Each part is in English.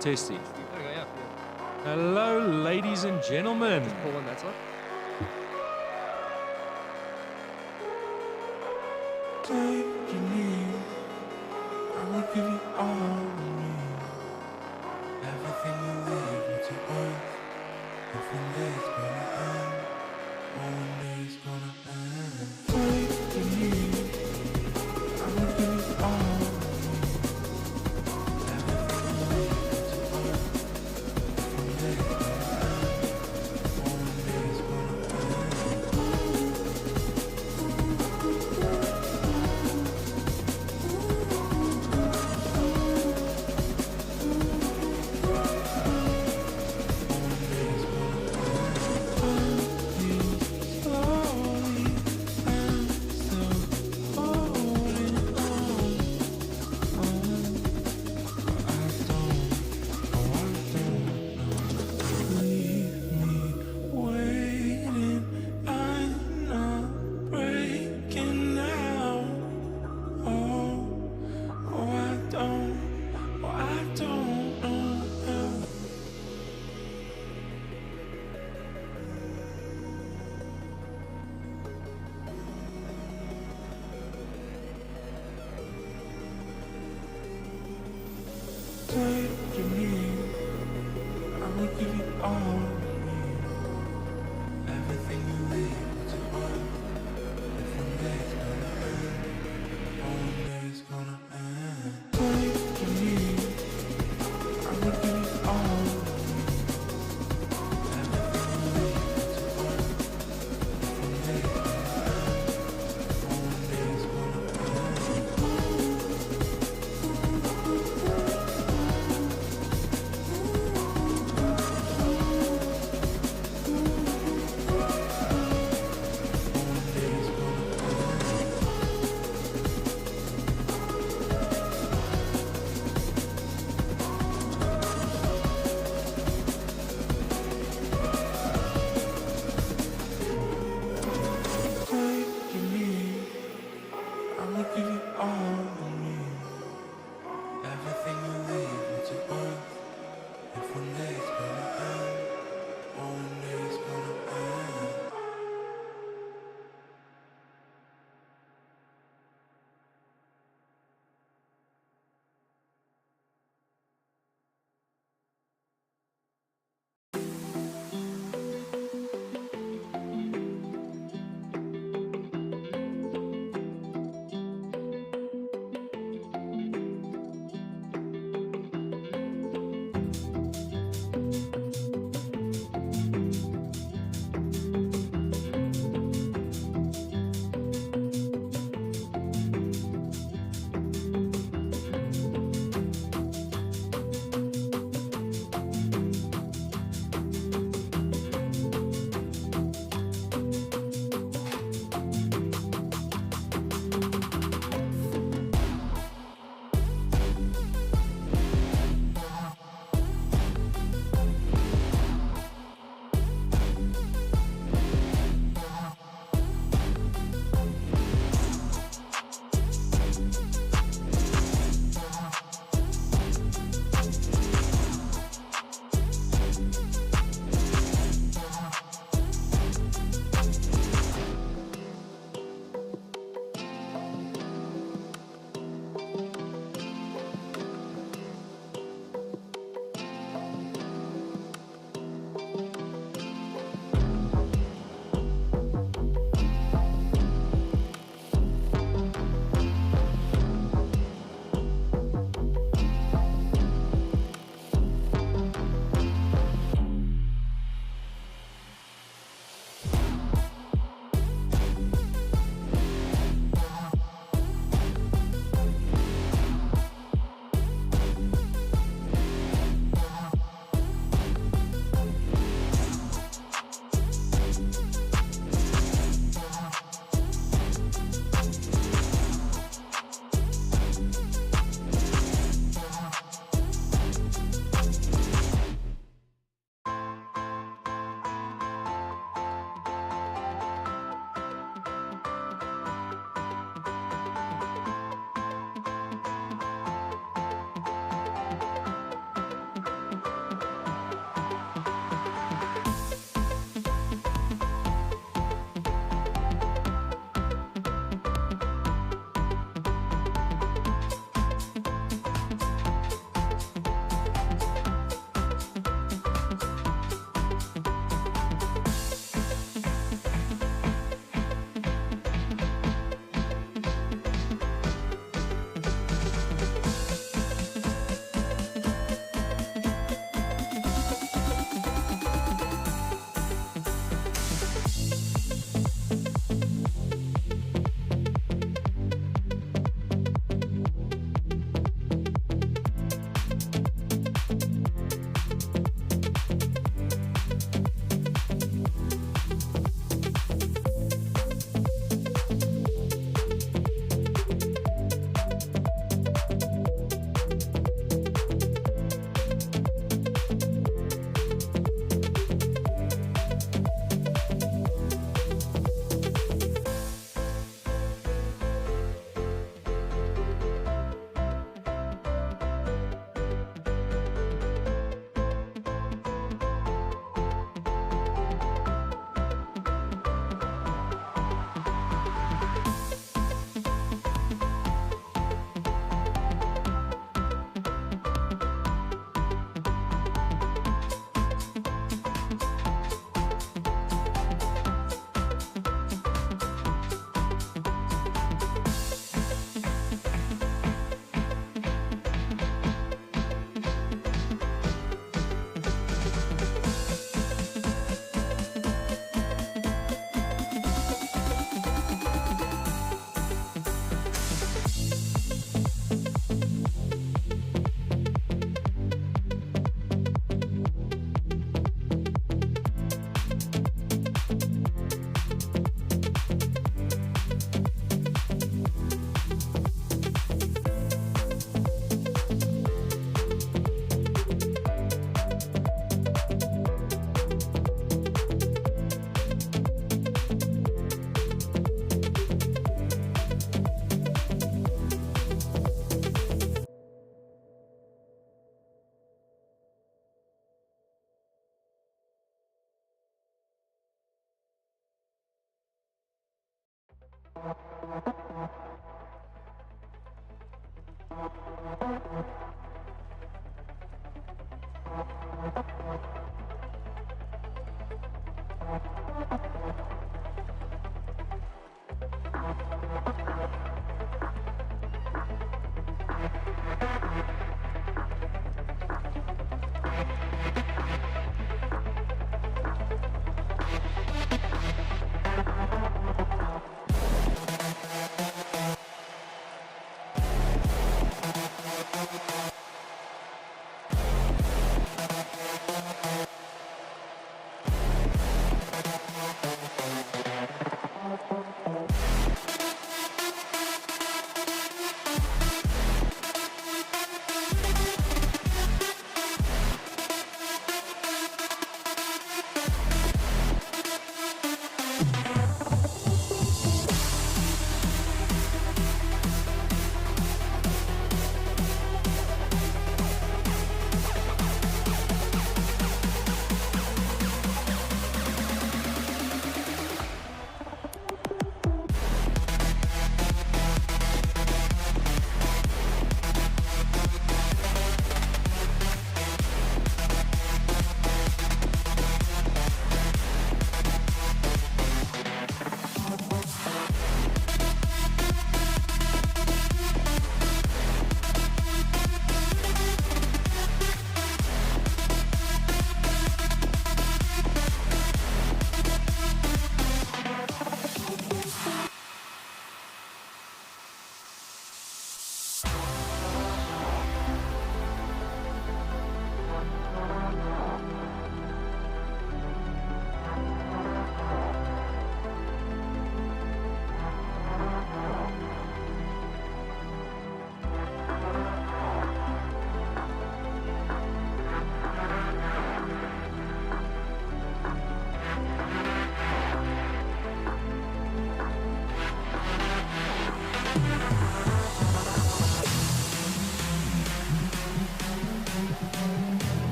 Testy. Okay, yeah. Hello, ladies and gentlemen. Pull on that side. Take you need, I will give you all of me. Everything you leave me to earth. If one day it's gonna end, one day it's gonna end. Take you need, I will give you all of me. Everything you leave me to earth. If one day it's gonna end, one day it's gonna end. Take you need, I will give you all of me. I'ma give you all of me. Everything you leave me to earth. If one day it's gonna end, one day it's gonna end.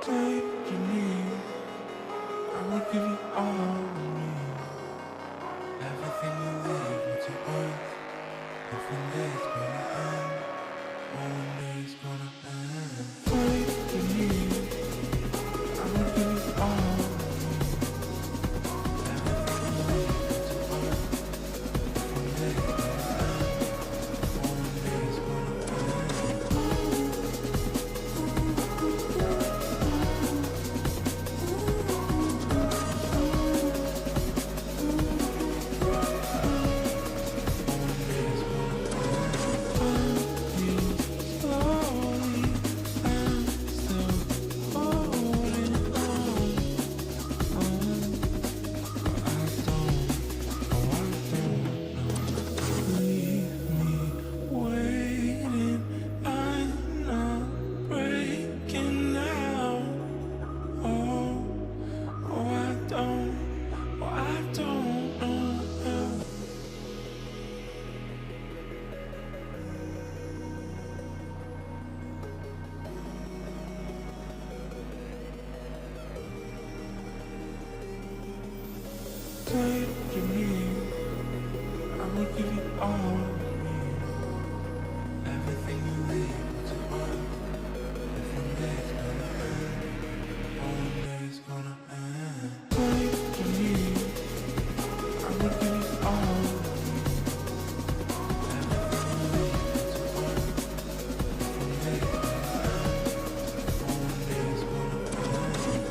Take you need, I will give you all of me. Everything you leave me to earth. If one day it's gonna end, one day it's gonna end. Take you need, I will give you all of me. Everything you leave me to earth. If one day it's gonna end, one day it's gonna end. Take you need, I will give you all of me. Everything you leave will take one. If one day it's gonna end, one day it's gonna end. Take me, I will give you all of me. Everything you leave will take one. If one day it's gonna end, one day it's gonna end.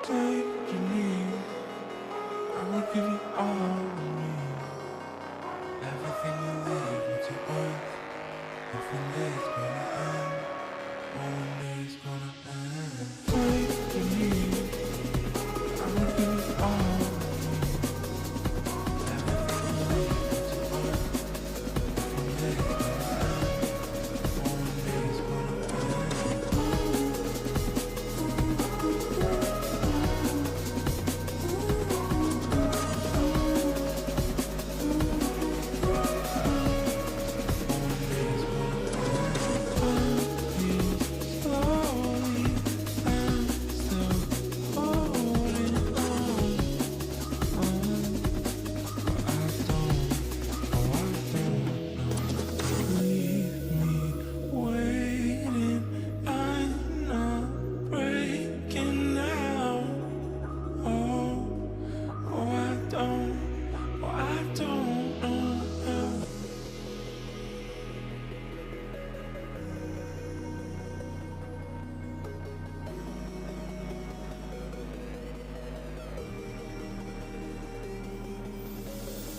take you need. I will give you all of me. Everything you leave me to earth. If one day it's gonna end, one day it's gonna end. Take you need. I will give you all of me. Everything you leave me to earth. If one day it's gonna end, one day it's gonna end.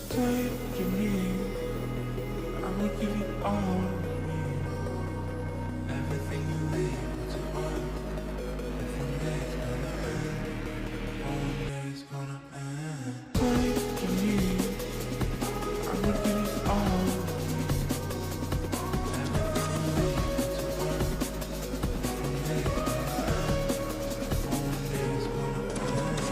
Take you need, I will give you all of me. Everything you leave to earth. If one day it's gonna end, one day it's gonna end. Take you need, I will give you all of me. Everything you leave to earth. If one day it's gonna end, one day it's gonna end.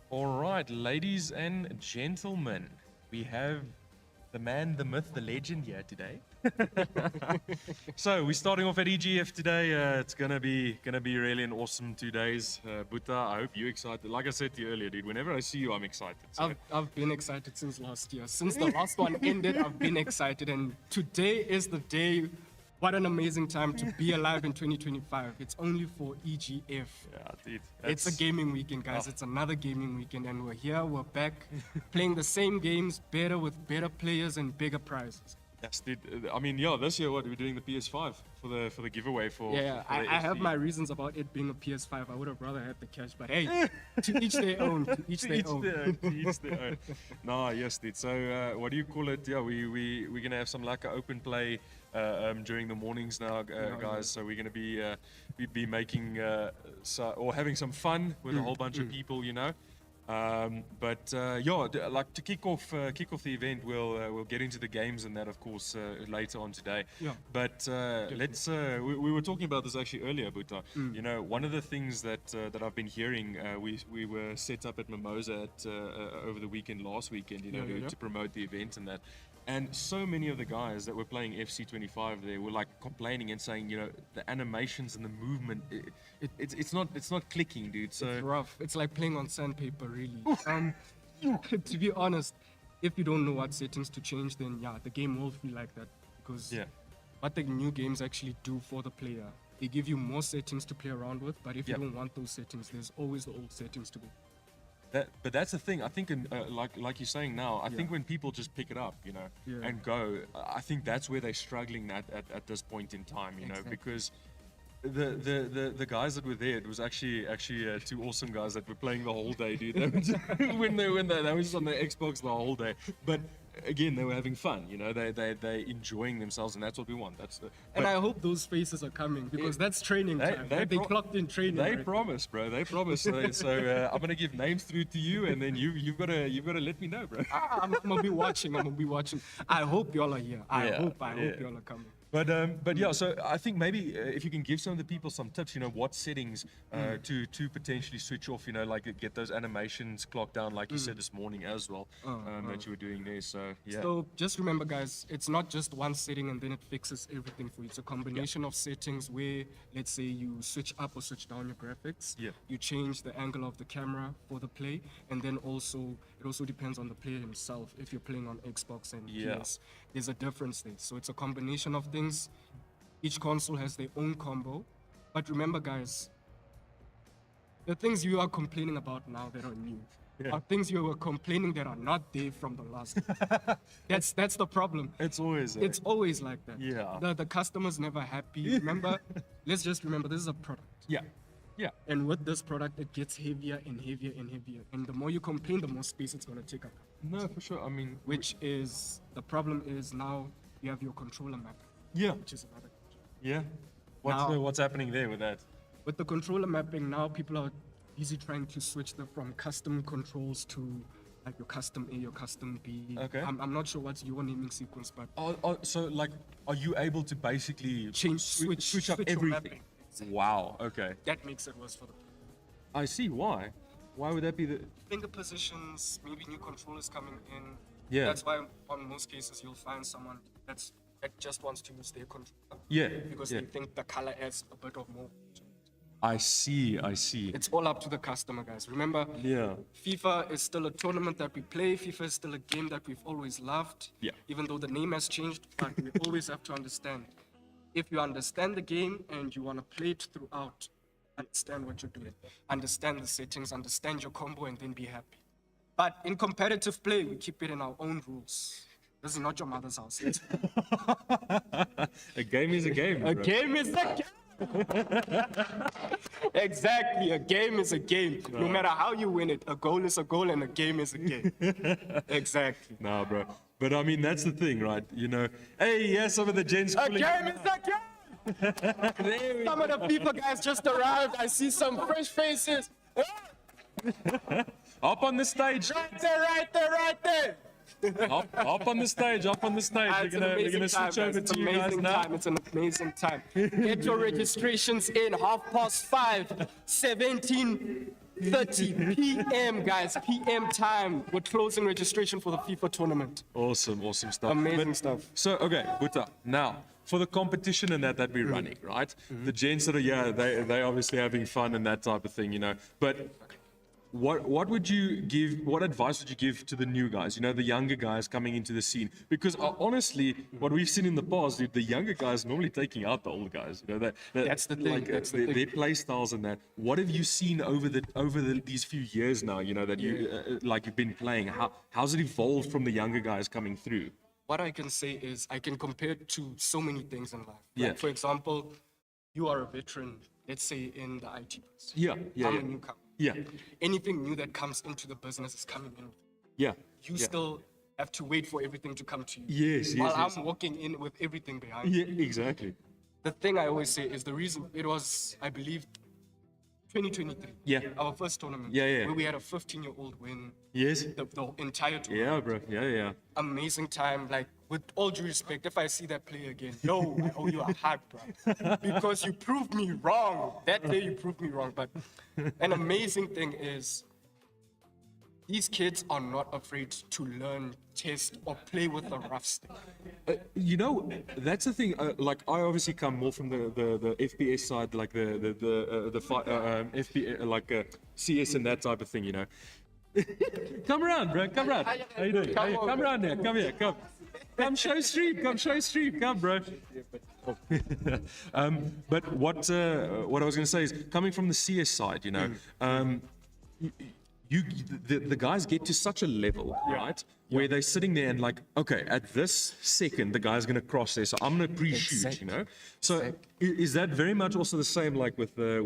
All right, ladies and gentlemen, we have the man, the myth, the legend here today. So we're starting off at EGF today. It's gonna be really an awesome 2 days. Buta, I hope you're excited. Like I said to you earlier, dude, whenever I see you, I'm excited. So. I've been excited since last year. Since the last one ended, I've been excited. And today is the day. What an amazing time to be alive in 2025. It's only for EGF. Yeah, dude. It's a gaming weekend, guys. Oh. It's another gaming weekend. And we're here, we're back, playing the same games, better with better players and bigger prizes. Yes, dude. I mean, yeah, this year, what, we're doing the PS5 for the giveaway for. Yeah, for the I have FD. my reasons about it being a PS5. I would have rather had the cash, but hey, to each their own. To each their own. To each their own. Nah, yes, dude. So, what do you call it? Yeah, we're gonna have some like a open play during the mornings now, guys. So we're gonna be making or having some fun with a whole bunch of people, you know. Like to kick off the event, we'll get into the games and that, of course, later on today. Yeah. But let's. We were talking about this actually earlier, Buta. You know, one of the things that I've been hearing, we were set up at Mimosa over the weekend, last weekend, you know, to promote the event and that. And so many of the guys that were playing FC25 there were like complaining and saying, you know, the animations and the movement, it's not clicking, dude. So It's rough. It's like playing on sandpaper, really. To be honest, if you don't know what settings to change, then yeah, the game will feel like that. Because yeah. what the new games actually do for the player, they give you more settings to play around with. But if Yep. you don't want those settings, there's always the old settings to go. But that's the thing. I think, like you're saying now, I think when people just pick it up, you know, Yeah. and go, I think that's where they're struggling at this point in time, you know, Exactly. because the guys that were there, it was actually two awesome guys that were playing the whole day, dude. They were just, when they were just on the Xbox the whole day, but again, they were having fun, you know. They enjoying themselves, and that's what we want. That's the. And but I hope those faces are coming because that's training They- time. they right? They pro- clocked in training. They right? promise, bro. They promise. So I'm gonna give names through to you, and then you've gotta let me know, bro. I'm gonna be watching. I'm gonna be watching. I hope y'all are here. I Yeah, hope yeah. y'all are coming. But yeah, so I think maybe if you can give some of the people some tips, you know, what settings to potentially switch off, you know, like get those animations clocked down, like you said this morning as well, that you were doing there. So yeah, So just remember, guys, it's not just one setting and then it fixes everything for you. It's a combination of settings where, let's say, you switch up or switch down your graphics. Yeah. You change the angle of the camera for the play, and then also it also depends on the player himself. If you're playing on Xbox and Yeah. PS, there's a difference there. So it's a combination of things. Each console has their own combo, but remember, guys, the things you are complaining about now that are new. Yeah. Are things you were complaining that are not there from the last one. That's the problem. it's always It's always like that. Yeah. The customer's never happy. Remember, let's just remember this is a product. yeah, yeah. And with this product, it gets heavier and heavier and heavier. And the more you complain, the more space it's gonna take up. No, for sure. I mean, Which is the problem is now you have your controller map, yeah, which is another. yeah. Now- What's happening there with that? With the controller mapping, now people are busy trying to switch from custom controls to like your custom A, your custom B. Okay. I'm not sure what's your naming sequence, but So like, are you able to basically switch up your everything? mapping. Exactly. Wow. Okay. That makes it worse for the I see why. Why would that be the? finger positions, maybe new controllers coming in. Yeah. That's why on most cases you'll find someone that just wants to use their controller. Yeah. Because yeah. they think the color adds a bit of more. I see. It's all up to the customer, guys. Remember, Yeah. FIFA is still a tournament that we play. FIFA is still a game that we've always loved. Yeah. Even though the name has changed, but we always have to understand. If you understand the game and you want to play it throughout, understand what you're doing. Understand the settings, understand your combo, and then be happy. But in competitive play, we keep it in our own rules. This is not your mother's house. A game is a game. A bro. game is a game. Exactly, a game is a game. No matter how you win it, a goal is a goal and a game is a game. Exactly. Nah, bro. But I mean, that's the thing, right? You know, hey, yeah, some of the gents. A pulling- game is a game. Some of the people guys just arrived. I see some fresh faces. Up on the stage. Right there, right there, right there. Up on the stage. Up on the stage. It's an We're amazing gonna time, switch guys. over It's to you guys amazing now. time. It's an amazing time. Get your registrations in 5:30, 17 30 p.m. guys, PM time. We're closing registration for the FIFA tournament. Awesome stuff. Amazing stuff. So, okay, Buta, now, for the competition and that we're running, right? The gents that are, they obviously having fun and that type of thing, you know. But what would you give, what advice would you give to the new guys, you know, the younger guys coming into the scene? Because honestly, what we've seen in the past, dude, the younger guys normally taking out the old guys, you know, That's the thing, that's the thing. their play styles and that. What have you seen over these few years now, you know, that you've been playing? How's it evolved from the younger guys coming through? What I can say is I can compare it to so many things in life. Yeah. Like, for example, you are a veteran, let's say in the IT business. Yeah. I'm a newcomer. Yeah. Anything new that comes into the business is coming in. Yeah. You still have to wait for everything to come to you. Yes, While yes. I'm walking in with everything behind me. Yeah, exactly. The thing I always say is the reason it was, I believe, 2023. Yeah. Our first tournament. Yeah. Where we had a 15-year-old win Yes. the entire tournament. Yeah, bro. Yeah. Amazing time. Like, with all due respect, if I see that player again, yo, I owe you a hug, bro. Because you proved me wrong. That day you proved me wrong. But an amazing thing is these kids are not afraid to learn, test, or play with the rough stick. You know, that's the thing. Like, I obviously come more from the FPS side, like the FPS, like CS and that type of thing. You know. Come around, bro. Come around. How you doing? Come around here. Come here. Come show stream. Come, bro. But what I was going to say is, coming from the CS side, you know, the guys get to such a level, right, where they're sitting there and like, okay, at this second the guy's going to cross there, so I'm going to pre-shoot, you know. So is that very much also the same like with the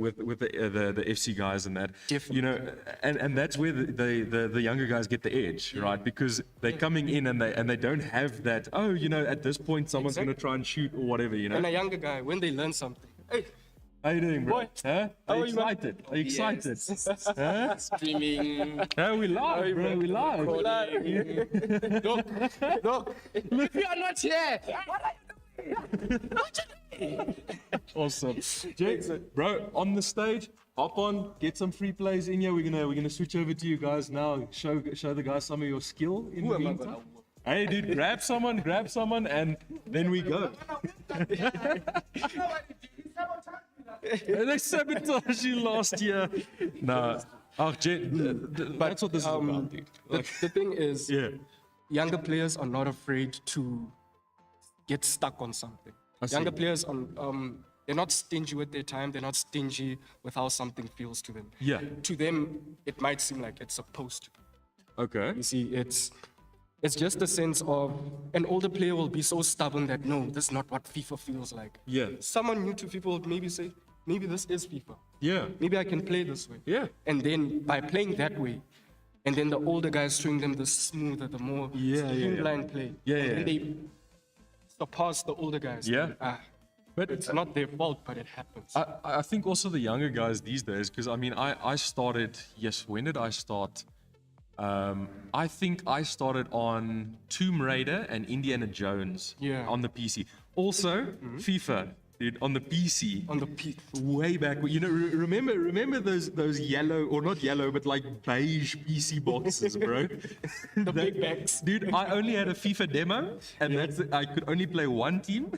FC guys and that? Definitely. You know, and that's where the younger guys get the edge, right? Because they're coming in and they don't have that, oh, you know, at this point someone's going to try and shoot or whatever, you know. And a younger guy, when they learn something, hey, how you doing, bro? Boy, Huh? how Are you are you, man? excited? Are you excited? Huh? Streaming. Yeah, we live, bro. We live. look, If you are not here, what are you doing? Awesome. Jakes, bro, on the stage, hop on, get some free plays in here. We're gonna switch over to you guys now. Show the guys some of your skill in the meantime. Hey, dude, grab someone, and then we go. They sabotaged you last year. Nah. Oh, that's what this is about, dude. the thing is, Yeah. younger players are not afraid to get stuck on something. see. Younger players they're not stingy with their time. They're not stingy with how something feels to them. Yeah. To them, it might seem like it's supposed to be. Okay. You see, it's just a sense of an older player will be so stubborn that no, this is not what FIFA feels like. Yeah. Someone new to FIFA would maybe say, maybe this is FIFA. Yeah. Maybe I can play this way. Yeah. And then by playing that way, and then the older guys showing them the smoother, the more streamlined play. Yeah, and yeah. then they surpass the older guys. Yeah. But it's not their fault, but it happens. I think also the younger guys these days, because I mean, I started, when did I start? I think I started on Tomb Raider and Indiana Jones on the PC. Also, FIFA, dude, on the PC. On the peak. Way back, you know, remember those yellow, or not yellow, but like beige PC boxes, bro? The big bags. Dude, I only had a FIFA demo, and I could only play one team.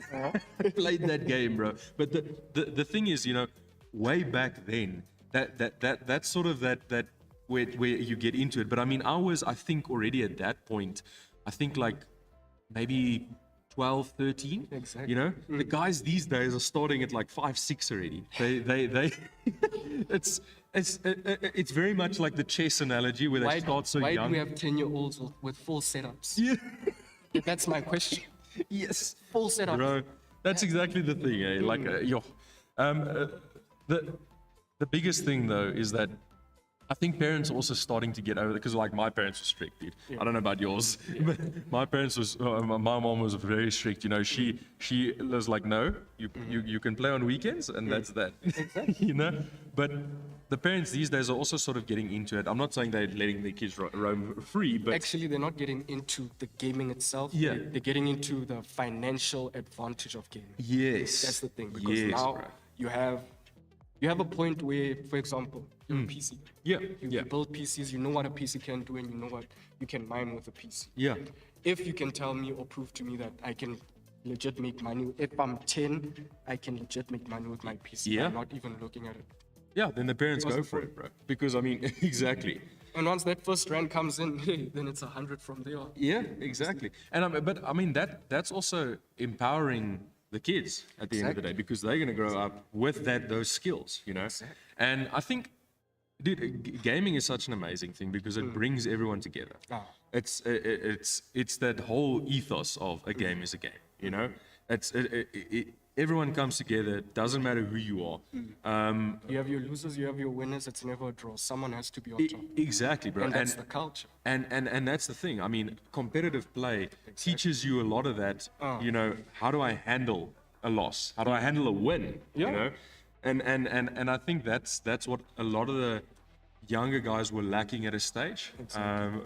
I played that game, bro. But the thing is, you know, way back then, that's sort of that where you get into it. But I mean, I think already at that point, I think like maybe 12, 13. Exactly. You know, the guys these days are starting at like 5, 6 already. They it's very much like the chess analogy where they start so why young. do we have 10-year-olds with full setups? Yeah. That's my question. Yes. Full setup. Bro, that's exactly the thing, eh? Like, the biggest thing though is that I think parents are also starting to get over it, because like my parents were strict, dude. I don't know about yours, but my parents was, my mom was very strict. You know, she was like, no, you can play on weekends, and that's that. You know, but the parents these days are also sort of getting into it. I'm not saying they're letting their kids roam free, but Actually, they're not getting into the gaming itself. Yeah. They're getting into the financial advantage of gaming. yes, That's the thing. Because yes, now bro. you have a point where, for example, you're a PC. Yeah, You yeah, build PCs, you know what a PC can do, and you know what you can mine with a PC. yeah. If you can tell me or prove to me that I can legit make money, if I'm 10, I can legit make money with my PC. Yeah. I'm not even looking at it. Yeah, then the parents Because go of for what- it, bro. Because I mean, exactly. And once that first rand comes in, hey, then it's 100 from there. Yeah, exactly. And but I mean that's also empowering the kids at the end of the day because they're going to grow up with those skills, you know. And I think, dude, gaming is such an amazing thing because it brings everyone together. Ah. It's that whole ethos of a game is a game, you know. Everyone comes together. It doesn't matter who you are. You have your losers, you have your winners. It's never a draw. Someone has to be on top. Exactly, bro. And that's the culture. And that's the thing. I mean, competitive play teaches you a lot of that. You know, how do I handle a loss? How do I handle a win? Yeah. You know, and I think that's what a lot of the younger guys were lacking at a stage.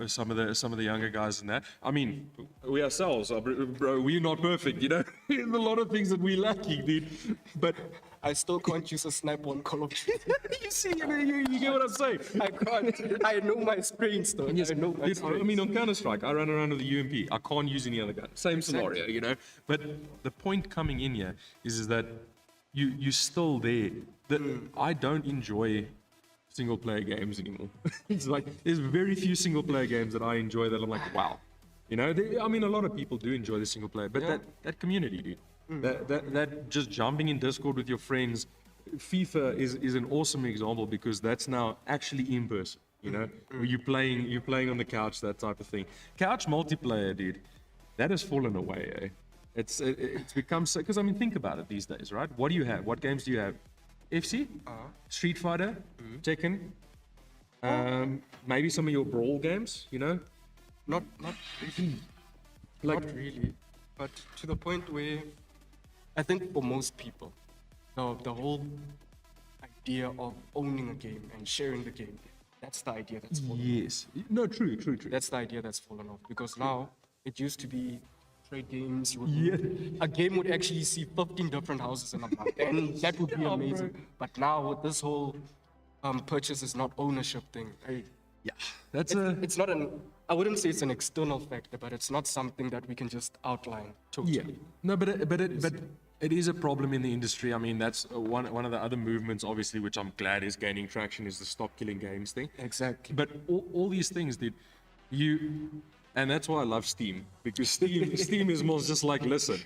Some of the younger guys in that. I mean, we ourselves, are, bro, we're not perfect. You know, there's a lot of things that we're lacking, dude. But I still can't use a sniper on Call of Duty. you see, you get what I'm saying. I can't. I know my strengths though. I know my Dude, strengths. I mean, on Counter Strike, I run around with the UMP. I can't use any other gun. Same scenario, you know. But the point coming in here is that you're still there. That I don't enjoy single player games anymore. It's like there's very few single player games that I enjoy that I'm like, wow. You know, I mean, a lot of people do enjoy the single player, but that community, dude, that just jumping in Discord with your friends, FIFA is an awesome example because that's now actually in person. You know, where you're playing on the couch, that type of thing. Couch multiplayer, dude, that has fallen away. It's become so because I mean, think about it these days, right? What do you have? What games do you have? FC, Street Fighter, Tekken, maybe some of your brawl games. You know, Not really. like Not really. But to the point where I think for most people, the whole idea of owning a game and sharing the game, that's the idea that's fallen off. yes, no, true. That's the idea that's fallen off. Because now it used to be trade games. A game would actually see 15 different houses in a month. And that would be amazing. But now with this whole purchase is not ownership thing. Yeah, that's It's not I wouldn't say it's an external factor, but it's not something that we can just outline totally. Yeah. No, but it is a problem in the industry. I mean, that's one of the other movements, obviously, which I'm glad is gaining traction, is the stop killing games thing. Exactly. But all these things, dude, and that's why I love Steam, because Steam is more just like, listen,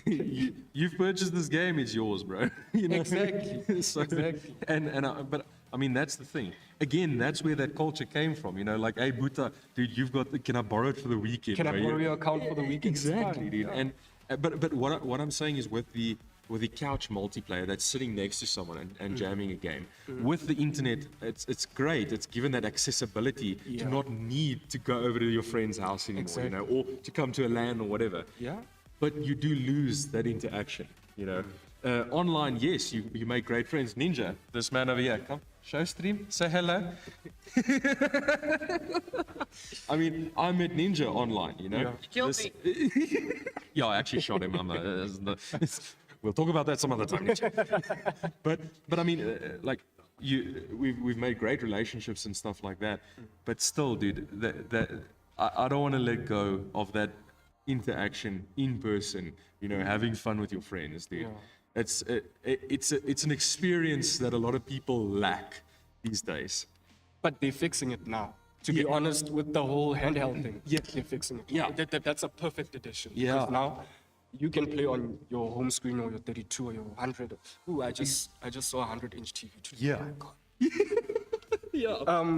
you've purchased this game, it's yours, bro. You know? Exactly. So, Exactly. But I mean, that's the thing. Again, that's where that culture came from. You know, like, hey, Buta, dude, can I borrow it for the weekend? Can I bro? borrow your account for the weekend? It's Exactly, fine. dude. And but what I'm saying is with the couch multiplayer that's sitting next to someone and jamming a game with the internet, it's great. It's given that accessibility to not need to go over to your friend's house anymore, you know, or to come to a LAN or whatever. Yeah. But you do lose that interaction, you know. Online, yes, you make great friends. Ninja, this man over here, come, show stream, say hello. I mean, I met Ninja online, you know. Killed This- Yeah, I actually shot him. We'll talk about that some other time. Ninja. but I mean, like we've made great relationships and stuff like that. But still, dude, I don't want to let go of that interaction in person. You know, having fun with your friends, dude. It's an experience that a lot of people lack these days. But they're fixing it now. To be honest, with the whole handheld thing, they're fixing it. Yeah. That's a perfect addition. Yeah. Because now you can play on your home screen or your 32 or your 100. Ooh, I just saw a 100-inch TV today. Yeah. Oh my God.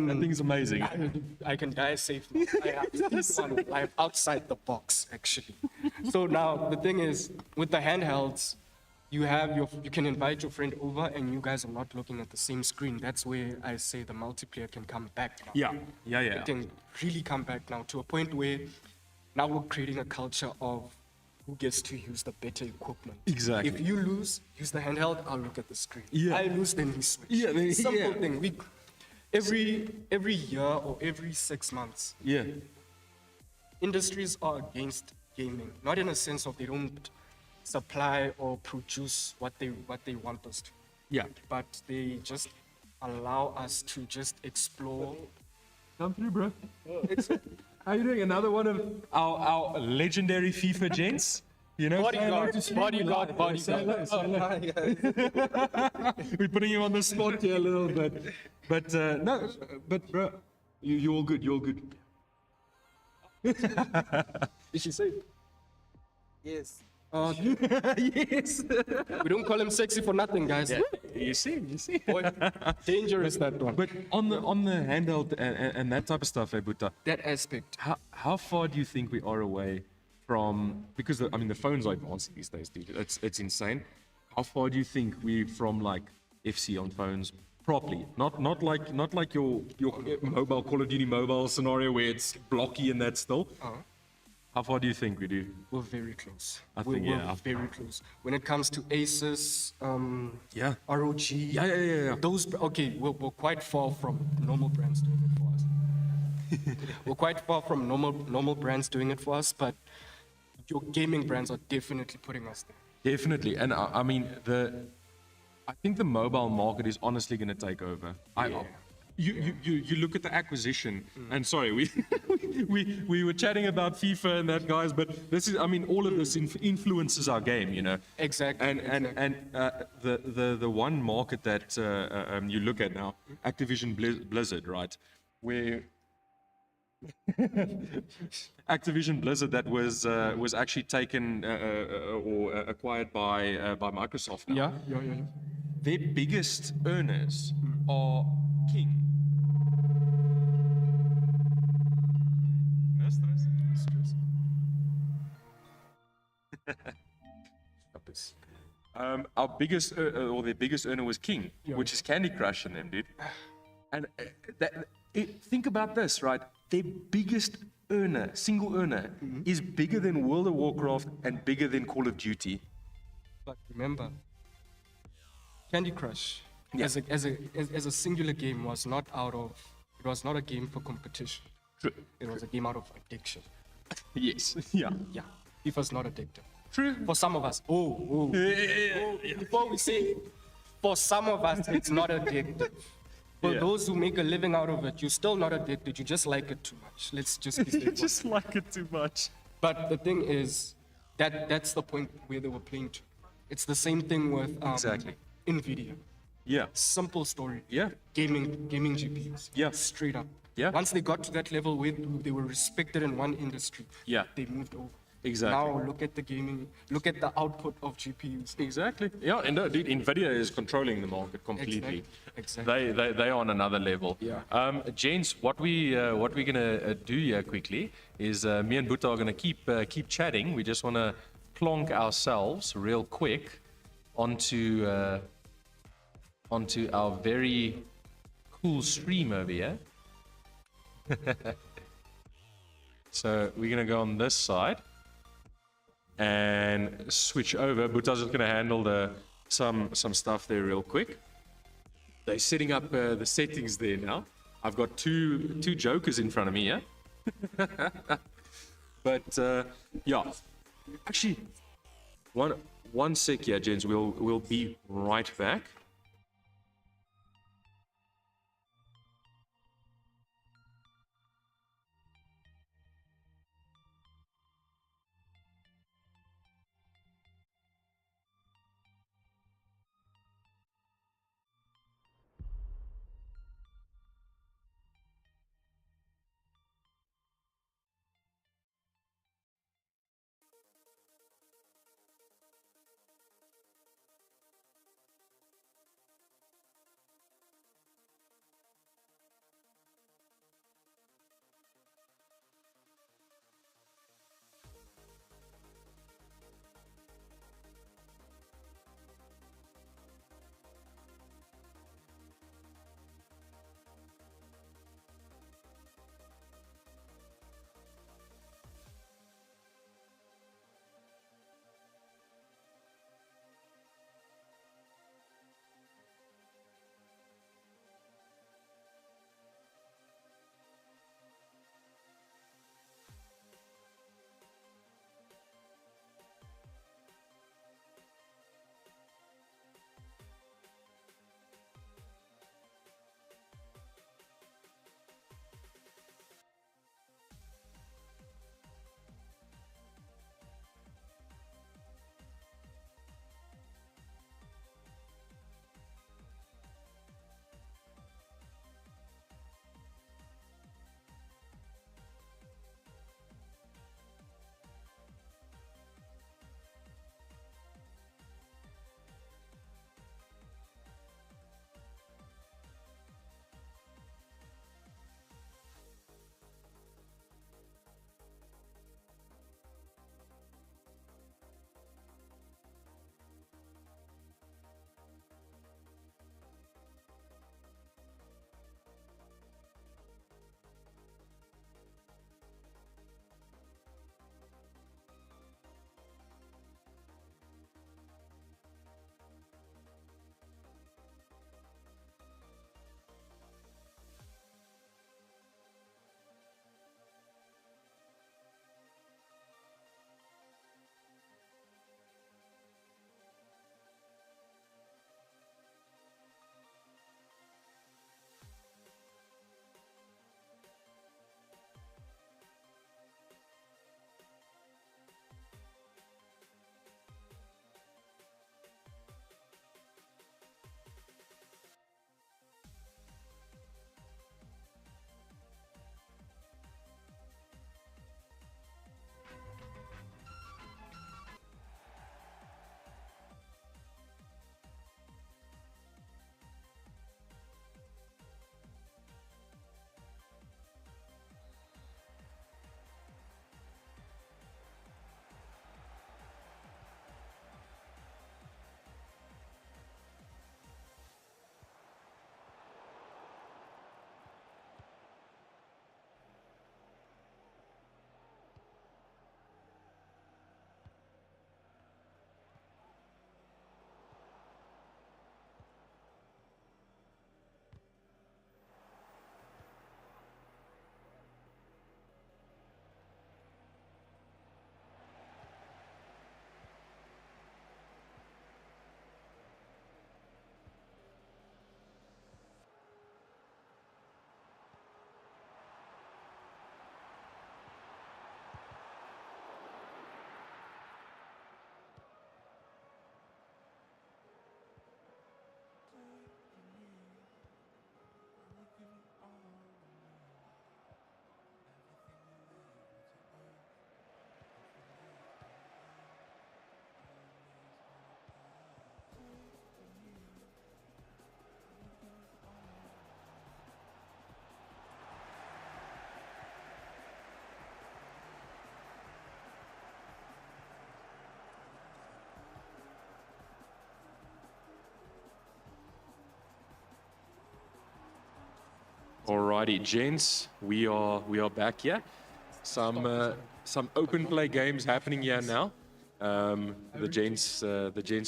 That thing's amazing. I can die safe now. I'm outside the box, actually. So now the thing is, with the handhelds, you can invite your friend over and you guys are not looking at the same screen. That's where I say the multiplayer can come back now. Yeah. It can really come back now to a point where now we're creating a culture of who gets to use the better equipment. Exactly. If you lose, use the handheld, I'll look at the screen. Yeah. I lose, then we switch. Yeah, Simple thing. Every year or every 6 months, Yeah. industries are against gaming. Not in a sense of they don't supply or produce what they want us to. Yeah. But they just allow us to just explore. Come through, bro. How you doing? Another one of our legendary FIFA gents. You know, Bodyguard. we're putting you on the spot here a little bit, but no, but bro, you're all good. You're all good. Did she say? Yes. Yes. We don't call him sexy for nothing, guys. You see. Boy, dangerous that one. But on the handheld and that type of stuff, Buta, That aspect. how far do you think we are away from? Because the phones are advancing these days, dude. It's insane. How far do you think we from like FC on phones properly? Not like your mobile Call of Duty mobile scenario where it's blocky and that still. How far do you think we do? We're very close. I We're think, yeah. very close. When it comes to Asus, Yeah. ROG, Yeah. those, okay, we're quite far from normal brands doing it for us. We're quite far from normal brands doing it for us, but your gaming brands are definitely putting us there. Definitely, and I mean I think the mobile market is honestly going to take over. Yeah. You look at the acquisition, and sorry, we were chatting about FIFA and that, guys, but this is, I mean, all of this influences our game, you know. Exactly. And the one market that you look at now, Activision Blizzard, right, where Activision Blizzard that was actually taken or acquired by Microsoft now. Yeah. Their biggest earners are King. Our biggest or their biggest earner was King, which is Candy Crush in them, dude. And think about this, right? Their biggest earner, single earner, is bigger than World of Warcraft and bigger than Call of Duty. But remember, Candy Crush as a singular game was not a game for competition. True. It was a game out of addiction. Yes. Yeah. Yeah. FIFA's not addictive. True. For some of us. Before we say, for some of us, it's not addictive. For those who make a living out of it, you're still not addicted. You just like it too much. Let's just be You straightforward. just like it too much. But the thing is, that's the point where they were playing to. It's the same thing with Exactly. NVIDIA. Yeah. Simple story. Yeah. Gaming GPUs. Yeah. Straight up. Yeah. Once they got to that level where they were respected in one industry, Yeah. they moved over. Exactly. Now look at the output of GPUs. Exactly. Yeah, and dude, Nvidia is controlling the market completely. Exactly. They are on another level. Yeah. Gents, what we're gonna do here quickly is me and Buta are gonna keep chatting. We just wanna plonk ourselves real quick onto our very cool stream over here. So we're gonna go on this side and switch over. Buta's just gonna handle some stuff there real quick. They're setting up the settings there now. I've got two jokers in front of me, yeah. But yeah, actually, one sec, yeah, gents. We'll be right back. Alrighty, gents, we are back here. Some open play games happening here now. The gents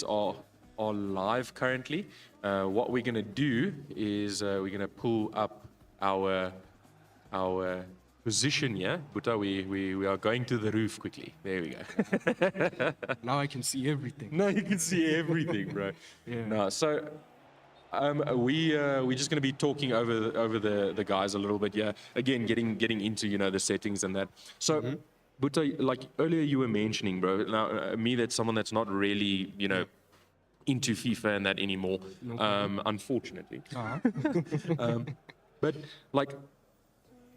are live currently. What we're gonna do is we're gonna pull up our position here. Buta, we are going to the roof quickly. There we go. Now I can see everything. Now you can see everything, bro. Yeah. No, so we're just going to be talking over the guys a little bit. Yeah, again, getting into the settings and that. So, Buta, like earlier you were mentioning, bro. Now, me, that's someone that's not really into FIFA and that anymore. Unfortunately. But like,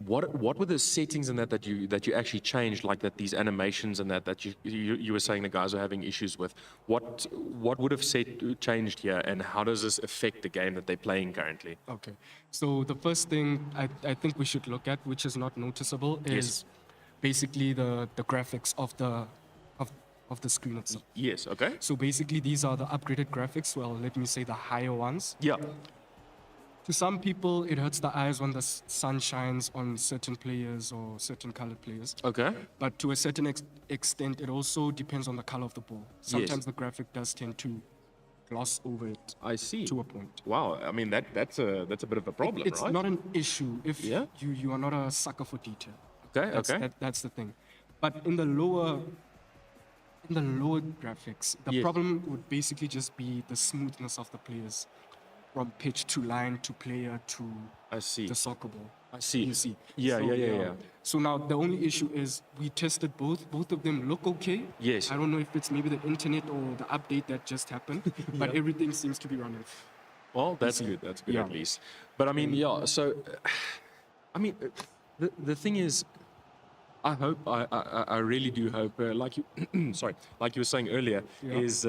what were the settings and that you actually changed, like that these animations and that you were saying the guys are having issues with? What would have changed here, and how does this affect the game that they're playing currently? Okay. So the first thing I think we should look at, which is not noticeable, is basically the graphics of the screen itself. Yes. Okay. So basically these are the upgraded graphics. Well, let me say the higher ones. Yeah. To some people, it hurts the eyes when the sun shines on certain players or certain colored players. Okay. But to a certain extent, it also depends on the color of the ball. Sometimes the graphic does tend to gloss over it I see. to a point. Wow. I mean that's a bit of a problem, It's right? not an issue if Yeah? you are not a sucker for detail. Okay. That's the thing. But in the lower graphics, the Yes. problem would basically just be the smoothness of the players, from pitch to line to player to I see. the soccer ball. I see. You see. Yeah, So, yeah. So now the only issue is we tested both. Both of them look okay. Yes. I don't know if it's maybe the internet or the update that just happened, but everything seems to be running. Well, that's good. That's good Yeah. at least. But I mean, yeah. So, I mean, the thing is, I hope, I really do hope, like you, sorry, like you were saying earlier, Yeah. is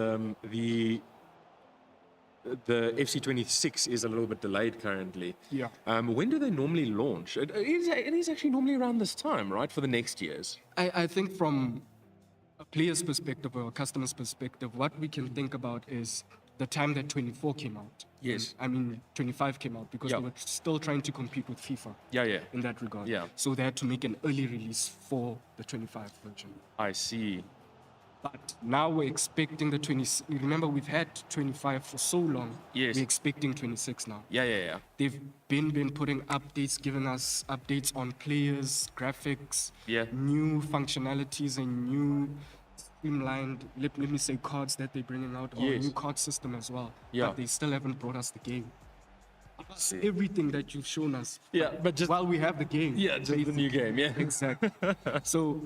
the FC26 is a little bit delayed currently. Yeah. When do they normally launch? It is actually normally around this time, right, for the next years. I think from a player's perspective or a customer's perspective, what we can think about is the time that 24 came out. Yes. I mean, 25 came out because Yeah. they were still trying to compete with FIFA Yeah. in that regard. Yeah. So they had to make an early release for the 25 version. I see. But now we're expecting the 20. Remember, we've had 25 for so long. Yes. We're expecting 26 now. Yeah. They've been putting updates, giving us updates on players, graphics, Yeah. new functionalities, and new streamlined, let me say, cards that they're bringing out, or a Yes. new card system as well. Yeah. But they still haven't brought us the game. It's everything that you've shown us. Yeah, but just While we have the game. yeah, just the new game. Yeah. Exactly. So,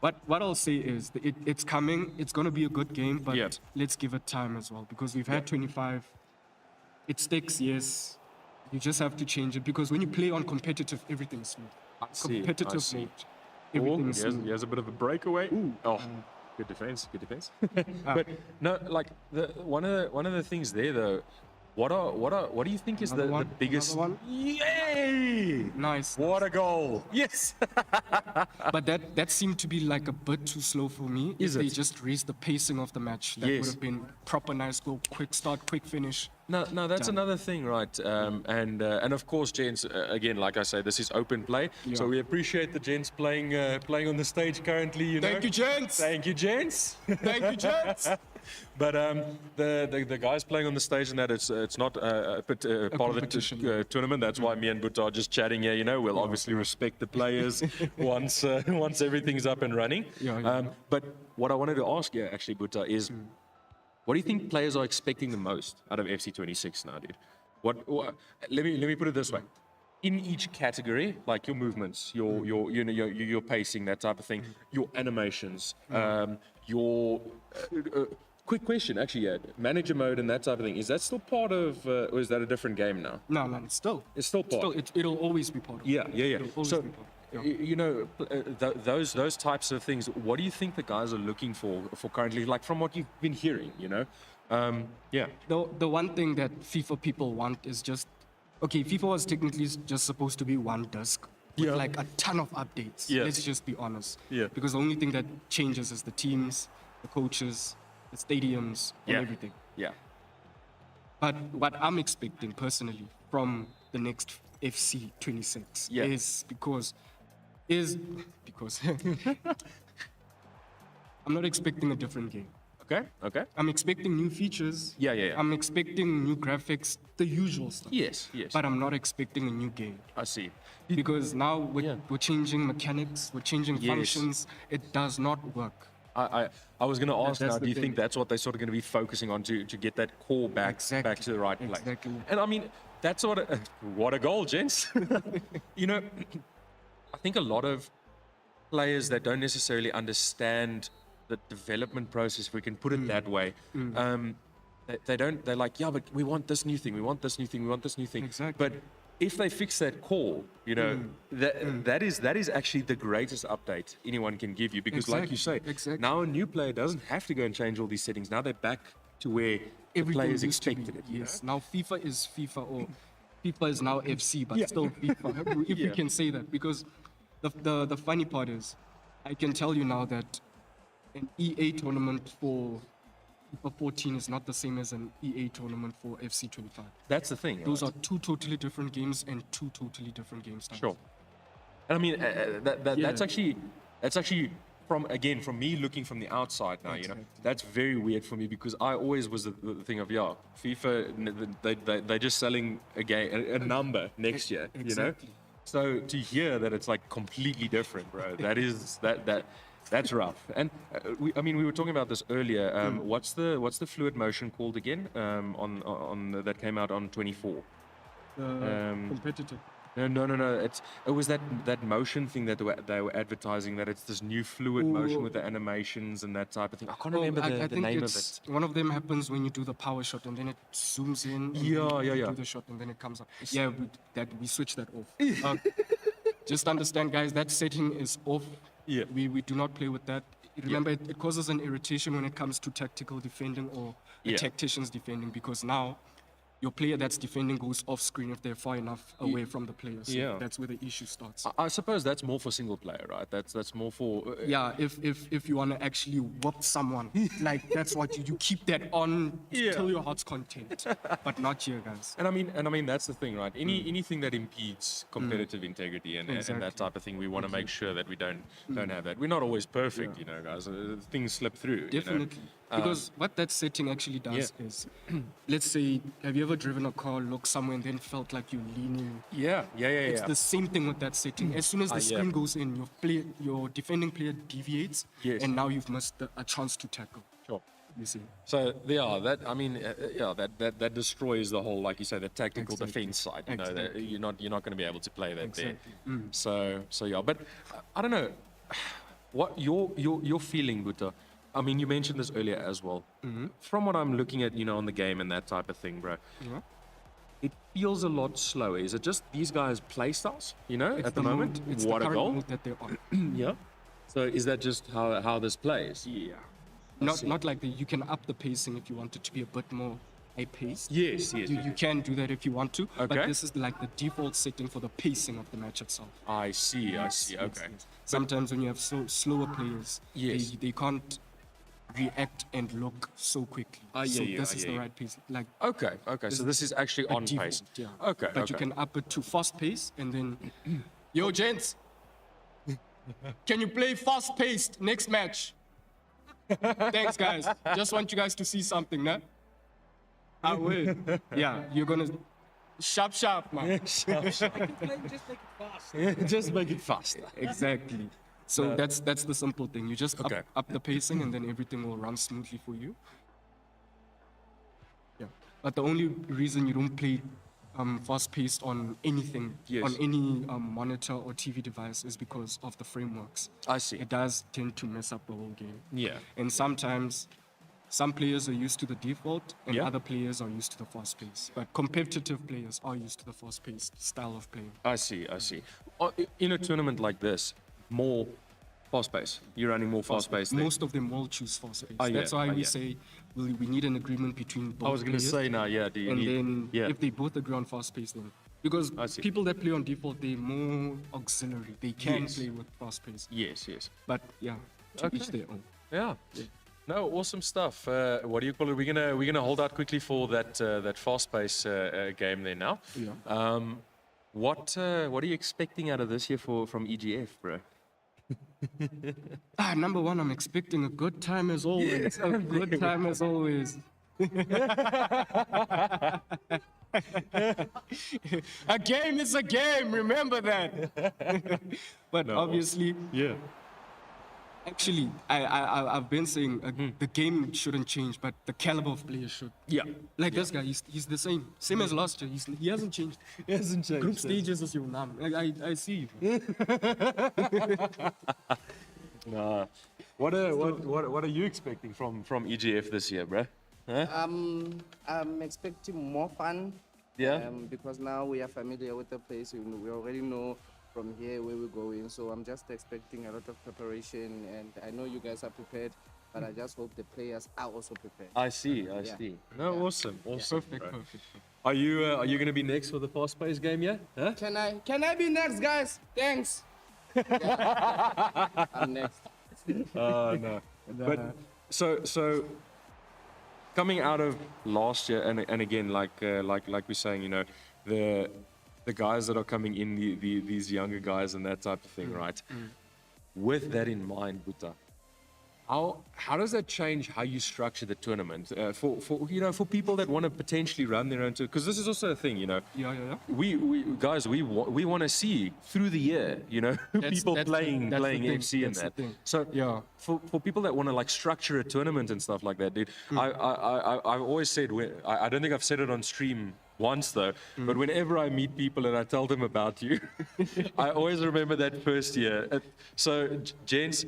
what I'll say is it's coming. It's going to be a good game, but Yeah. let's give it time as well, because we've had 25. It sticks, yes. You just have to change it, because when you play on competitive, everything's smooth. see, I Competitive see. mode, everything's he smooth. has a bit of a breakaway. Oh, good defense. But no, like one of the things there though. What do you think is Another the one? biggest? Another one? Yay! Nice. What a goal! Yes. But that seemed to be like a bit too slow for me. Is If they it? just raised the pacing of the match, that Yes. would have been proper nice goal, quick start, quick finish. No, that's another thing, right? And of course, gents. Again, like I say, this is open play, so Yeah. we appreciate the gents playing on the stage currently. You know. Thank you, gents. Thank you, gents. Thank you, gents. But the guys playing on the stage and that it's not part of the competition. tournament. That's why me and Buta are just chatting here. You know, we'll obviously respect the players once everything's up and running. Yeah. But what I wanted to ask you actually, Buta, is what do you think players are expecting the most out of FC26 now, dude? What let me put it this way. In each category, like your movements, your pacing, that type of thing, your animations, your quick question, actually, manager mode and that type of thing. Is that still part of, or is that a different game now? No, it's still. It's still part. It'll always be part of it. Yeah. It'll always So, be part of it. you know, those types of things. What do you think the guys are looking for currently? Like from what you've been hearing, you know, yeah. The one thing that FIFA people want is just, okay, FIFA was technically just supposed to be one disc with Yeah. like a ton of updates. Yeah. Let's just be honest. Yeah. Because the only thing that changes is the teams, the coaches, the stadiums, and Yeah. everything. Yeah. But what I'm expecting personally from the next FC 26 Yeah. is because I'm not expecting a different game. Okay. Okay. I'm expecting new features. Yeah, yeah, yeah. I'm expecting new graphics, the usual stuff. Yes. Yes. But I'm not expecting a new game. I see. Because now Yeah. we're changing mechanics, we're changing Yes. functions. It does not work. I was going to ask that's now, the do you thing. think that's what they're sort of going to be focusing on to get that core back Exactly. back to the right place? Exactly. And I mean, that's what a goal, gents. You know, I think a lot of players that don't necessarily understand the development process, if we can put it that way, they don't. They're like, yeah, but we want this new thing. We want this new thing. We want this new thing. Exactly. But if they fix that core, you know, that is actually the greatest update anyone can give you, because, like you say, Exactly. now a new player doesn't have to go and change all these settings. Now they're back to where the Everything players used to be. expected it. You Yes. know? Now FIFA is FIFA, or FIFA is now FC, but Yeah. still FIFA. If Yeah. we can say that, because the funny part is, I can tell you now that an EA tournament for FIFA 14 is not the same as an EA tournament for FC 25. That's the thing. Those right? are two totally different games and two totally different game styles. Sure. And I mean, that's Yeah. actually from me looking from the outside now, you know, Exactly. that's very weird for me, because I always was the thing of, yeah, FIFA, they're just selling a number next year, you know? Exactly. So to hear that it's like completely different, bro, that's rough. And we were talking about this earlier. What's the fluid motion called again? On that came out on 24. Competitive. No. It was that motion thing that they were advertising, that it's this new fluid motion Oh. with the animations and that type of thing. I can't Oh, remember I the think name of it's it. one of them happens when you do the power shot and then it zooms in. And Yeah, then yeah, you yeah. Do the shot and then it comes up. Yeah, we switch that off. Just understand, guys, that setting is off. Yeah. We do not play with that. Remember, it causes an irritation when it comes to tactical defending or the Yeah. tacticians defending, because now your player that's defending goes off screen if they're far enough away from the player. So Yeah. that's where the issue starts. I suppose that's more for single player, right? That's more for Yeah, if you want to actually whoop someone, like that's what you keep that on Yeah. till your heart's content, but not here, guys. And I mean that's the thing, right? Anything that impedes competitive integrity and Exactly. that type of thing, we want to make sure that we don't have that. We're not always perfect, you know, guys. Things slip through. you know? Definitely. Because what that setting actually does is, let's say, have you ever driven a car, looked somewhere, and then felt like you're leaning? Yeah. It's the same thing with that setting. As soon as the yeah. screen goes in, your defending player deviates, Yes. and now you've missed a chance to tackle. Sure. You see? So that destroys the whole, like you say, the tactical defense side. You know, that Exactly. you're not going to be able to play that Exactly. there. So yeah, but I don't know what your feeling, Buta. I mean, you mentioned this earlier as well. From what I'm looking at, you know, on the game and that type of thing, bro, Yeah. it feels a lot slower. Is it just these guys' play styles? You know, It's at the moment, It's what the a current goal! mode that they're on. Yeah. So is that just how this plays? Yeah. Not like you can up the pacing if you want it to be a bit more high-paced. Yes. You can do that if you want to, Okay. but this is like the default setting for the pacing of the match itself. I see. Yes, Okay. yes. Sometimes when you have slower players, Yes. they can't react and look so quickly. I hear so you, this I is hear the you. right pace. Like Okay. So this is actually a on default, pace. yeah. Okay. But you can up it to fast pace and then, yo, gents, can you play fast paced next match? Thanks, guys. Just want you guys to see something, nah? I will. Yeah, you're gonna sharp, man. Just make it fast. Just make it faster. Exactly. So that's the simple thing. You just Okay. up the pacing and then everything will run smoothly for you. Yeah. But the only reason you don't play fast paced on anything, Yes. on any monitor or TV device, is because of the frameworks. I see. It does tend to mess up the whole game. Yeah. And sometimes some players are used to the default and Yeah. other players are used to the fast pace. But competitive players are used to the fast paced style of playing. I see. In a tournament like this, more fast pace. You're running more fast pace. Most of them will choose fast pace. yeah, That's why we yeah. say we need an agreement between both I was going to players. say now. Yeah. Do you And need? then yeah. if they both agree on fast pace, then because I see. people that play on default, they're more auxiliary. They can Yes. play with fast pace. Yes. But yeah, to Okay. each their own. Yeah. No, awesome stuff. What do you call it? We're gonna hold out quickly for that fast pace game there now. Yeah. What are you expecting out of this year from EGF, bro? Number one, I'm expecting a good time as always. A good time as always. A game is a game, remember that. But obviously, Yeah. actually, I've been saying the game shouldn't change, but the caliber of players should. Yeah. Like this guy, he's the same as last year. He hasn't changed. It hasn't changed. Group stages is your name. Like I see you. Nah. What are you expecting from EGF this year, bro? Huh? I'm expecting more fun. Yeah. Because now we are familiar with the place. We already know from here where we're going. So I'm just expecting a lot of preparation, and I know you guys are prepared. But I just hope the players are also prepared. I see. Yeah. No, awesome. Perfect, bro. perfect. Are you gonna be next for the fast pace game? Yeah. Huh? Can I be next, guys? Thanks. Yeah. I'm next. No. But so coming out of last year, and again, like we're saying, you know, the guys that are coming in, these younger guys and that type of thing, right? With that in mind, Buta, how does that change how you structure the tournament for people that want to potentially run their own tour? Because this is also a thing, you know. Yeah. We guys, we want to see through the year, you know, people playing that's the thing, FC and that's the that. thing. So Yeah. for people that want to like structure a tournament and stuff like that, dude, I've always said, I don't think I've said it on stream once though, but whenever I meet people and I tell them about you, I always remember that first year. So gents,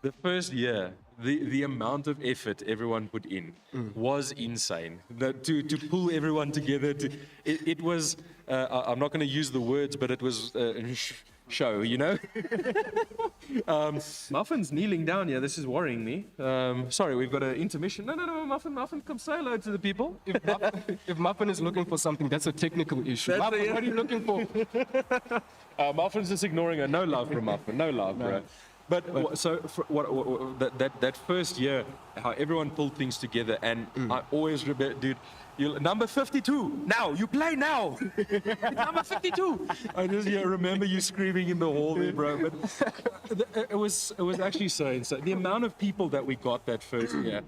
the first year, the amount of effort everyone put in was insane. To pull everyone together, it was, I'm not going to use the words, but it was show, you know? Muffin's kneeling down here. This is worrying me. Sorry, we've got an intermission. No, Muffin, come say hello to the people. If Muffin is looking for something, that's a technical issue. That's Muffin, it. what are you looking for? Muffin's just ignoring her. No love from Muffin. No love, bro. But that first year, how everyone pulled things together, and I always remember, dude, number 52. Now you play now. Number 52. I just remember you screaming in the hall there, bro. But it was actually so insane. The amount of people that we got that first year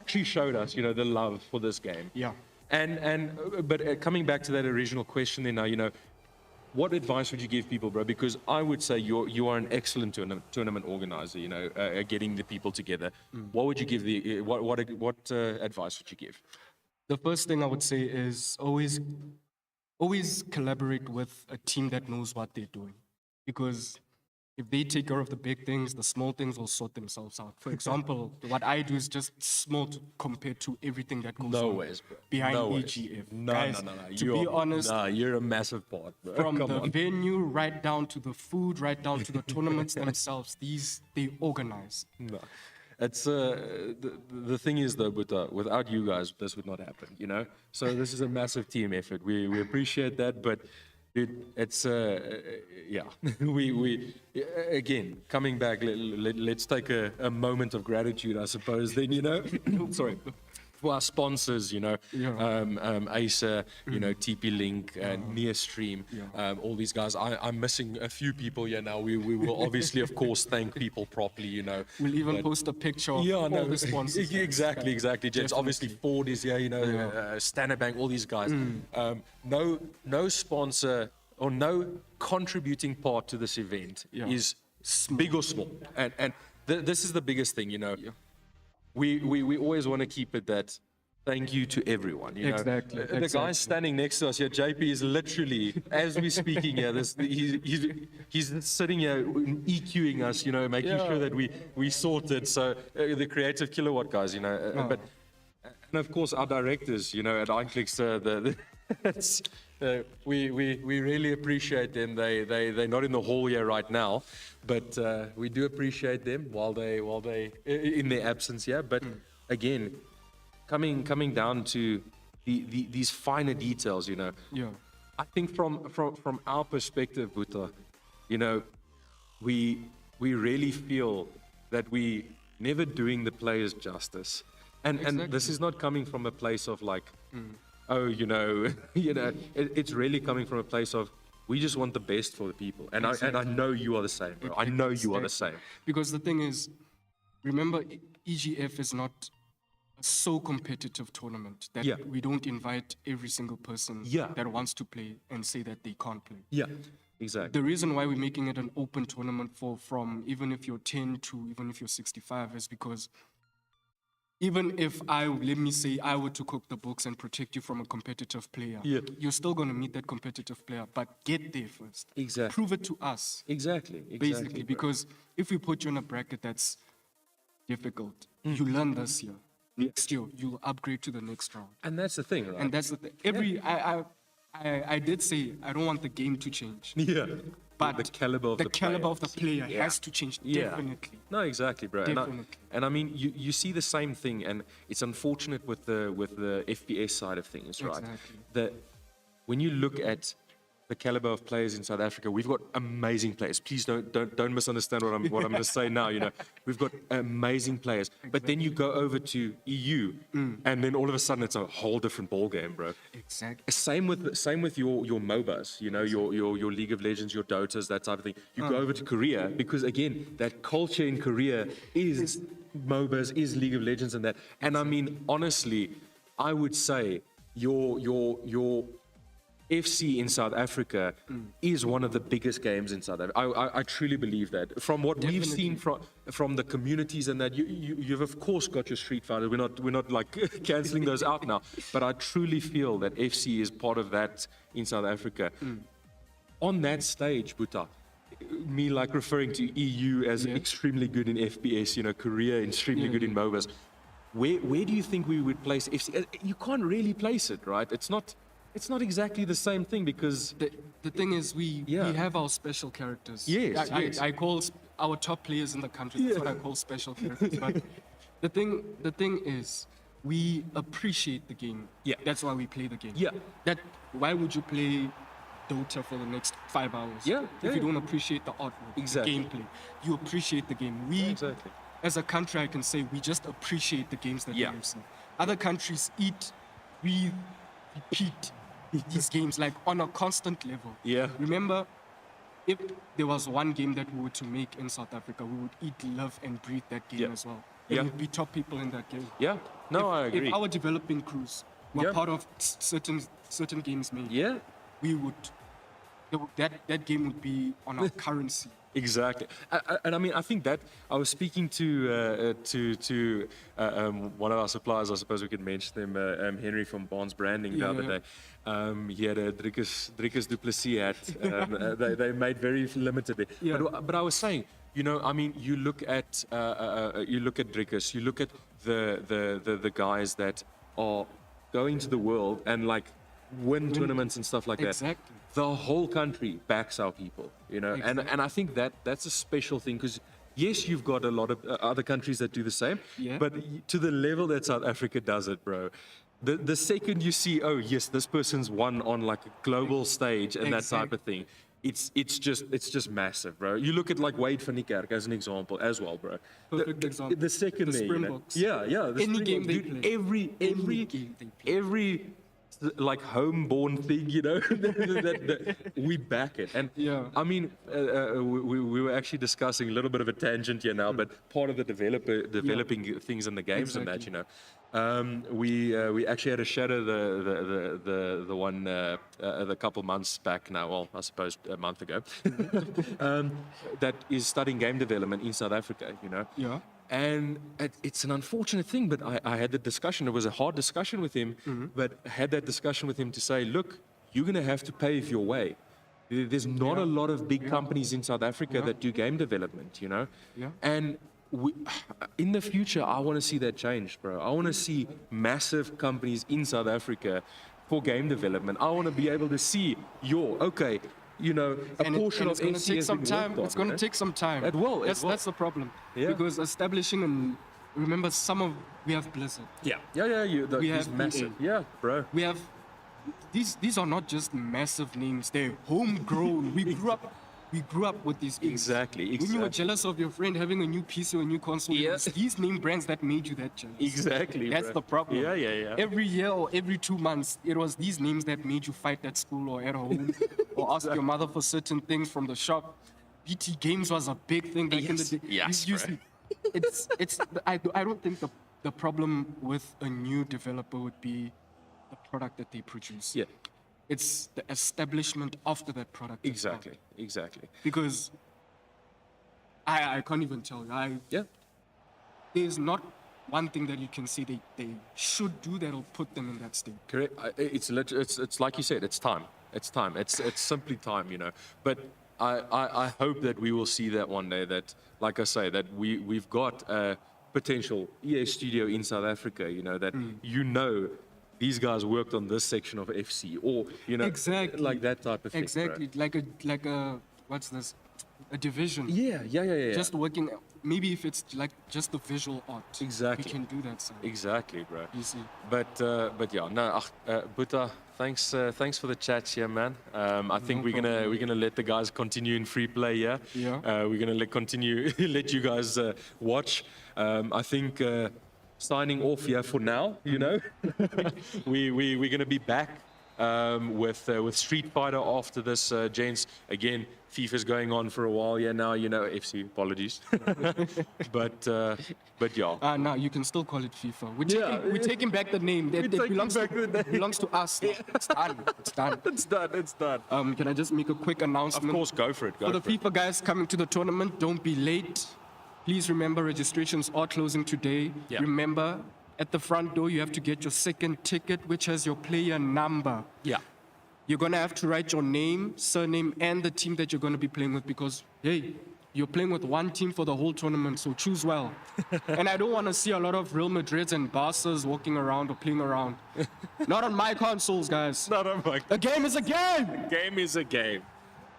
actually showed us, you know, the love for this game. Yeah. But coming back to that original question, then now, you know, what advice would you give people, bro? Because I would say you are an excellent tournament organizer. You know, getting the people together. What would you give what advice would you give? The first thing I would say is always collaborate with a team that knows what they're doing, because if they take care of the big things, the small things will sort themselves out. For example, what I do is just small compared to everything that goes No on ways, bro. behind No ways. EGF. No, Guys, no. To be honest, nah, you're a massive part, bro. from Come the on. venue right down to the food, right down to the tournaments themselves, they organize. No. It's the thing is though, but without you guys, this would not happen. You know. So this is a massive team effort. We appreciate that, but. Dude, it's yeah. we again coming back. Let's take a moment of gratitude, I suppose. Then you know, sorry, for our sponsors. You know, Acer, you know, TP Link, Nearstream, all these guys. I'm missing a few people here now. We will obviously, of course, thank people properly. You know, We'll even post a picture of all the sponsors. Exactly. James, obviously Ford is here, you know, Standard Bank, all these guys. No sponsor or no contributing part to this event is big or small. And this is the biggest thing, you know. We always want to keep it that thank you to everyone. You know? The guy standing next to us here, JP, is literally, as we're speaking here, he's sitting here EQing us, you know, making sure that we sort it. So the creative kilowatt guys, you know, but and of course our directors, you know, at iClicks, we really appreciate them. They're not in the hall here right now, but we do appreciate them while they in their absence here. But again, coming down to these finer details, you know. Yeah. I think from our perspective, Buta, you know, we really feel that we never doing the players justice. And this is not coming from a place of like, oh, you know, it's really coming from a place of we just want the best for the people. And I know you are the same, bro. I know you are the same. Because the thing is, remember, EGF is not a so competitive tournament that Yeah. we don't invite every single person Yeah. that wants to play and say that they can't play. Yeah, exactly. The reason why we're making it an open tournament from even if you're 10 to even if you're 65 is because even if let me say, I were to cook the books and protect you from a competitive player, Yeah. you're still going to meet that competitive player, but get there first. Exactly. Prove it to us, Exactly. basically, bro. because if we put you in a bracket that's difficult, you learn this year. Next year, you'll upgrade to the next round. And that's the thing, right? And that's the thing. I did say I don't want the game to change. yeah. But the caliber of the caliber of the players. player has to change, Yeah. definitely. No, exactly, bro. Definitely. And I mean, you see the same thing, and it's unfortunate with the FPS side of things, right? Exactly. That when you look at the caliber of players in South Africa, we've got amazing players. Please don't misunderstand what I'm going to say now. You know, we've got amazing players, but then you go over to EU, and then all of a sudden it's a whole different ball game, bro. Exactly. Same with your MOBAs, you know, your League of Legends, your Dotas, that type of thing. You go over to Korea because again, that culture in Korea is MOBAs, is League of Legends, and that. And I mean, honestly, I would say your FC in South Africa is one of the biggest games in South Africa. I truly believe that. From what we've seen from the communities and that, you've of course got your Street Fighter. We're not like cancelling those out now. But I truly feel that FC is part of that in South Africa. On that stage, Buta, me like referring to EU as extremely good in FPS, you know, Korea extremely good in MOBAs. Where do you think we would place FC? You can't really place it, right? It's not exactly the same thing because The thing is, we have our special characters. Yes, yes. I call our top players in the country. That's what I call special characters. But the thing is, we appreciate the game. Yeah. That's why we play the game. Yeah. Why would you play Dota for the next 5 hours? Yeah, If yeah. you don't appreciate the artwork, Exactly. the gameplay, you appreciate the game. Exactly. As a country, I can say we just appreciate the games that Yeah. we have seen. Other countries eat, breathe, repeat these games like on a constant level. Yeah. Remember, if there was one game that we were to make in South Africa, we would eat, love, and breathe that game Yeah. as well. Yeah. And we'd be top people in that game. Yeah. No, I agree. If our developing crews were Yeah. part of certain games made, Yeah. we would. That game would be on our currency. Exactly, and I mean, I think that I was speaking to one of our suppliers. I suppose we could mention him, Henry from Barnes Branding, the other day. He had a Drickus du Plessis hat. They made very limited there. Yeah. But I was saying, you know, I mean, you look at Drickus, you look at the guys that are going to the world and like win tournaments and stuff like that. Exactly. The whole country backs our people, you know, and I think that's a special thing because yes, you've got a lot of other countries that do the same, Yeah. but to the level that South Africa does it, bro. The second you see, oh yes, this person's won on like a global stage and that type of thing, it's just massive, bro. You look at like Wade van Niekerk as an example as well, bro. Perfect example. The second The there, you know. Springboks. Yeah. The Any game Springboks, they dude, play. every Any game they play. every like homeborn thing, you know, that we back it. And Yeah. I mean, we were actually discussing a little bit of a tangent here now, but part of the developing things in the games and that, you know, we actually had a shadow the one the couple months back now, well, I suppose a month ago, that is studying game development in South Africa, you know. Yeah. And it's an unfortunate thing, but I had the discussion. It was a hard discussion with him, but I had that discussion with him to say, look, you're going to have to pave your way. There's not a lot of big companies in South Africa that do game development, you know? Yeah. And in the future, I want to see that change, bro. I want to see massive companies in South Africa for game development. I want to be able to see you know, a portion of it's going to FC take has some been time. worked on, It's going you to know? take some time. It will, it will. That's the problem. Yeah. Because establishing remember we have Blizzard. Yeah. We He's have massive. EA. Yeah, bro. We have these are not just massive names. They're homegrown. We grew up we grew up with these games. Exactly, When you were exactly. jealous of your friend having a new PC or a new console, Yeah. it was these name brands that made you that jealous. Exactly. That's bro. the problem. Yeah. Every year or every 2 months, it was these names that made you fight at school or at home or ask your mother for certain things from the shop. BT Games was a big thing back in the Yes, day. yes, You bro. see, I don't think the problem with a new developer would be the product that they produce. Yeah. It's the establishment after that product. as well. Exactly. Because I can't even tell you. Yeah. There's not one thing that you can say they should do that'll put them in that state. Correct. It's like you said. It's time. It's time. It's simply time. But I hope that we will see that one day. That, like I say, that we've got a potential EA studio in South Africa. That these guys worked on this section of FC, or Exactly. like that type of thing. bro. Exactly. Like a what's this? A division. Yeah. Just working. Maybe if it's like just the visual art. Exactly. We can do that. Side. Exactly, bro. You see. But yeah, no, Buta, thanks for the chats here, man. I think we're gonna let the guys continue in free play. Yeah. We're gonna let you guys watch. I think signing off here for now. We're gonna be back with Street Fighter after this, gents. Again, FIFA's going on for a while. Yeah, now FC. Apologies. but yeah. No, you can still call it FIFA. Yeah. We're taking back the name. It taking belongs, back to, the name. belongs to us. now. It's done. It's done. It's done. Can I just make a quick announcement? Of course, go for it. Go For the for it. FIFA guys coming to the tournament, don't be late. Please remember registrations are closing today. Yeah. Remember, at the front door, you have to get your second ticket, which has your player number. Yeah. You're going to have to write your name, surname, and the team that you're going to be playing with because, hey, you're playing with one team for the whole tournament, so choose well. And I don't want to see a lot of Real Madrids and Barças walking around or playing around. Not on my consoles, guys. Not on my A game is a game! game is a game.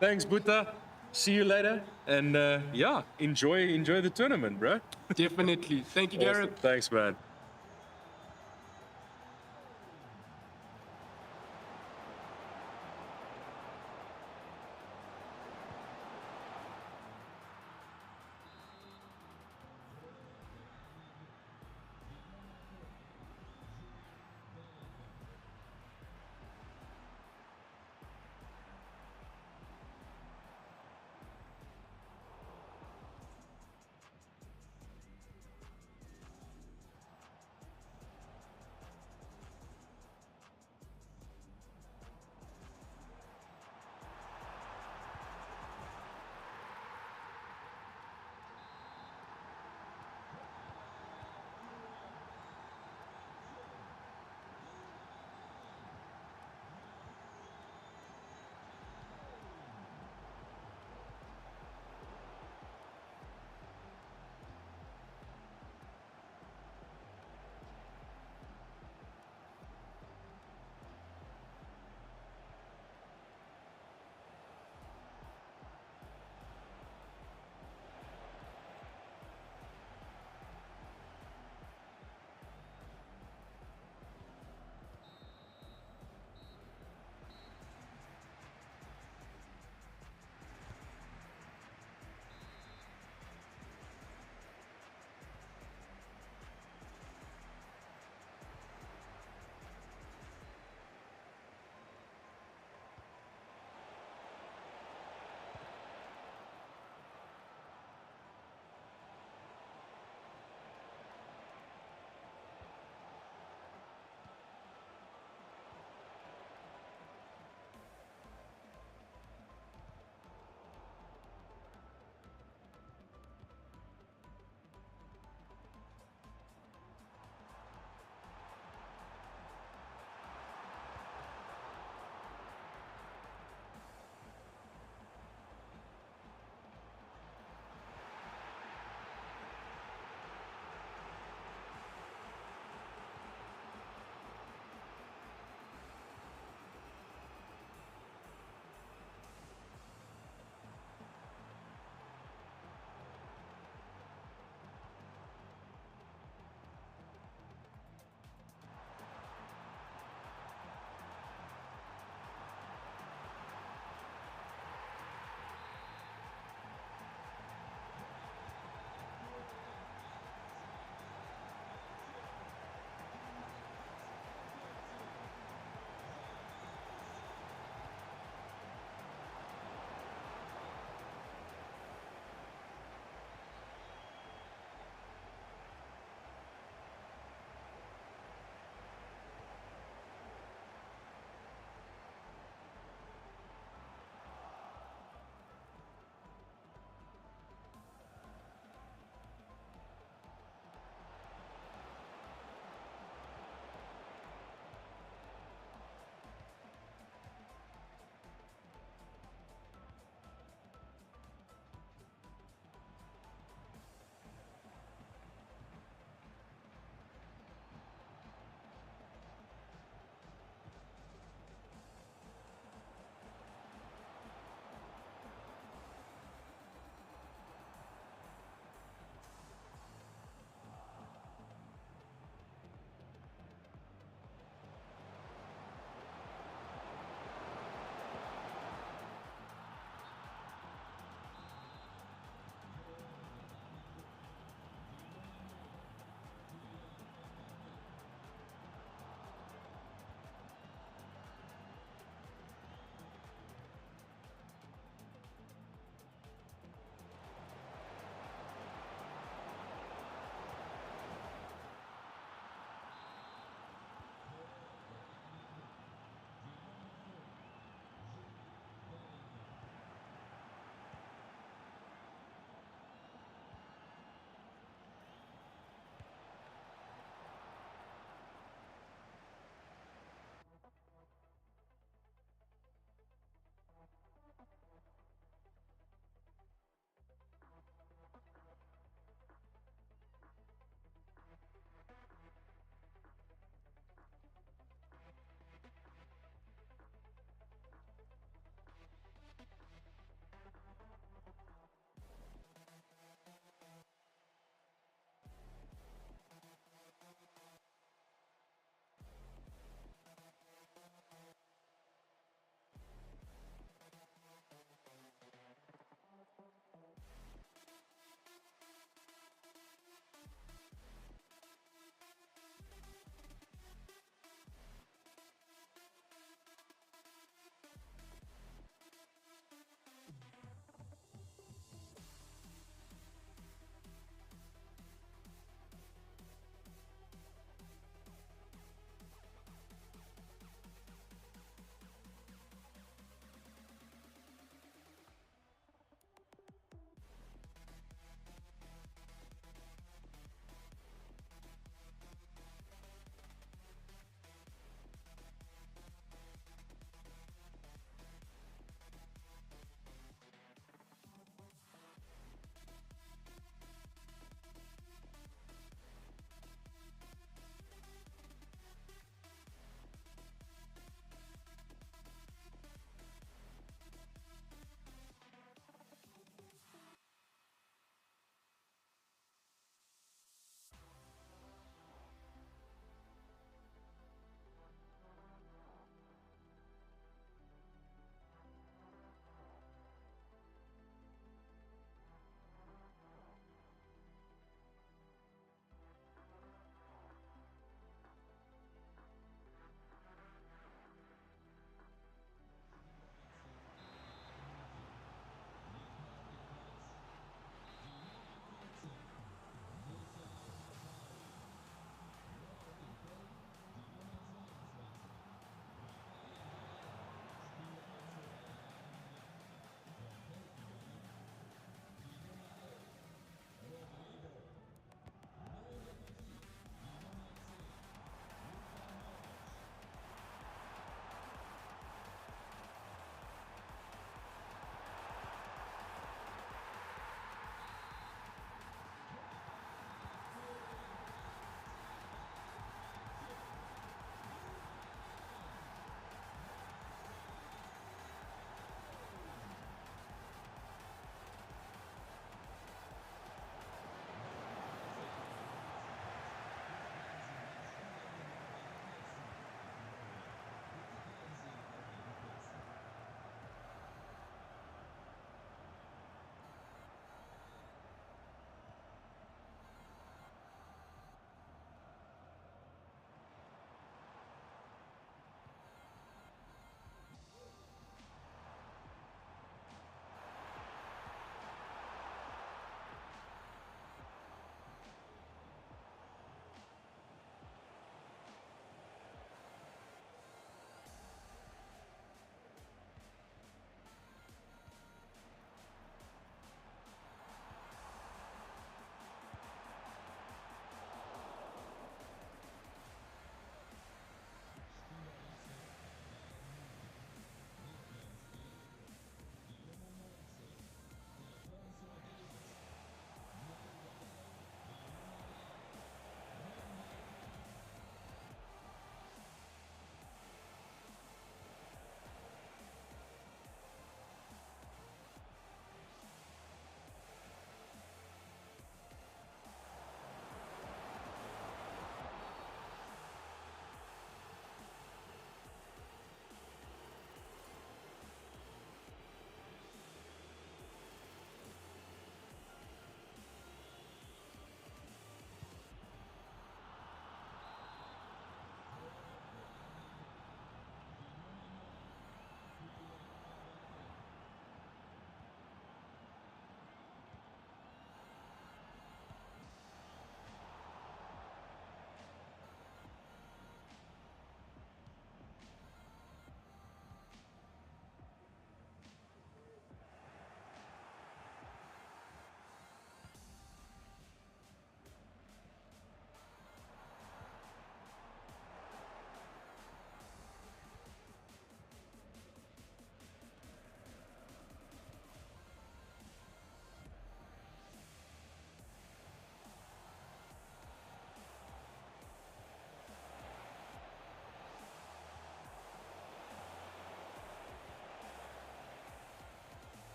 Thanks, Buta. See you later. And yeah, enjoy the tournament, bro. Definitely. Thank you, Awesome. Garrett. Thanks, man.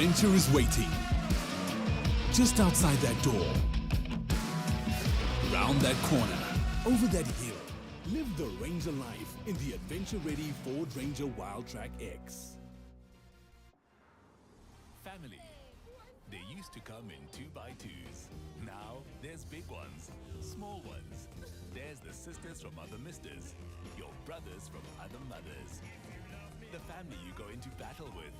adventure is waiting. Just outside that door. Round that corner. Over that hill. Live the Ranger life in the adventure-ready Ford Ranger Wildtrak X. Family. They used to come in 2x2s. Now there's big ones, small ones. There's the sisters from other misters, your brothers from other mothers. The family you go into battle with.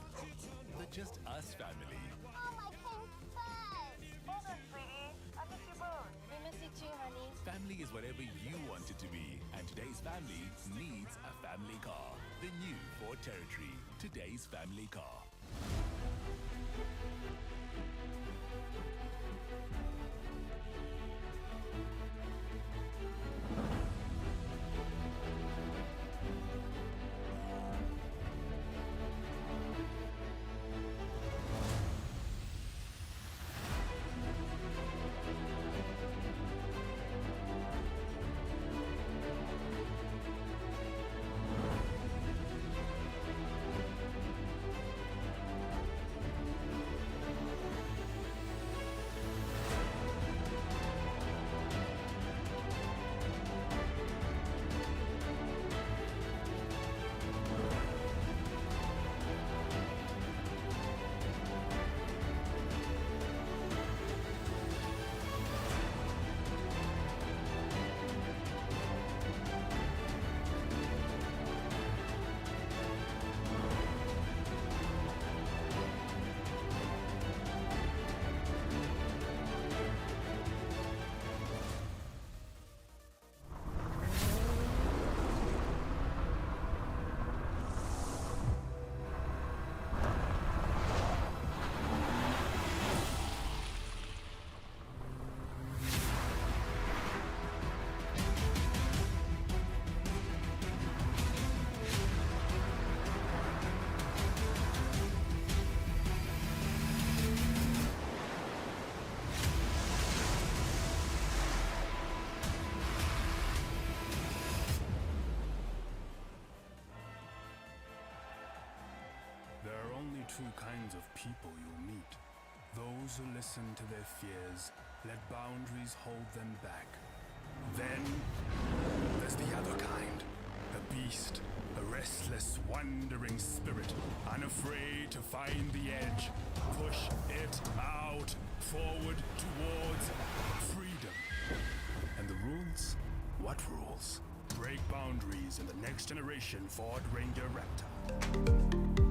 The Just Us family. Oh, my pink fuzz! Hold on, sweetie. I miss you both. We miss you too, honey. Family is whatever you want it to be, and today's family needs a family car. The new Ford Territory, today's family car. Two kinds of people you'll meet. Those who listen to their fears, let boundaries hold them back. Then, there's the other kind. A beast, a restless, wandering spirit, unafraid to find the edge. Push it out, forward towards freedom. And the rules? What rules? Break boundaries in the next generation Ford Ranger Raptor.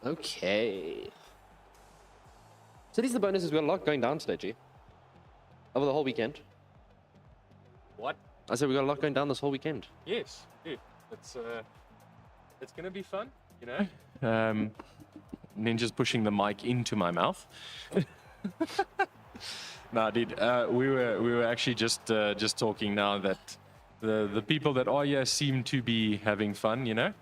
Okay. So these are the bonuses. We've got a lot going down today, G. Over the whole weekend. What? I said we got a lot going down this whole weekend. Yes, dude. It's gonna be fun, you know. Ninja's pushing the mic into my mouth. No, dude. We were actually just talking now that the people that are here seem to be having fun, you know.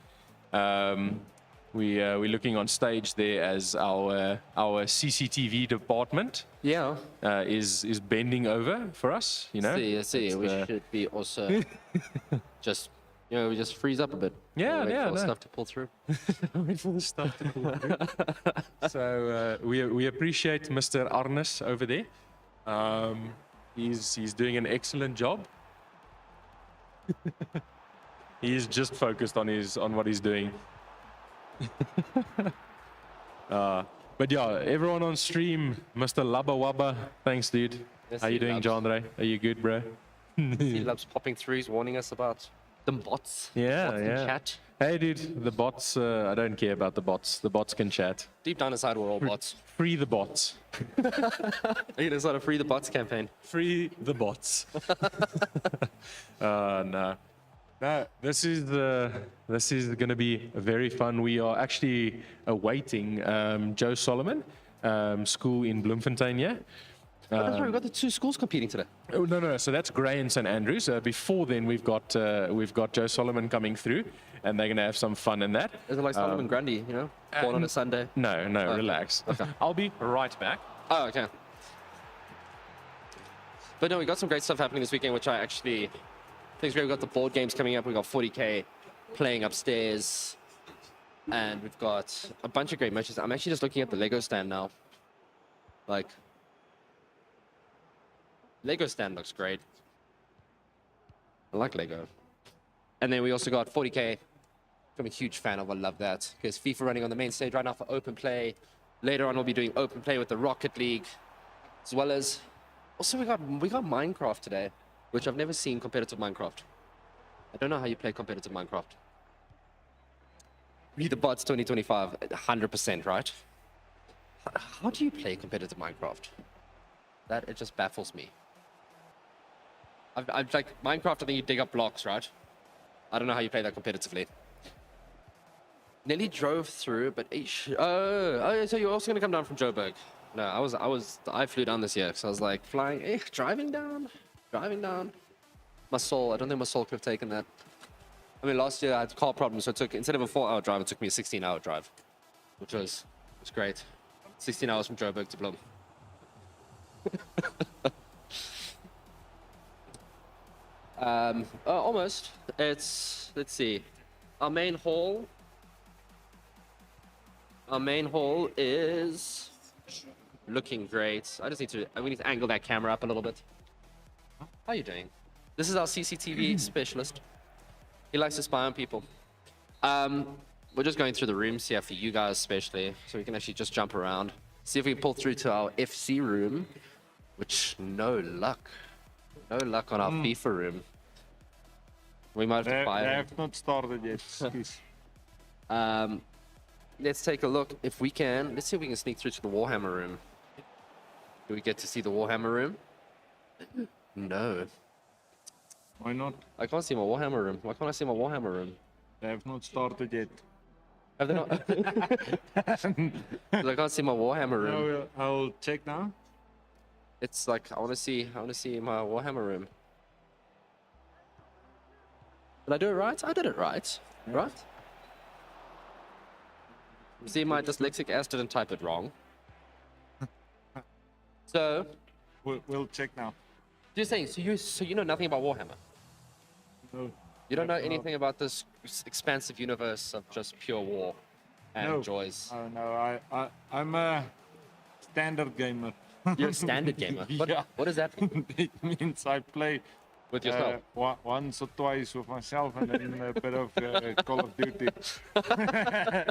We're looking on stage there as our CCTV department Yeah. is bending over for us, you know. See, we should be also just, you know, we just freeze up a bit. Yeah, Wait yeah, for no. stuff to pull through. Wait for the stuff to pull through. So we appreciate Mr. Arnes over there. He's doing an excellent job. He is just focused on what he's doing. But yeah, everyone on stream, Mr. Labba Wabba, thanks, dude. Yes, How you he doing, loves- John Ray? Are you good, bro? He loves popping through. He's warning us about the bots. Yeah, bots in yeah. chat. Hey, dude, the bots. I don't care about the bots. The bots can chat. Deep down inside, we're all bots. Free the bots. Are you gonna start a Free the Bots campaign? Free the bots. No. No, this is going to be very fun. We are actually awaiting Joe Solomon, school in Bloemfontein, yeah? Oh, that's right. We've got the two schools competing today. Oh, no. So that's Grey and St. Andrews. Before then, we've got Joe Solomon coming through, and they're going to have some fun in that. Is it like Solomon Grundy, you know, born on a Sunday? No, Okay. relax. Okay. I'll be right back. Oh, okay. But no, we got some great stuff happening this weekend, which I actually think is great. We've got the board games coming up. We've got 40K playing upstairs. And we've got a bunch of great matches. I'm actually just looking at the Lego stand now. Like, Lego stand looks great. I like Lego. And then we also got 40K. I'm a huge fan of. I love that. Because FIFA running on the main stage right now for open play. Later on, we'll be doing open play with the Rocket League, as well as also we got Minecraft today, which I've never seen competitive Minecraft. I don't know how you play competitive Minecraft. Read the bots 2025, 100%, right? How do you play competitive Minecraft? That it just baffles me. I've like Minecraft. I think you dig up blocks, right? I don't know how you play that competitively. Nearly drove through, but so you're also gonna come down from Joburg? No, I flew down this year, so I was like flying, driving down. My soul, I don't think my soul could have taken that. I mean, last year I had car problems, so it took, instead of a 4-hour drive, it took me a 16-hour drive, which was great. 16 hours from Joburg to Bloem. Almost. Let's see. Our main hall is looking great. We need to angle that camera up a little bit. How are you doing? This is our CCTV specialist. He likes to spy on people. We're just going through the rooms here for you guys especially, so we can actually just jump around. See if we can pull through to our FC room, which no luck. No luck on our FIFA room. We might have to fire They him. have not started yet. Excuse. Let's take a look if we can. Let's see if we can sneak through to the Warhammer room. Do we get to see the Warhammer room? No. Why not? I can't see my Warhammer room. Why can't I see my Warhammer room? They have not started yet. Have they not? 'Cause I can't see my Warhammer room. No, I'll check now. It's like I want to see my Warhammer room. Did I do it right? I did it right. Right? See, my dyslexic ass didn't type it wrong. So, We'll check now. you're saying so you know nothing about Warhammer? No. You don't know anything about this expansive universe of just pure war and No. joys. Oh no, I'm a standard gamer. You're a standard gamer. Yeah. What does that mean? It means I play With yourself? once or twice with myself, and then a bit of Call of Duty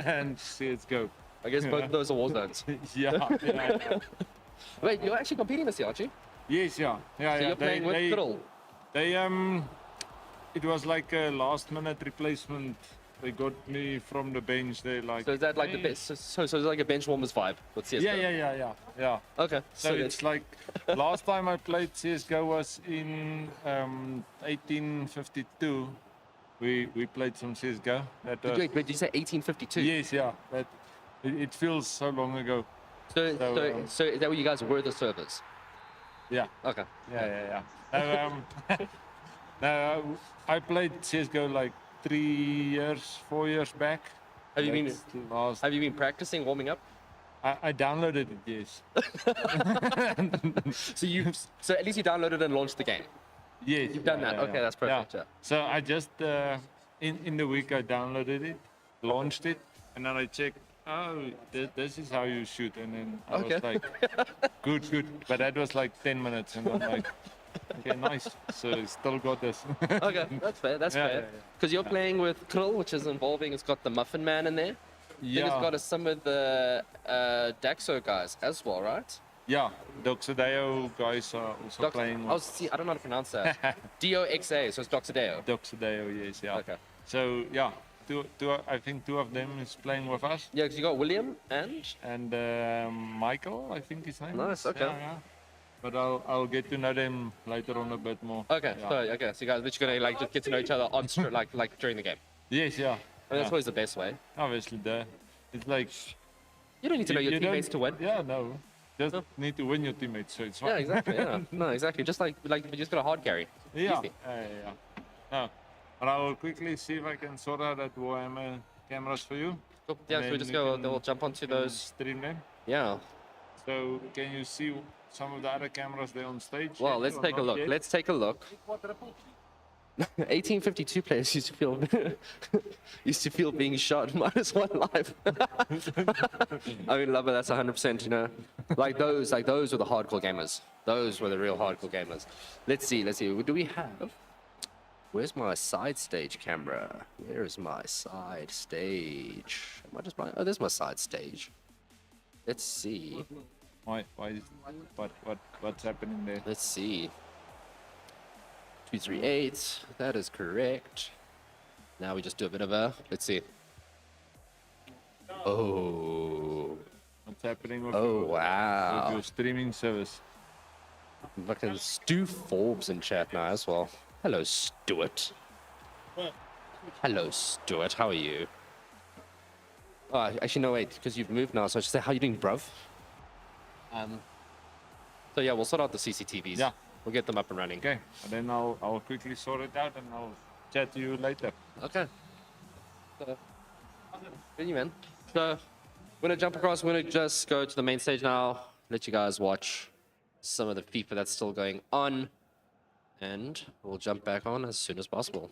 and CS:GO. I guess both of those are war zones. Yeah. Wait, you're actually competing this year, aren't you? Yes, yeah. So you're playing with Fiddle. They it was like a last minute replacement they got me from the bench. They like. So is that like the "Hey." best? So it's like a bench warmers vibe with CS:GO. Yeah. Okay. So it's like last time I played CS:GO was in 1852. We played some CS:GO. That was, Wait, did you say 1852? yes, yeah. But it feels so long ago. So So, is that where you guys were the servers? Yeah. Okay. Yeah. No, I played CS:GO like 3 years, 4 years back. Have you been That's the last? Have you been practicing warming up? I downloaded it. Yes. So at least you downloaded and launched the game. Yes. You've done that. Okay, that's perfect. Yeah. So I just in the week I downloaded it, launched it, and then I checked. Oh, this is how you shoot, and then I was like, good. But that was like 10 minutes, and I'm like, okay, nice. So still got this. Okay, that's fair. That's fair. Because you're playing with Krill, which is involving. It's got the Muffin Man in there. I think it's got some of the Daxo guys as well, right? Yeah, Doxodeo guys are also playing. I don't know how to pronounce that. DOXA, so it's Doxodeo. Doxodeo, yes, yeah. Okay. So yeah, I think two of them is playing with us. Yeah, because you got William and Michael, I think his name. Nice. is. Okay. Yeah. But I'll get to know them later on a bit more. Okay. Yeah. So you guys literally gonna like just get to know each other on like during the game. Yes, yeah. I mean, that's always the best way. Obviously, it's like you don't need to know your teammates to win. Yeah, no. Just need to win your teammates, so it's fine. Yeah, exactly. Yeah. No, exactly. Just like we just got a hard carry. Yeah. Easy. Yeah. No. But I will quickly see if I can sort out that Warhammer cameras for you. Cool. Yeah, so we just go. We'll jump onto those. Stream them. Yeah. So can you see some of the other cameras there on stage? Well, let's take a look. Let's take a look. 1852 players used to feel being shot -1 live. I mean, love it. That's 100%. You know, like those were the hardcore gamers. Those were the real hardcore gamers. Let's see. What do we have? Where's my side stage camera? Where is my side stage? Am I just blind? Oh, there's my side stage. Let's see. Why what's happening there? Let's see. 238. That is correct. Now we just do a bit of a. Let's see. Oh. What's happening with wow. with your streaming service? Fucking Stu Forbes in chat now as well. Hello, Stuart. Hello, Stuart. How are you? Oh, actually, no, wait, because you've moved now, so I should say, how you doing, bruv? So yeah, we'll sort out the CCTVs. Yeah. We'll get them up and running. Okay, and then I'll quickly sort it out and I'll chat to you later. Okay. So, good you, man. So, we're gonna jump across. We're gonna just go to the main stage now. Let you guys watch some of the FIFA that's still going on, and we'll jump back on as soon as possible.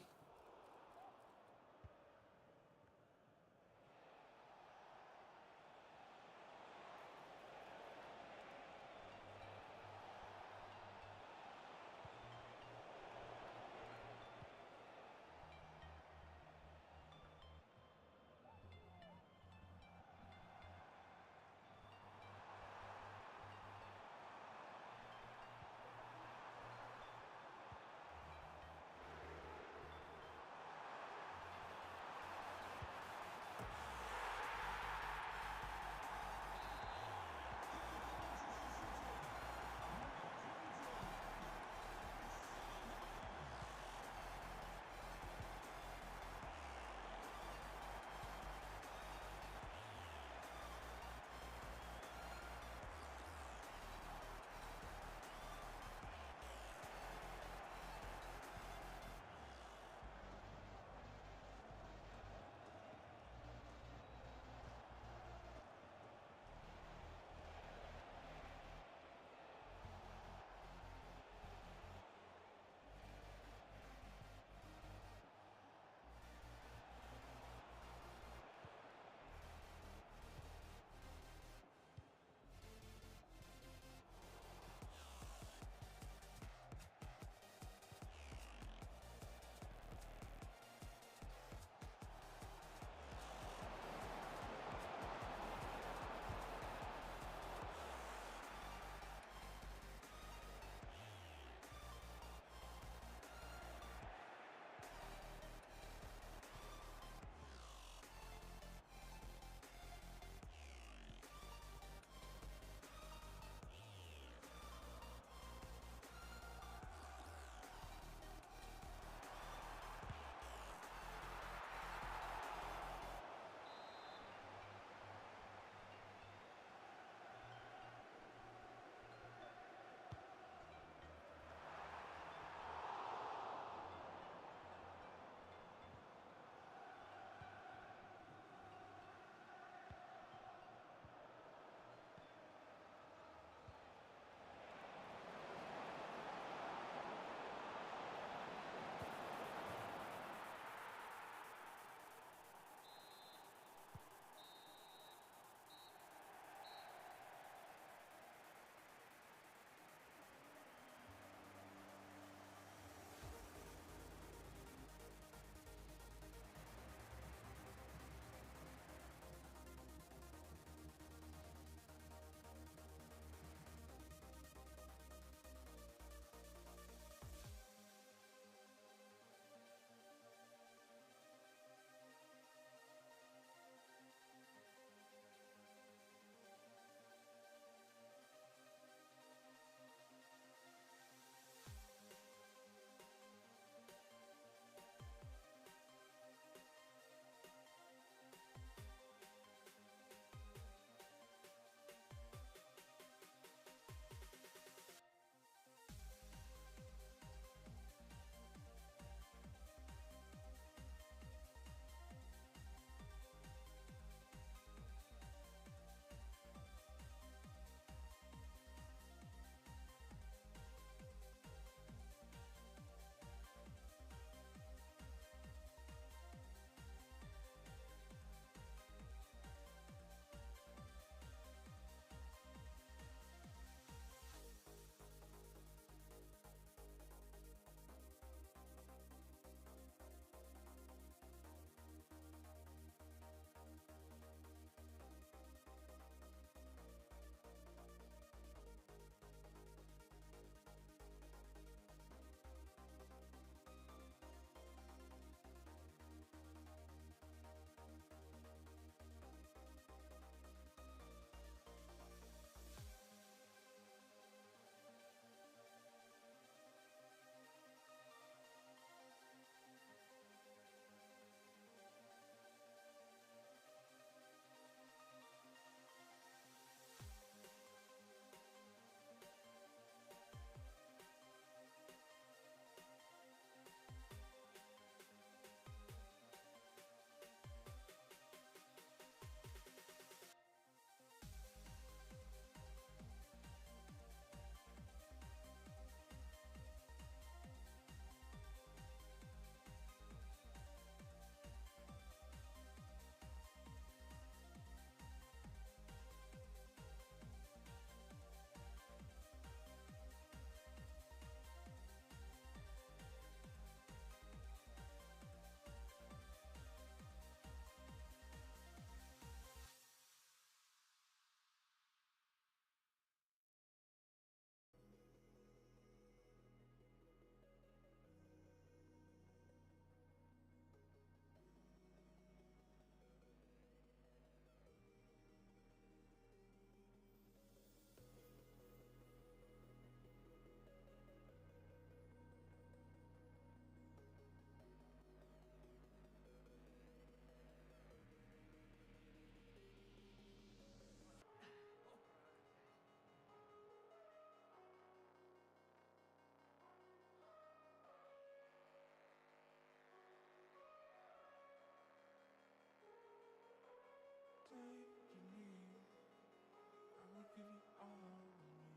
give you all of me.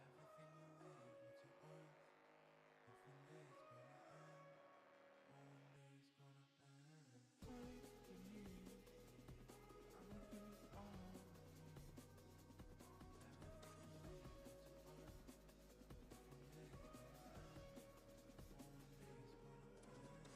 Everything you leave me to earth. If one day it's gonna end, one day it's gonna end. Take me, I will give you all of me. Everything you leave me to earth. If one day it's gonna end, one day it's gonna end.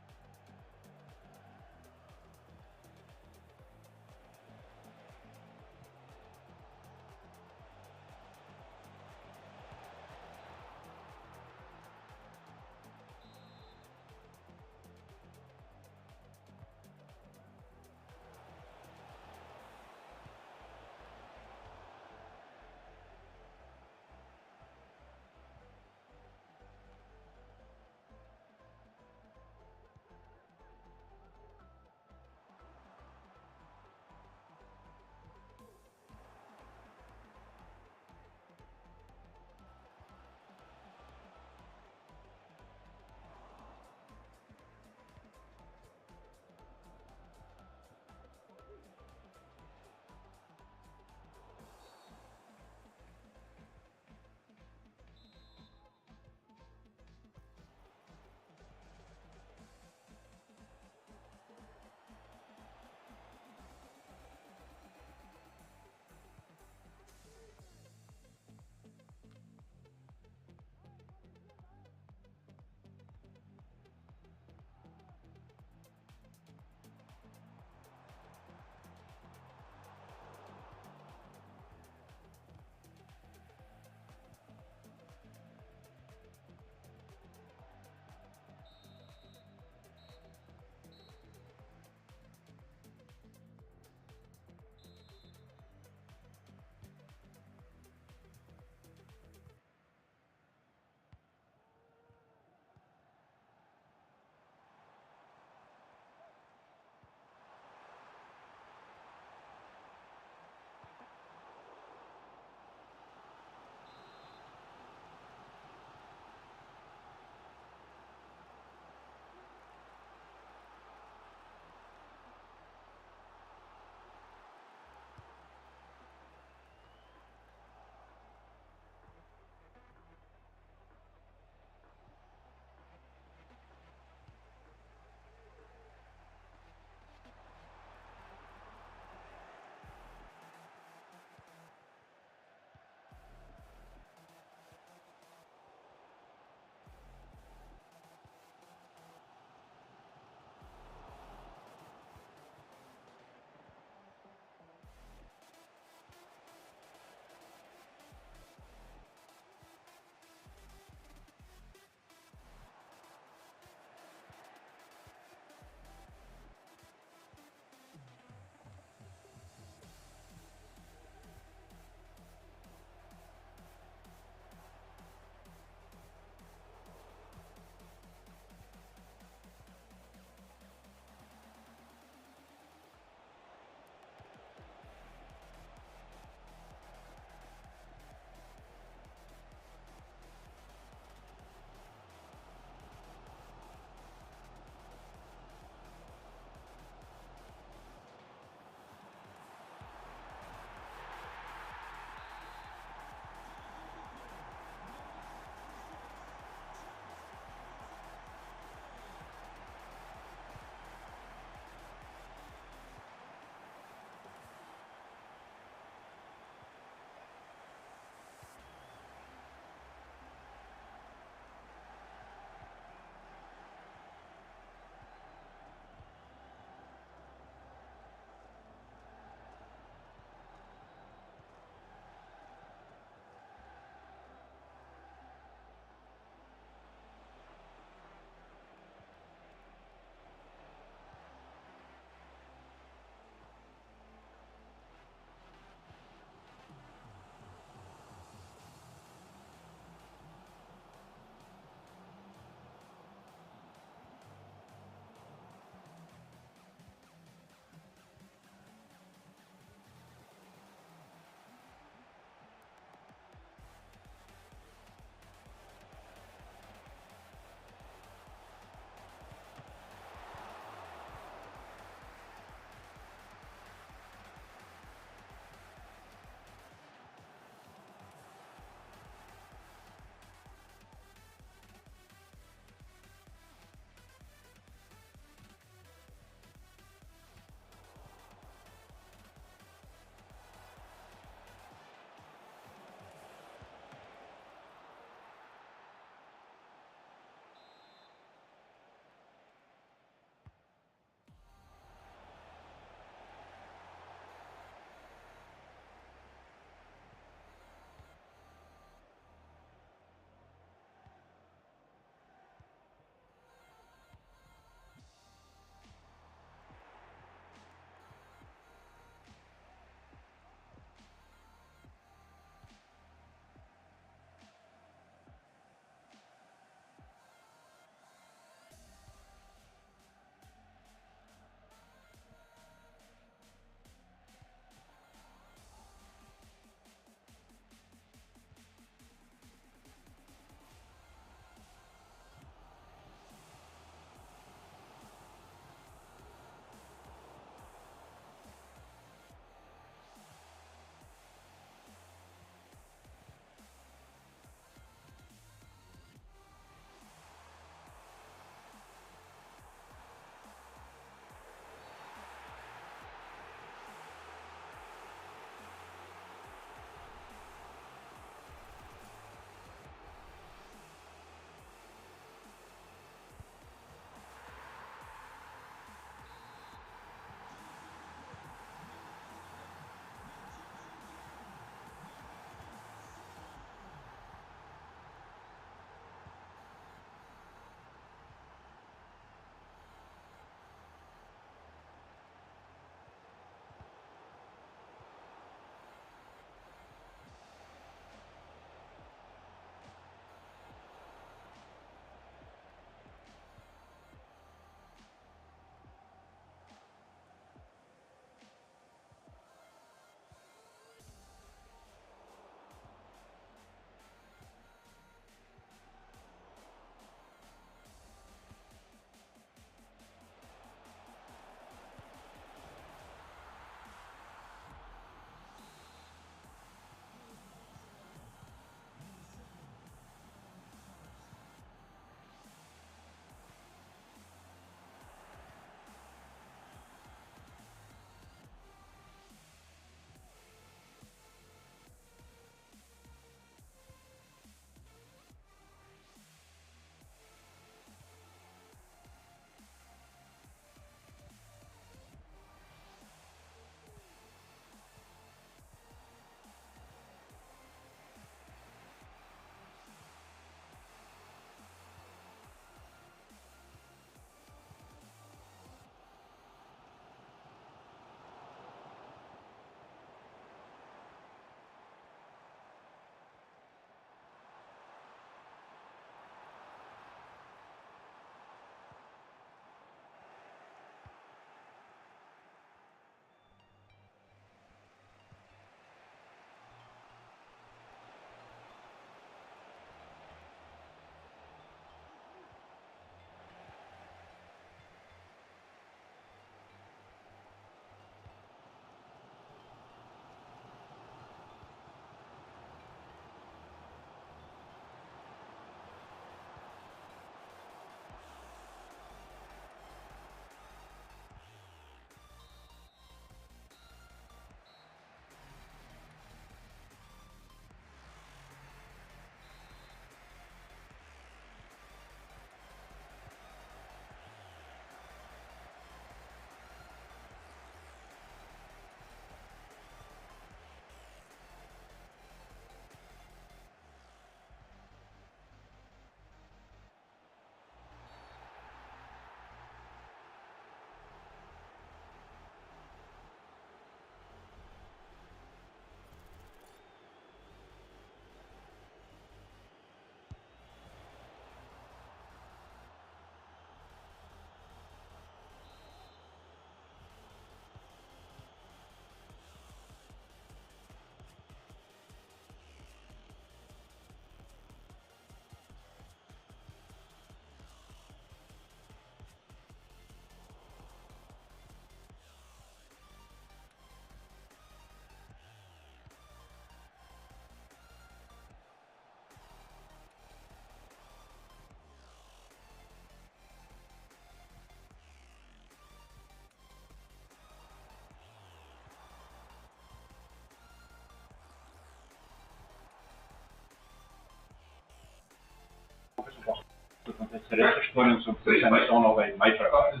De rest gestorven som zijn dan al bij mij trouwens.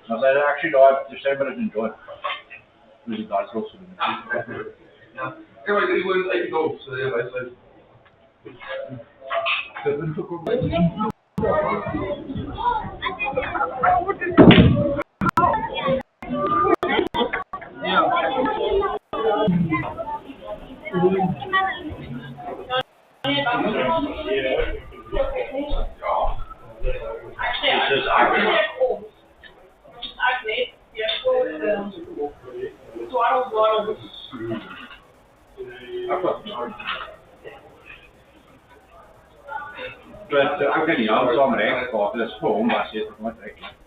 Maar zij actually died December in Joy. Dus die guys also. Ja. Anyway, die wouldn't let you go. So anyway, so. Ik ben niet anders dan recht gehad, dat is gewoon, maar zit er maar direct.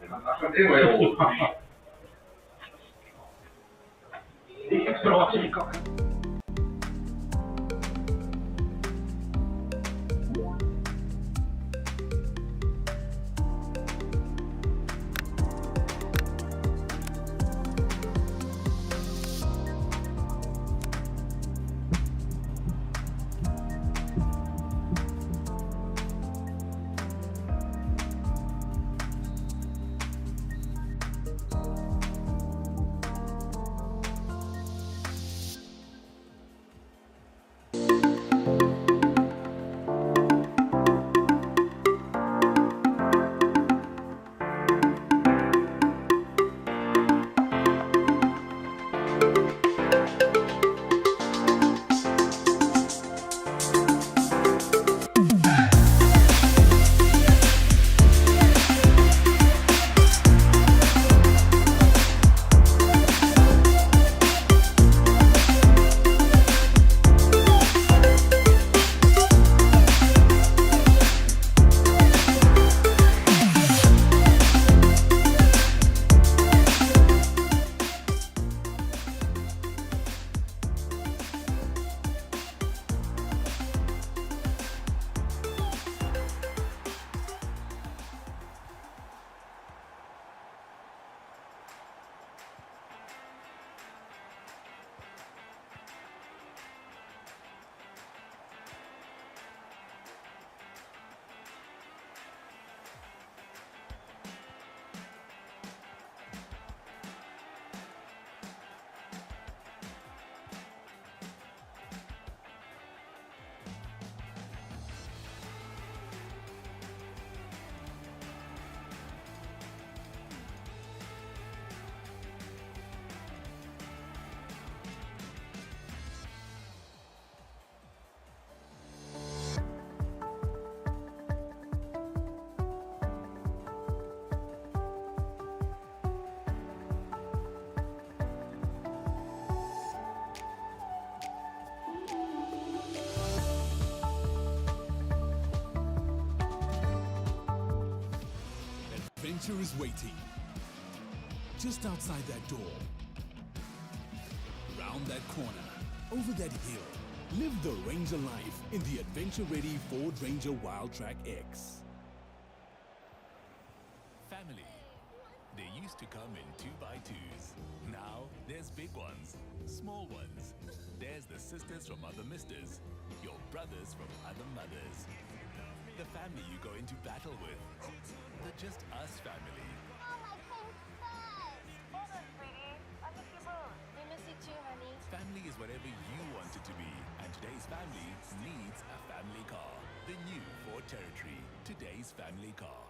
Adventure is waiting. Just outside that door. Round that corner. Over that hill. Live the Ranger life in the adventure-ready Ford Ranger Wildtrak X. Family. They used to come in 2x2s. Now there's big ones, small ones. There's the sisters from other misters, your brothers from other mothers. The family you go into battle with. The Just Us family. Oh, my pink fuzz! Hold on, sweetie. I miss you both. We miss you too, honey. Family is whatever you want it to be, and today's family needs a family car. The new Ford Territory, today's family car.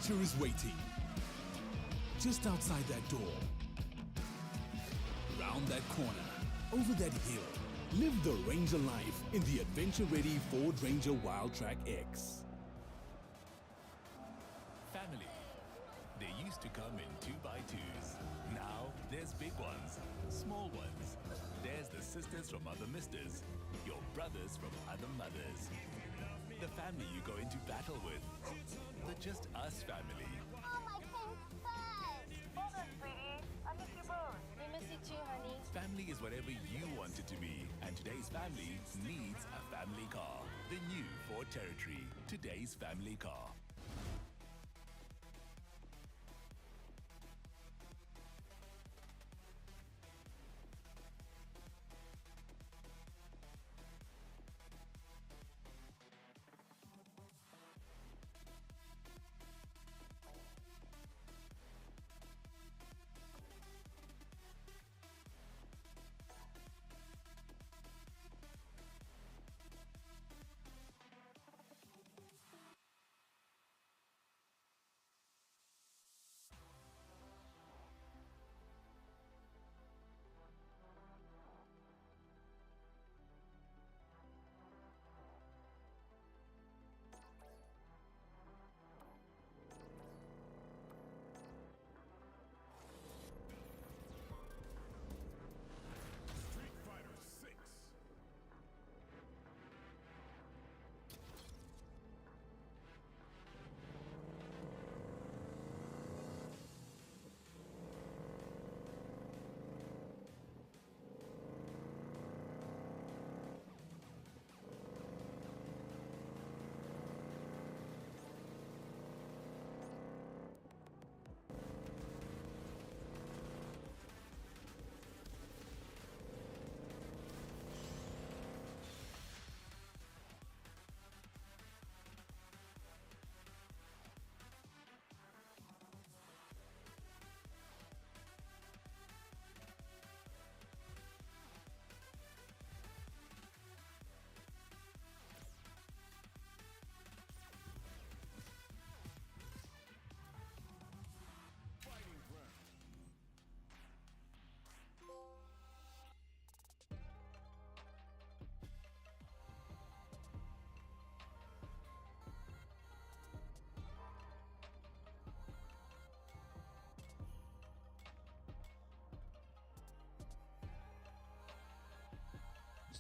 adventure is waiting. Just outside that door. Round that corner. Over that hill. Live the Ranger life in the adventure-ready Ford Ranger Wildtrak X. Family. They used to come in 2x2s. Now there's big ones, small ones. There's the sisters from other misters, your brothers from other mothers. The family you go into battle with. The Just Us family. Oh, my pink fuzz! Hold on, sweetie. I miss you both. We miss you too, honey. Family is whatever you want it to be, and today's family needs a family car. The new Ford Territory, today's family car.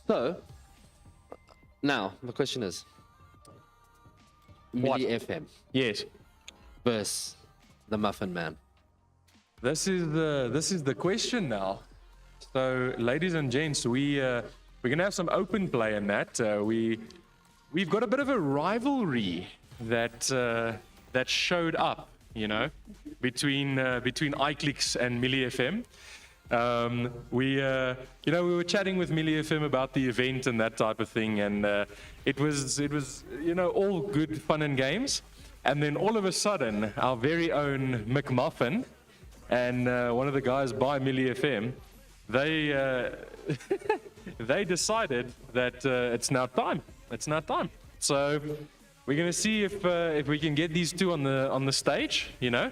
So, now the question is, Millie FM Yes. versus the Muffin Man. This is the question now. So, ladies and gents, we're gonna have some open play in that. We've got a bit of a rivalry that showed up, you know, between iClicks and Millie FM. We were chatting with Millie FM about the event and that type of thing, and it was all good fun and games. And then all of a sudden, our very own McMuffin and one of the guys by Millie FM, they they decided that it's now time. It's now time. So we're gonna see if we can get these two on the stage, you know.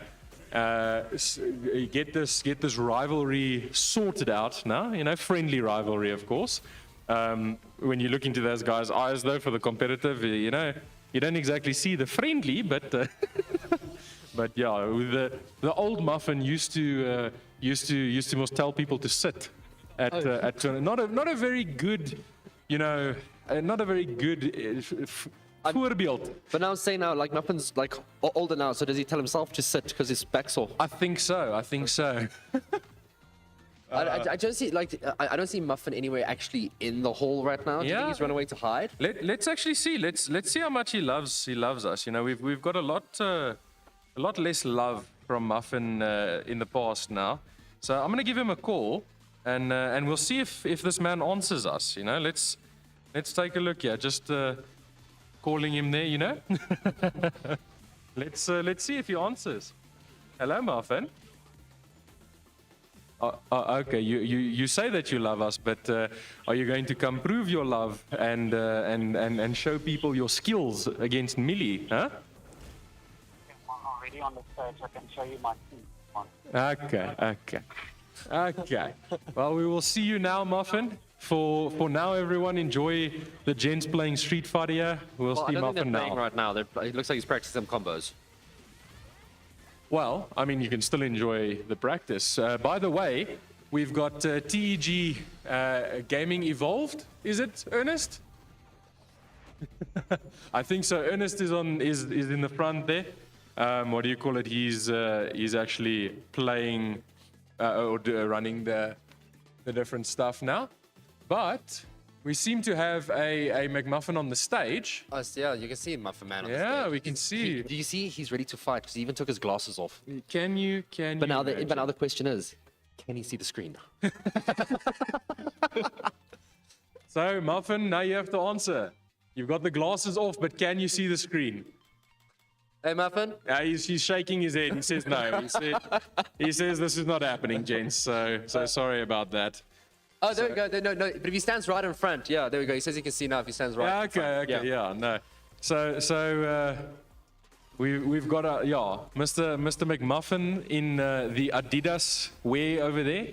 Get this rivalry sorted out now, you know, friendly rivalry, of course. When you look into those guys' eyes, though, for the competitive, you know, you don't exactly see the friendly, but but yeah, the old Muffin used to most tell people to sit at not a very good, you know, not a very good. Voorbeeld. But now I'm saying now, like Muffin's like older now, so does he tell himself to sit because his back's sore? I think so. I don't see I don't see Muffin anywhere actually in the hall right now. Do you think he's run away to hide? Let's actually see. Let's see how much he loves us. You know, we've got a lot less love from Muffin in the past now. So I'm gonna give him a call, and we'll see if this man answers us. You know, let's take a look here. Just calling him there, you know. Let's see if he answers. Hello, Muffin. Okay, you say that you love us, but are you going to come prove your love and show people your skills against Millie, huh? Already be on the stage. I can show you my team. Okay. Well, we will see you now, Muffin. For now, everyone, enjoy the gents playing Street Fighter here. We'll Well, I see don't think they're Muffin playing now. right now. It looks like he's practicing some combos. Well, I mean, you can still enjoy the practice. By the way, we've got TEG Gaming Evolved. Is it, Ernest? I think so. Ernest is in the front there. What do you call it? He's actually playing running the different stuff now. But we seem to have a McMuffin on the stage. Oh, yeah, you can see Muffin Man on the Yeah, stage. we can see. Do you see? He's ready to fight because he even took his glasses off. Can you? But now the question is, can he see the screen? So, Muffin, now you have to answer. You've got the glasses off, but can you see the screen? Hey, Muffin? He's shaking his head. He says no. He says this is not happening, gents. So sorry about that. Oh, there we go. No. But if he stands right in front, yeah, there we go. He says he can see now if he stands right. in front. Okay, no. So we've got Mr. McMuffin in the Adidas wear over there.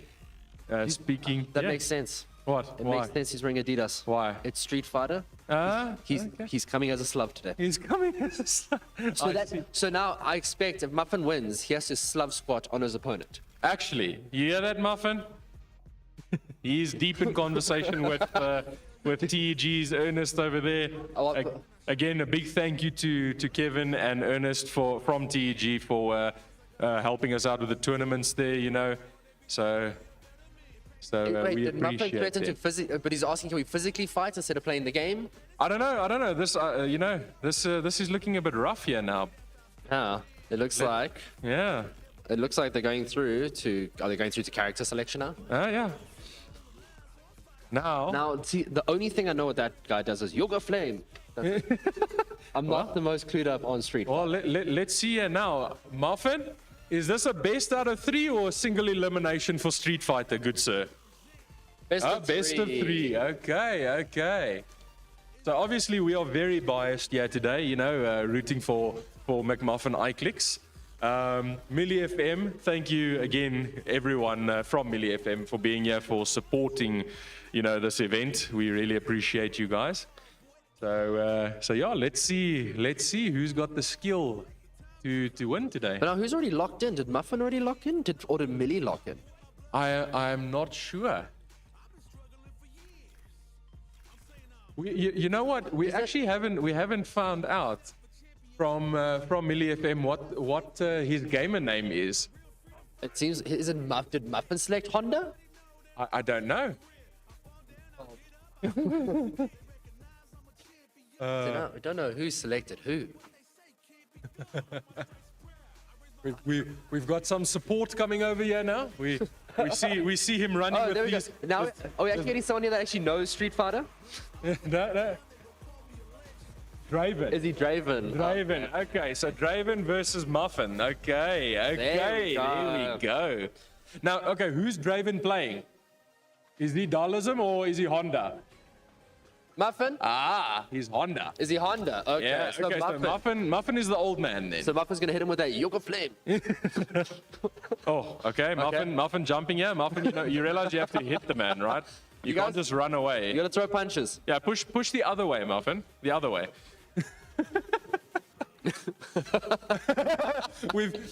Speaking. That makes sense. What? It Why? makes sense. He's wearing Adidas. Why? It's Street Fighter. Okay. He's coming as a slug today. He's coming as a slug. So now I expect if Muffin wins, he has to slug squat on his opponent. Actually, you hear that, Muffin? He's deep in conversation with TEG's Ernest over there. Again, a big thank you to Kevin and Ernest from TEG for helping us out with the tournaments there. You know, so Wait, we did Muffin appreciate threaten it. to but he's asking, can we physically fight instead of playing the game? I don't know. This this is looking a bit rough here now. Yeah, it looks like. Yeah. It looks like they're going through to. Are they going through to character selection now? Yeah. Now, see, the only thing I know what that guy does is Yoga Flame. I'm not the most clued up on Street. Well, let's see here now. Muffin, is this a best out of 3 or a single elimination for Street Fighter, good sir? Best of three. Okay. So obviously we are very biased here today, you know, rooting for McMuffin iClicks. Millie FM, thank you again, everyone from Millie FM for being here, for supporting, you know, this event. We really appreciate you guys. So yeah, let's see who's got the skill to win today. But now, who's already locked in? Did Muffin already lock in? Or did Millie lock in? I am not sure. You know what? We haven't found out from Millie FM what his gamer name is. It seems did Muffin select Honda? I don't know. I don't know who selected who. We've got some support coming over here now. We see him running with there we these. go. Now, are we actually getting someone here that actually knows Street Fighter? No. Draven. Is he Draven? Draven. Okay, so Draven versus Muffin. Okay. There we go. Now, okay, who's Draven playing? Is he Darlism or is he Honda? Muffin? He's Honda. Is he Honda? Okay, Yeah, so okay, Muffin. so Muffin is the old man then. So Muffin's gonna hit him with that Yoga Flame. Oh, okay. Muffin jumping here. Muffin, you realize you have to hit the man, right? You can't just run away. You gotta throw punches. Yeah, push the other way, Muffin. The other way.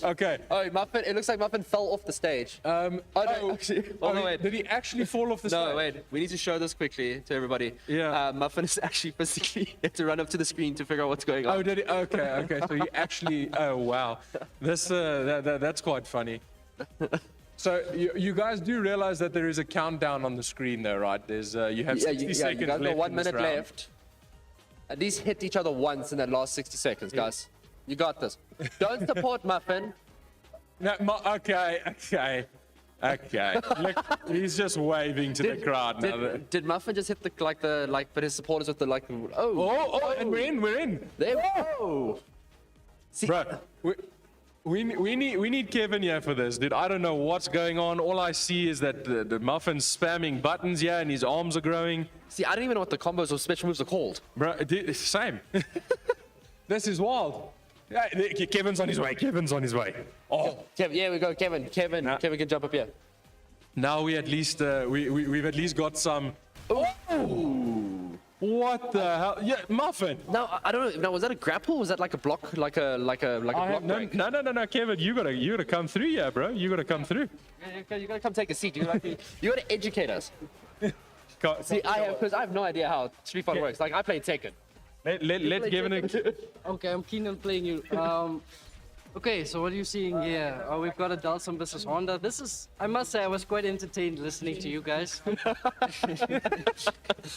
Okay. Oh, Muffin! It looks like Muffin fell off the stage. Did he actually fall off the stage? No, wait. We need to show this quickly to everybody. Yeah. Muffin is actually physically had to run up to the screen to figure out what's going on. Oh, did he? Okay. So he actually. Oh, wow. This that's quite funny. So you guys do realize that there is a countdown on the screen, though, right? There's you have 60 seconds you got left. 1 in this minute round. left. At least hit each other once in that last 60 seconds, guys. You got this. Don't support Muffin. No, okay. Look, he's just waving to the crowd now. Did Muffin just hit but his supporters with the and we're in. There we go. See, Bro, we need Kevin here for this, dude. I don't know what's going on. All I see is that the Muffin's spamming buttons here and his arms are growing. See, I don't even know what the combos or special moves are called. Bro, dude, it's the same. This is wild. Yeah, Kevin's on his way. Kevin's on his way. Oh, Kevin, yeah, we go, Kevin. Kevin can jump up here. now we at least we've at least got some. Oh, what the hell? Yeah, Muffin. No, I don't know. No, was that a grapple? Was that like a block, like a block break? No, Kevin, you gotta come through, yeah, bro. You gotta come through. You gotta come take a seat. You gotta educate us. See, because I have no idea how Street Fighter works. Like I played Tekken. Let Kevin. Okay, I'm keen on playing you. Okay, so what are you seeing here? We've got a Dalsum versus Honda. This is, I must say, I was quite entertained listening to you guys.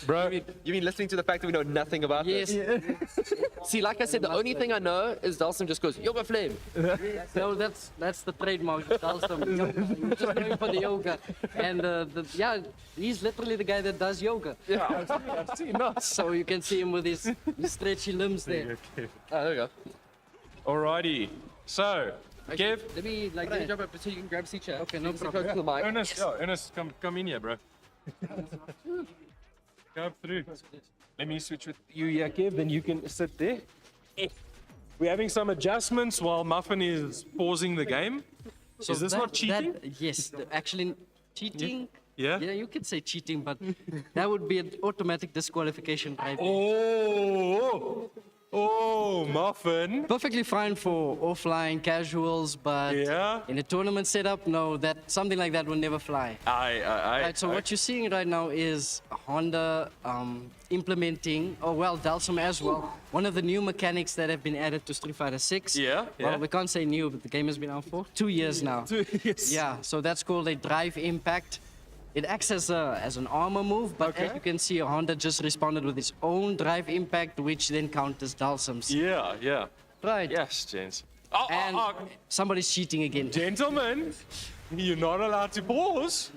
Bro, you mean listening to the fact that we know nothing about this? Yes. See, like I said, the only thing I know is Dalsum just goes, Yoga Flame. No, that's the trademark, Dalsum. You're just going for the yoga. And yeah, he's literally the guy that does yoga. Yeah, I've seen that. So you can see him with his stretchy limbs there. Oh, there we go. Alrighty. So, Kev. Let me jump up so you can grab a seat chair. Okay, no Close problem. to the mic. Ernest, come in here, bro. Come through. Let me switch with you here, Kev. Then you can sit there. We're having some adjustments while Muffin is pausing the game. So is this not cheating? Yes, actually cheating. Yeah? Yeah, you could say cheating, but that would be an automatic disqualification, right? Oh, Muffin. Perfectly fine for offline casuals, but in a tournament setup, no, something like that will never fly. Right, so what you're seeing right now is Honda implementing, Dalsum as well, one of the new mechanics that have been added to Street Fighter 6. Well, we can't say new, but the game has been out for 2 years now. 2 years. Yeah, so that's called a drive impact. It acts as an armor move, but as you can see, Honda just responded with its own drive impact, which then counters Dalsum's. Yeah. Right. Yes, gents. Somebody's cheating again. Gentlemen, you're not allowed to pause.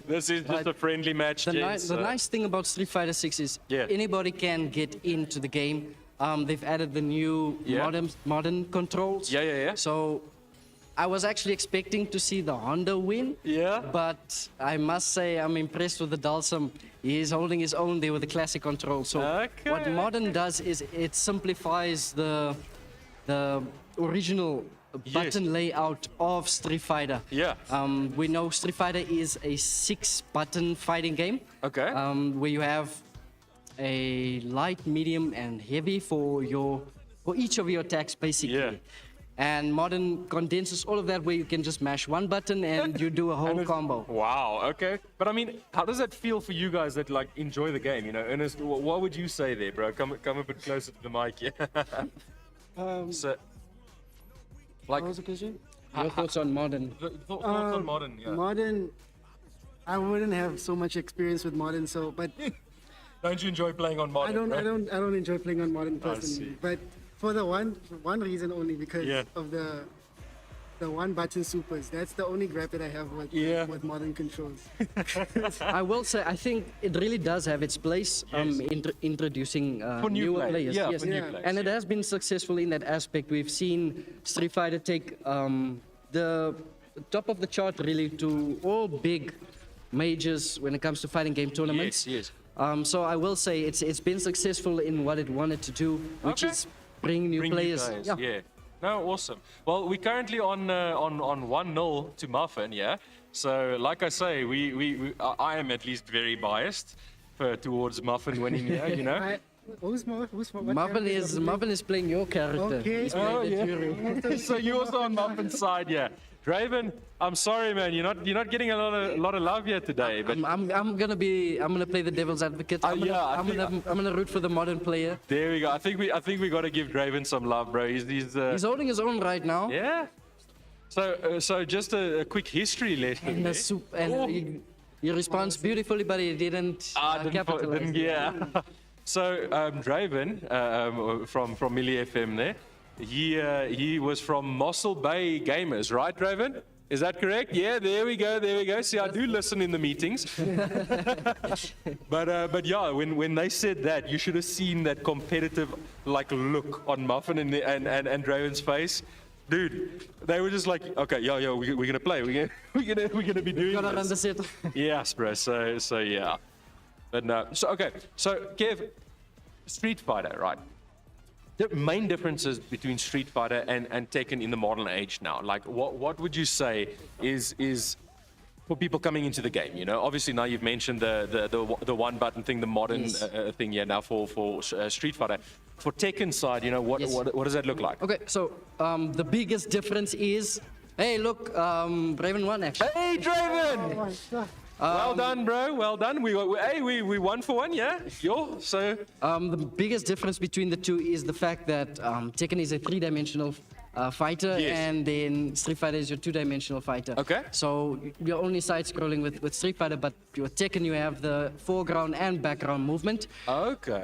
This is just a friendly match, gents. The nice thing about Street Fighter 6 is anybody can get into the game. They've added the new modern controls. Yeah. So I was actually expecting to see the Honda win. Yeah. But I must say I'm impressed with the Dalsum. He is holding his own there with the classic control. So what modern does is it simplifies the original button layout of Street Fighter. Yeah. We know Street Fighter is a 6-button fighting game. Okay. Where you have a light, medium, and heavy for each of your attacks, basically. Yeah. And modern condenses all of that where you can just mash one button and you do a whole combo. Wow, okay. But I mean, how does that feel for you guys that like enjoy the game? You know, Ernest, what would you say there, bro? Come a bit closer to the mic, yeah. So, what was the question? Your thoughts on modern? Thoughts on modern, yeah. Modern, I wouldn't have so much experience with modern, but don't you enjoy playing on modern? I don't enjoy playing on modern personally, but. For the one reason only, because of the one button supers. That's the only gripe that I have with modern controls. I will say I think it really does have its place introducing newer players. Yes. For new players. And it has been successful in that aspect. We've seen Street Fighter take the top of the chart really to all big majors when it comes to fighting game tournaments. Yes. So I will say it's been successful in what it wanted to do, which is bring new players. Yeah. No, awesome. Well, we're currently on 1-0 to Muffin, yeah. So, like I say, I am at least very biased towards Muffin winning here, you know. Muffin is playing your character. Okay. He's playing the jury. So you're also on Muffin's side, yeah. Draven, I'm sorry, man. You're not getting a lot of love here today. But I'm gonna play the devil's advocate. I'm gonna root for the modern player. There we go. I think we got to give Draven some love, bro. He's holding his own right now. Yeah. So just a quick history lesson. He responds beautifully, but he didn't capitalize. Yeah. So Draven from Millie FM there. He was from Mossel Bay Gamers, right, Draven? Is that correct? Yeah, there we go. See, I do listen in the meetings. but yeah, when they said that, you should have seen that competitive look on Muffin and Draven's face. Dude, they were just like, okay, we're gonna play. We're gonna be doing gotta this. run the set. Yes, bro. So yeah. But no. So okay. So Kev, Street Fighter, right? the main differences between Street Fighter and Tekken in the modern age now? Like, what would you say is for people coming into the game? You know, obviously now you've mentioned the one button thing, the modern thing. Yeah, now for Street Fighter. For Tekken side, you know, what does that look like? Okay, so the biggest difference is, hey, look, Draven won actually. Hey, Draven! Well done, bro. Well done. We won for one, yeah. So the biggest difference between the two is the fact that Tekken is a three-dimensional fighter, and then Street Fighter is your two-dimensional fighter. Okay. So you're only side-scrolling with Street Fighter, but with Tekken you have the foreground and background movement. Okay.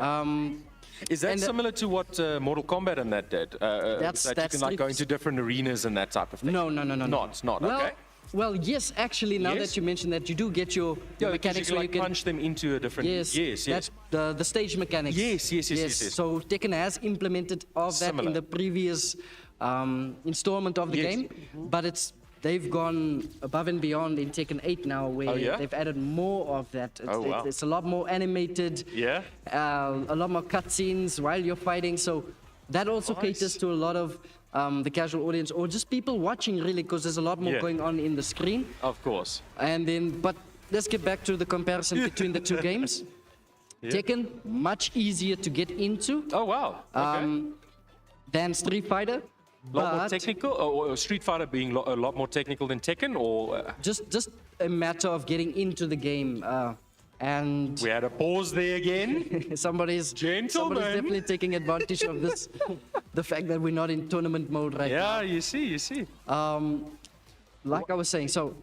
Is that similar to what Mortal Kombat and that did? That you can like go into different arenas and that type of thing? No. Not. Okay. Well, yes, actually, now that you mentioned that, you do get your mechanics you where you can punch them into a different. Yes. That's the stage mechanics. Yes. So Tekken has implemented all that in the previous installment of the game, but they've gone above and beyond in Tekken 8 now, where they've added more of that. It's a lot more animated. Yeah. A lot more cutscenes while you're fighting. So that also caters to a lot of the casual audience, or just people watching, really, because there's a lot more going on in the screen. Of course. And then, but let's get back to the comparison between the two games. Tekken, much easier to get into. Oh, wow. Okay. Than Street Fighter. A lot more technical, or Street Fighter being a lot more technical than Tekken, or just a matter of getting into the game. And we had a pause there again. Somebody's definitely taking advantage of this, the fact that we're not in tournament mode right now. Yeah, you see. Like I was saying, so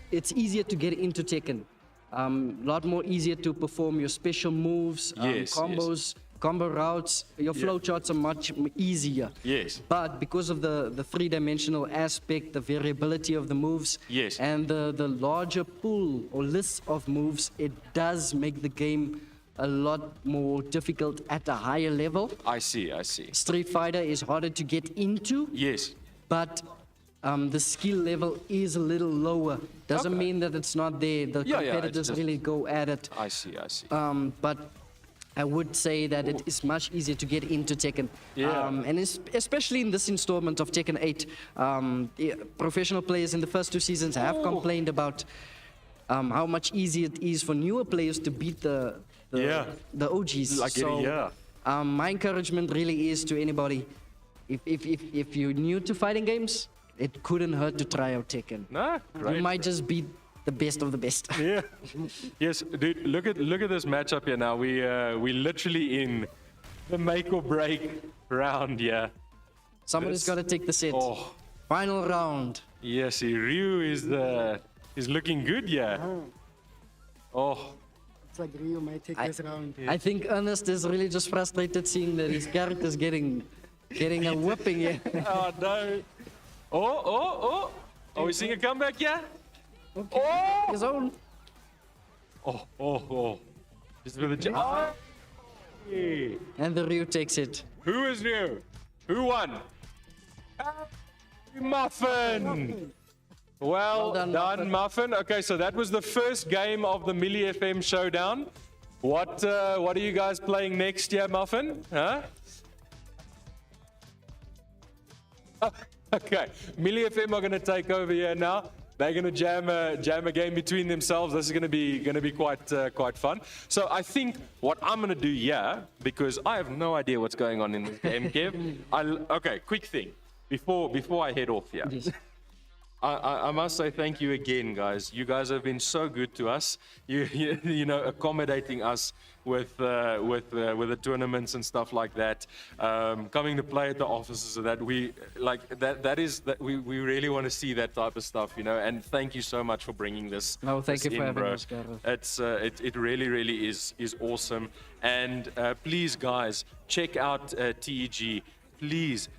it's easier to get into Tekken. A lot more easier to perform your special moves, combos, combo routes. Your flow charts are much easier. Yes. But because of the three-dimensional aspect, the variability of the moves, and the larger pool or list of moves, it does make the game a lot more difficult at a higher level. I see. Street Fighter is harder to get into. Yes. But the skill level is a little lower. Doesn't mean that it's not there. The competitors really go at it. I see. But I would say that it is much easier to get into Tekken. And especially in this installment of Tekken 8, professional players in the first two seasons have complained about how much easier it is for newer players to beat the OGs. My encouragement really is to anybody, if you're new to fighting games, it couldn't hurt to try out Tekken. Great. You might just beat the best of the best. Yes, dude. Look at this matchup here now. We literally in the make or break round. Yeah. Somebody's got to take the set. Final round. Yes, Ryu is looking good. Yeah. It's like Ryu might take this round. I think Ernest is really just frustrated seeing that his character's getting a whipping here. Oh no. Are we seeing a comeback? Yeah. Okay. His own. Just with a jump. And the Ryu takes it. Who is new? Who won? Muffin. Well done, Muffin. Okay, so that was the first game of the Millie FM Showdown. What are you guys playing next year, Muffin? Huh? Okay, Millie FM are going to take over here now. They're going to jam a game between themselves. This is going to be quite fun. So I think what I'm going to do here, because I have no idea what's going on in this game, Kev. Okay, quick thing before I head off here. Yes. I must say thank you again, guys. You guys have been so good to us. You know, accommodating us with the tournaments and stuff like that. Coming to play at the offices, so that we like that we really want to see that type of stuff, you know. And thank you so much for bringing this. No, thank you for having bro. us, Carol. It really is awesome. And please, guys, check out TEG. Please,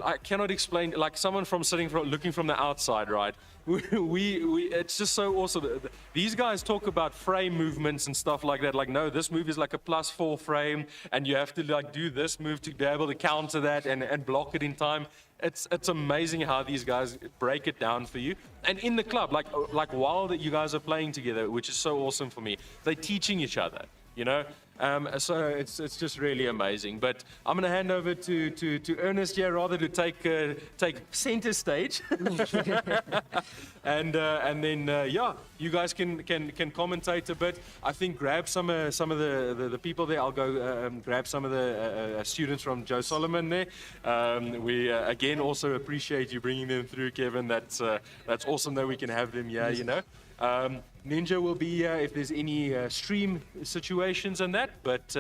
I cannot explain. Like someone looking from the outside, right? It's just so awesome. These guys talk about frame movements and stuff like that. Like, no, this move is like a +4 frame, and you have to like do this move to be able to counter that and block it in time. It's amazing how these guys break it down for you. And in the club, like while that you guys are playing together, which is so awesome for me, they're teaching each other. You know, So it's just really amazing. But I'm going to hand over to Ernest here, rather to take center stage, and then yeah, you guys can commentate a bit. I think grab some of the people there. I'll go grab some of the students from Joe Solomon there. We again also appreciate you bringing them through, Kevin. That's awesome that we can have them here. You know. Ninja will be here if there's any stream situations and that. But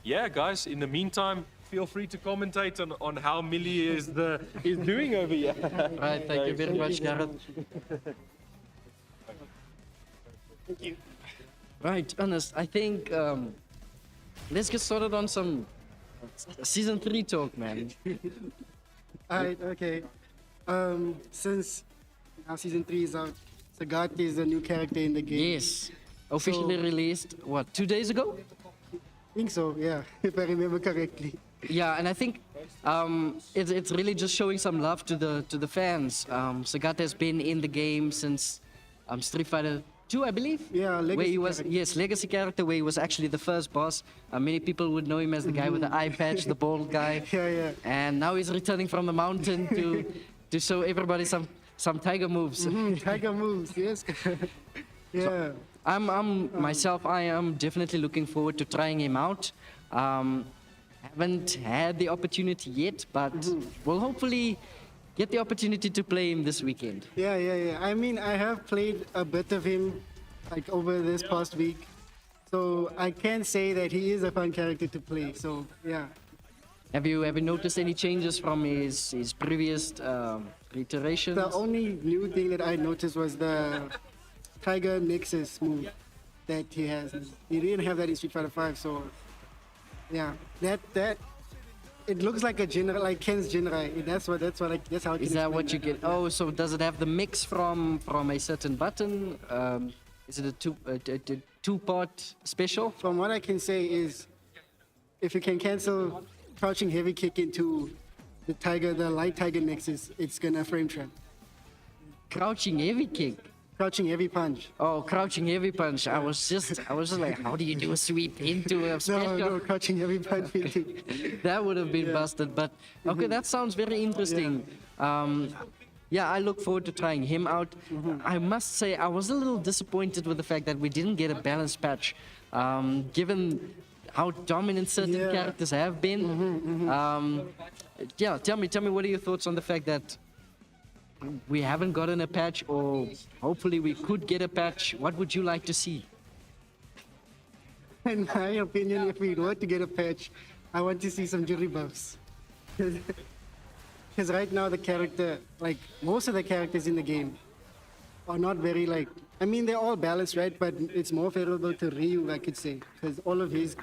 yeah, guys, in the meantime, feel free to commentate on how Millie is doing over here. Right, thank you very much, Gareth. Thank you. Right, Ernest, I think let's get started on some season 3 talk, man. Alright, okay. Since now season 3 is out, Sagat is a new character in the game. Yes, officially released, what, 2 days ago? I think so, yeah, if I remember correctly. Yeah, and I think it's really just showing some love to the fans. Sagat has been in the game since Street Fighter 2, I believe. Yeah, legacy where he was character. yes, legacy character, where he was actually the first boss. Many people would know him as the guy with the eye patch, the bald guy. Yeah, yeah. And now he's returning from the mountain to show everybody some tiger moves. Tiger moves, yes. Yeah. So, I am definitely looking forward to trying him out. Haven't had the opportunity yet, but we'll hopefully get the opportunity to play him this weekend. Yeah. I mean, I have played a bit of him like over this past week, so I can say that he is a fun character to play. So yeah. Have you noticed any changes from his previous iterations? The only new thing that I noticed was the Tiger Nexus move that he has. He didn't have that in Street Fighter 5, so yeah, that it looks like a general, like Ken's Jinrai. That's how I can Is that explain what you get? Oh, so does it have the mix from a certain button? Is it a two-part special? From what I can say is, if you can cancel crouching heavy kick into the light Tiger Nexus, it's gonna frame trap. Crouching heavy kick? Crouching heavy punch. Oh, crouching heavy punch. I was just like, how do you do a sweep into a special? No, crouching heavy punch into. That would have been busted, but okay, that sounds very interesting. Yeah, I look forward to trying him out. I must say, I was a little disappointed with the fact that we didn't get a balanced patch, given how dominant certain characters have been. Yeah, tell me, what are your thoughts on the fact that we haven't gotten a patch, or hopefully we could get a patch? What would you like to see? In my opinion, if we were to get a patch, I want to see some jury buffs. Because right now the character, like most of the characters in the game, are not very like. I mean, they're all balanced, right? But it's more favorable to Ryu, I could say, because all of his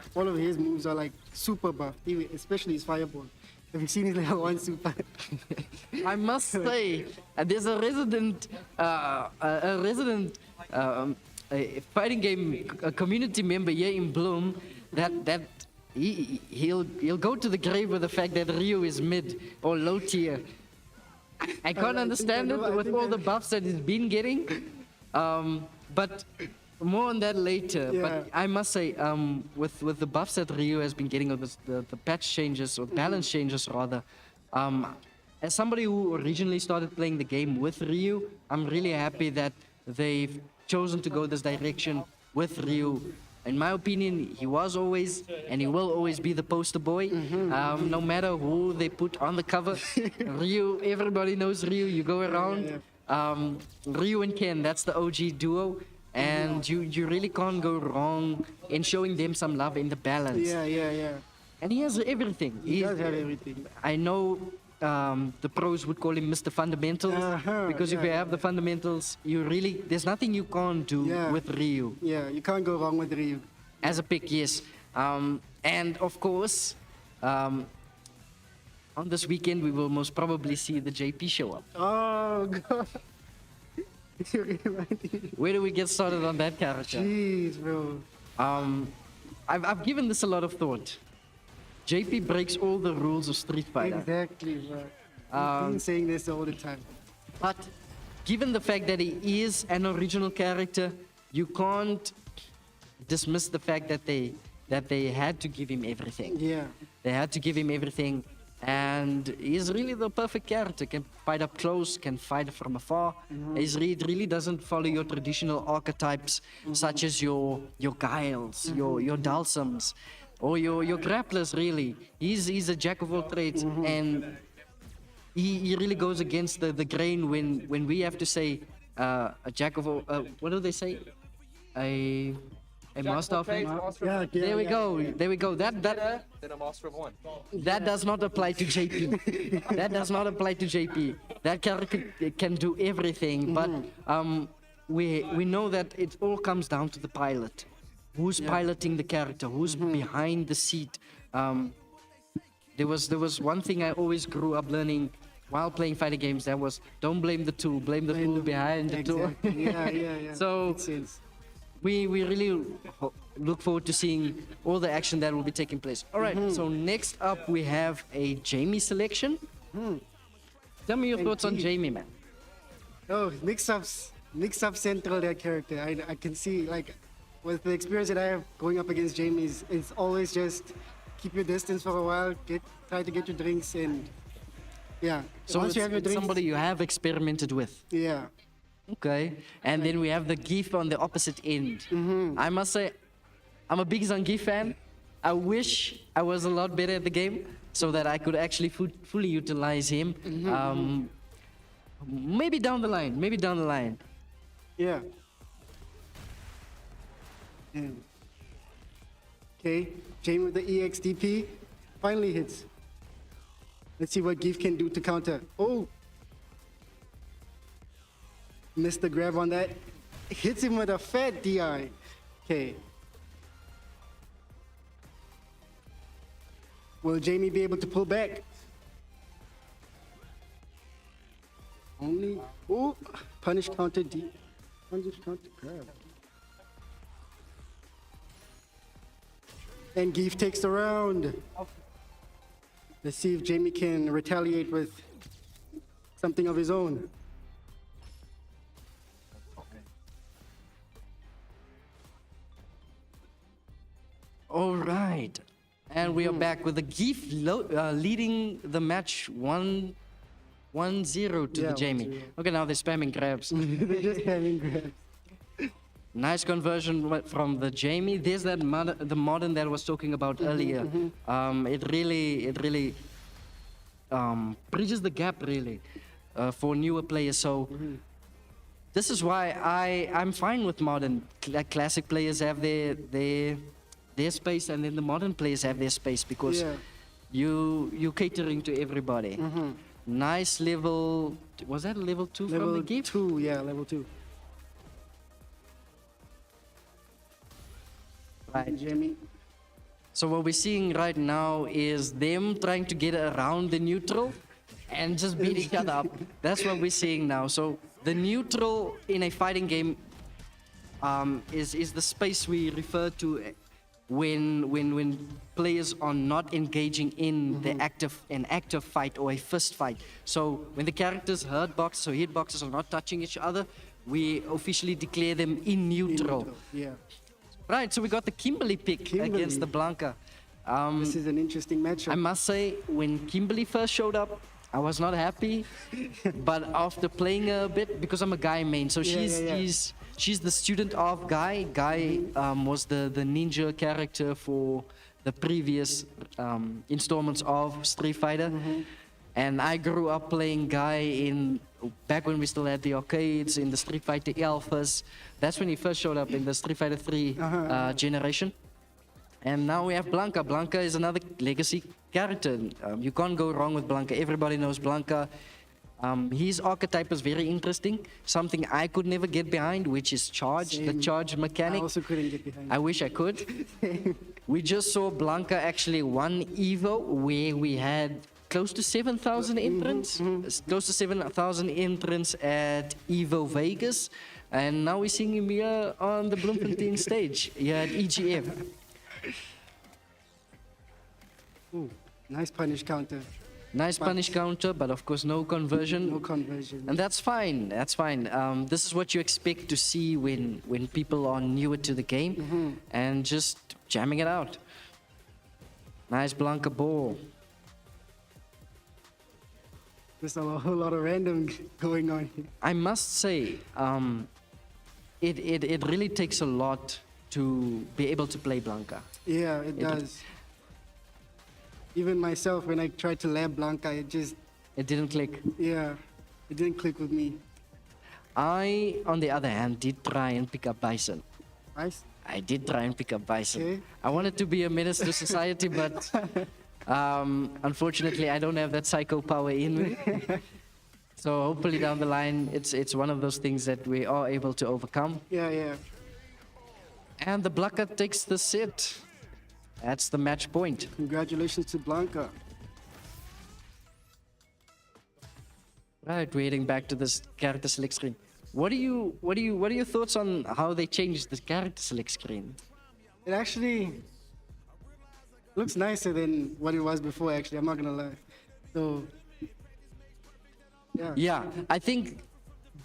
moves are like super buffed, especially his fireball. Have you seen his level 1 super? I must say, there's a resident a fighting game community member here in Bloom that he'll go to the grave with the fact that Ryu is mid or low tier. I can't understand it with all the buffs that he's been getting, but more on that later. Yeah. But I must say, with the buffs that Ryu has been getting, or the patch changes, or balance changes rather, as somebody who originally started playing the game with Ryu, I'm really happy that they've chosen to go this direction with Ryu. In my opinion, he was always, and he will always be the poster boy. No matter who they put on the cover, Ryu, everybody knows Ryu. You go around, Ryu and Ken, that's the OG duo. And you really can't go wrong in showing them some love in the balance. Yeah. And he has everything. He does have everything. I know the pros would call him Mr. Fundamentals, because if you have the fundamentals, there's nothing you can't do with Ryu. Yeah, you can't go wrong with Ryu. As a pick, yes. And of course, on this weekend, we will most probably see the JP show up. Oh, God. Where do we get started on that character? Jeez, bro. I've given this a lot of thought. JP breaks all the rules of Street Fighter. Exactly, bro. I've been saying this all the time. But given the fact that he is an original character, you can't dismiss the fact that they that they had to give him everything. Yeah. They had to give him everything. And he's really the perfect character. Can fight up close, can fight from afar. It really doesn't follow your traditional archetypes, such as your Guiles, your Dalsums, or your grapplers. Really, he's a jack of all trades, and he really goes against the grain when we have to say a jack of all. What do they say? A master of one. There we go. That Then a master of one. that does not apply to JP. That does not apply to JP. That character can do everything, but we know that it all comes down to the pilot. Who's piloting the character? Who's behind the seat? There was one thing I always grew up learning while playing fighting games. That was, don't blame the tool, blame the tool behind the tool. Yeah. So Makes sense. we really look forward to seeing all the action that will be taking place. All right, so next up we have a Jamie selection. Tell me your thoughts on Jamie, man. Oh, mix up central, that character. I can see, like, with the experience that I have going up against Jamie, it's always just keep your distance for a while, try to get your drinks, and yeah. So once you have your drinks, somebody you have experimented with. yeah. Okay, and then we have the GIF on the opposite end. I must say, I'm a big Zangief fan. I wish I was a lot better at the game so that I could actually fully utilize him. Maybe down the line. Yeah. Okay, Jamie with the EXDP finally hits. Let's see what GIF can do to counter. Oh! Missed the grab on that. Hits him with a fat DI. Okay. Will Jamie be able to pull back? Only. Oh! Punish counter D. Punish counter grab. And GIF takes the round. Let's see if Jamie can retaliate with something of his own. All right, and we are back with the GIF leading the match 1-0 to the Jamie. 1-0. Okay, now they're spamming grabs. They're just having grabs. Nice conversion from the Jamie. There's that the modern that I was talking about earlier. It really bridges the gap really for newer players. So this is why I'm fine with modern. Classic players have their space, and then the modern players have their space because you're catering to everybody. Nice level. Was that level 2 from the GIF? Level 2, yeah, level 2. Right. Jamie. So what we're seeing right now is them trying to get around the neutral and just beat each other up. That's what we're seeing now. So the neutral in a fighting game is the space we refer to when players are not engaging in an active fight or a fist fight. So when the characters hurtbox or hitboxes are not touching each other, we officially declare them in neutral. Yeah. Right, so we got the Kimberly pick against the Blanca. This is an interesting matchup. I must say, when Kimberly first showed up, I was not happy. But after playing a bit, because I'm a Guy main, so she's the student of Guy. Guy was the ninja character for the previous installments of Street Fighter. And I grew up playing Guy back when we still had the arcades, in the Street Fighter Alphas. That's when he first showed up in the Street Fighter 3 generation. And now we have Blanca. Blanca is another legacy character. You can't go wrong with Blanca. Everybody knows Blanca. His archetype is very interesting. Something I could never get behind, which is charge, the charge mechanic. I also couldn't get behind. I wish I could. We just saw Blanca actually won EVO, where we had close to 7,000 entrants. Close to 7,000 entrants at EVO Vegas. And now we're seeing him here on the Bloemfontein stage, here at EGF. Ooh, nice punish counter. Nice punish counter, but of course no conversion. No conversion. And that's fine. That's fine. This is what you expect to see when people are newer to the game, and just jamming it out. Nice Blanca ball. There's a whole lot of random going on here. I must say, it really takes a lot to be able to play Blanca. Yeah, it does. Even myself, when I tried to lab Blanca, it didn't click. Yeah, it didn't click with me. I, on the other hand, did try and pick up Bison. Nice. I did try and pick up Bison. Okay. I wanted to be a menace to society, but unfortunately, I don't have that psycho power in me. So hopefully down the line, it's one of those things that we are able to overcome. Yeah. And the Blanca takes the set. That's the match point. Congratulations to Blanca. Right, we're heading back to this character select screen. What are your thoughts on how they changed the character select screen? It actually looks nicer than what it was before, actually. I'm not gonna lie. So, yeah. Yeah, I think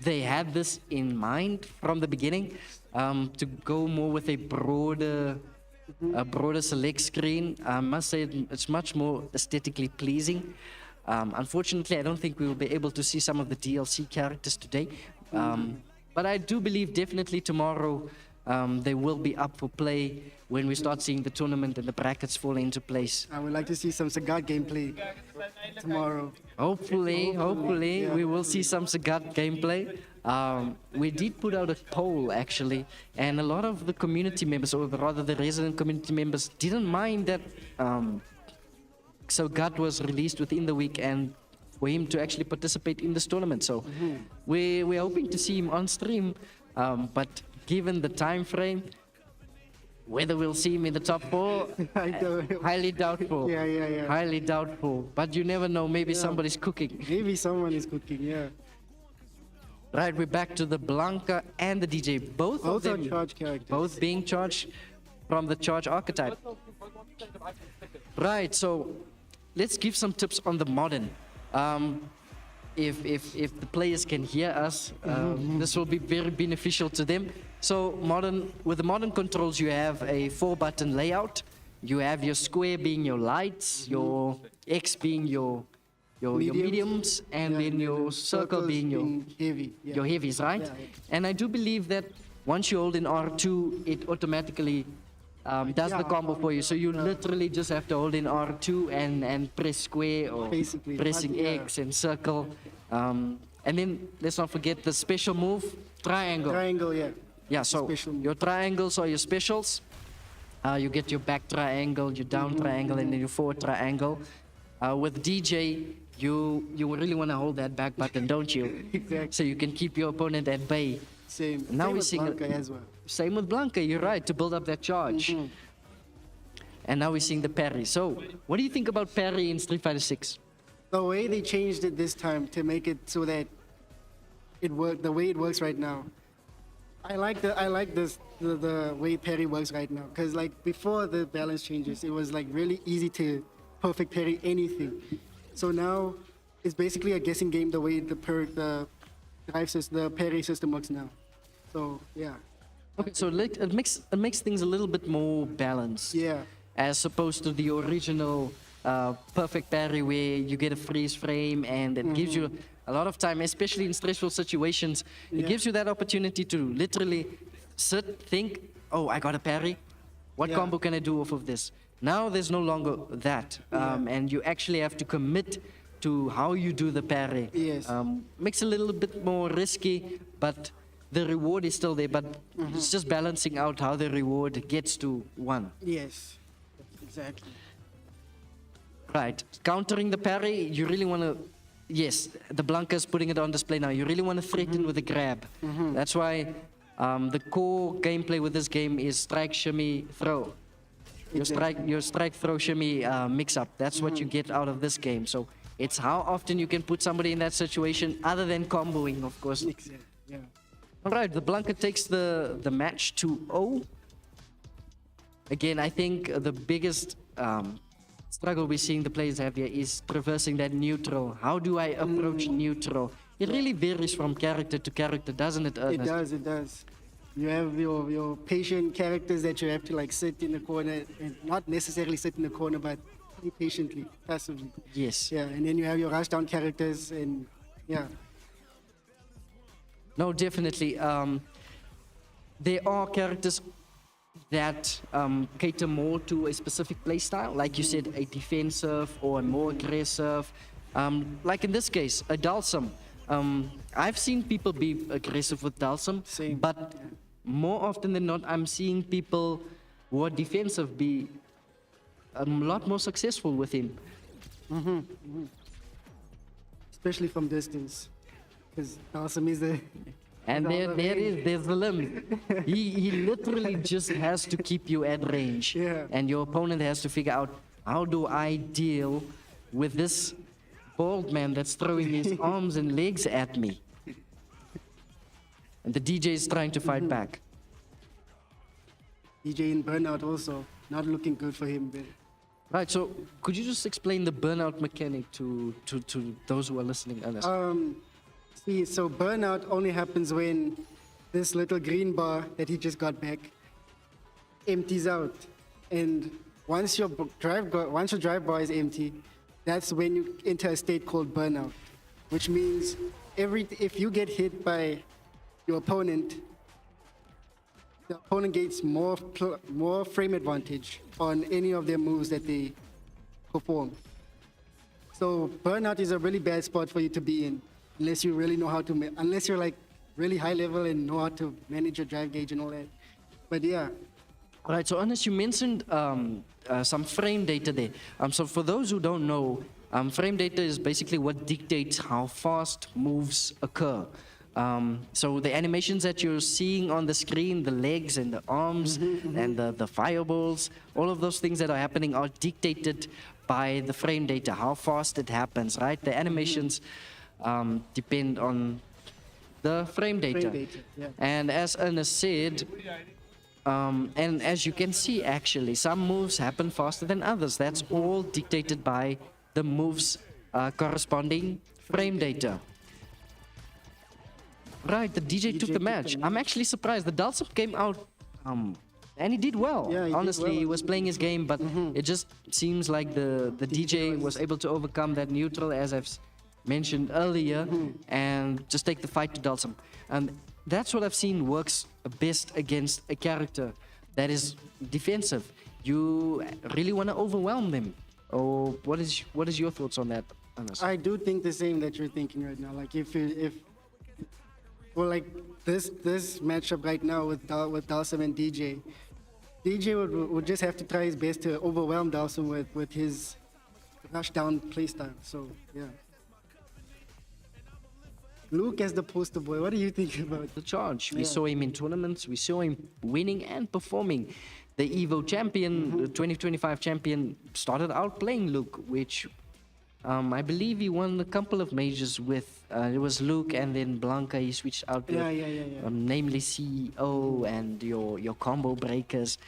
they had this in mind from the beginning, to go more with a broader select screen. I must say it's much more aesthetically pleasing. Unfortunately, I don't think we will be able to see some of the DLC characters today. But I do believe definitely tomorrow they will be up for play when we start seeing the tournament and the brackets fall into place. I would like to see some Sagat gameplay tomorrow. Hopefully, yeah. we will see some Sagat gameplay. We did put out a poll actually, and a lot of the community members, or rather the resident community members, didn't mind that Sagat was released within the week and for him to actually participate in this tournament. So we're hoping to see him on stream, but given the time frame, whether we'll see him in the top 4, highly doubtful. Yeah. Highly doubtful. But you never know, maybe somebody's cooking. Maybe someone is cooking, yeah. Right, we're back to the Blanca and the DJ. Both of them, are charge characters. both being charged from the charge archetype. Right, so let's give some tips on the modern. If the players can hear us, this will be very beneficial to them. So with the modern controls, you have a 4-button layout. You have your square being your lights, your X being your mediums, and then your circle being your heavies, right? Yeah. And I do believe that once you hold in R2, it automatically does the combo for you. So you literally just have to hold in R2 and press square, or basically pressing X and circle. And then let's not forget the special move, triangle. Triangle, yeah. Yeah, so your triangles are your specials. You get your back triangle, your down triangle, and then your forward triangle. With DJ, you really want to hold that back button, don't you? Exactly. So you can keep your opponent at bay. Same. Now Same we're with seeing Blanca as well. Same with Blanca, you're right, to build up that charge. And now we're seeing the parry. So, what do you think about parry in Street Fighter 6? The way they changed it this time to make it so that the way it works right now. I like the way parry works right now, because like before the balance changes, it was like really easy to perfect parry anything. So now it's basically a guessing game the way the parry system works now. So yeah. Okay, so it makes things a little bit more balanced. Yeah. As opposed to the original perfect parry where you get a freeze frame and it gives you a lot of time, especially in stressful situations. It gives you that opportunity to literally sit, think, oh, I got a parry. What combo can I do off of this? Now there's no longer that. And you actually have to commit to how you do the parry. Yes. Makes it a little bit more risky, but the reward is still there. But it's just balancing out how the reward gets to 1. Yes, exactly. Right. Countering the parry, you really want to... Yes, the Blanca is putting it on display now. You really want to threaten with a grab. That's why the core gameplay with this game is strike, shimmy, throw. Your strike, throw, shimmy mix-up. That's what you get out of this game. So it's how often you can put somebody in that situation other than comboing, of course. Exactly. Yeah. All right, the Blanca takes the match 2-0. Again, I think the biggest struggle we're seeing the players have here is traversing that neutral. How do I approach neutral? It really varies from character to character, doesn't it, Ernest? It does. You have your patient characters that you have to like sit in the corner, and not necessarily sit in the corner, but play patiently, passively. Yes. Yeah, and then you have your rush down characters, and yeah. No, definitely. There are characters that cater more to a specific playstyle, like you said, a defensive or a more aggressive. Like in this case, a Dhalsim. I've seen people be aggressive with Dhalsim, but more often than not, I'm seeing people who are defensive be a lot more successful with him. Especially from distance, because Dhalsim is the. And there's the limit. He literally just has to keep you at range. Yeah. And your opponent has to figure out, how do I deal with this bald man that's throwing his arms and legs at me? And the DJ is trying to fight back. DJ in Burnout also, not looking good for him. But Right, so could you just explain the burnout mechanic to those who are listening, Ernest? See, so burnout only happens when this little green bar that he just got back empties out. And once your drive bar is empty, that's when you enter a state called burnout, which means if you get hit by your opponent, the opponent gets more frame advantage on any of their moves that they perform. So burnout is a really bad spot for you to be in, unless you really know how to, unless you're like really high level and know how to manage your drive gauge and all that. But yeah. All right, so Ernest, you mentioned some frame data there. So for those who don't know, frame data is basically what dictates how fast moves occur. So the animations that you're seeing on the screen, the legs and the arms and the fireballs, all of those things that are happening are dictated by the frame data, how fast it happens, right? The animations depend on the frame data. Yeah. And as Ernest said, and as you can see, actually, some moves happen faster than others. That's all dictated by the moves corresponding frame data. Right, the DJ took the match. I'm actually surprised. The Dhalsim came out and he did well. Yeah, honestly, he was playing his game, but it just seems like the DJ was able to overcome that neutral, as I've mentioned earlier, and just take the fight to Dhalsim. And that's what I've seen works best against a character that is defensive. You really want to overwhelm them. Or what is your thoughts on that, Ernest? I do think the same that you're thinking right now. Like well, like this matchup right now with Dhalsim and DJ would just have to try his best to overwhelm Dhalsim with his rush down playstyle. So yeah. Luke as the poster boy, what do you think about the charge? We saw him in tournaments, we saw him winning and performing. The EVO champion, the 2025 champion, started out playing Luke, which I believe he won a couple of majors with. It was Luke and then Blanca he switched out with, namely CEO and your combo breakers.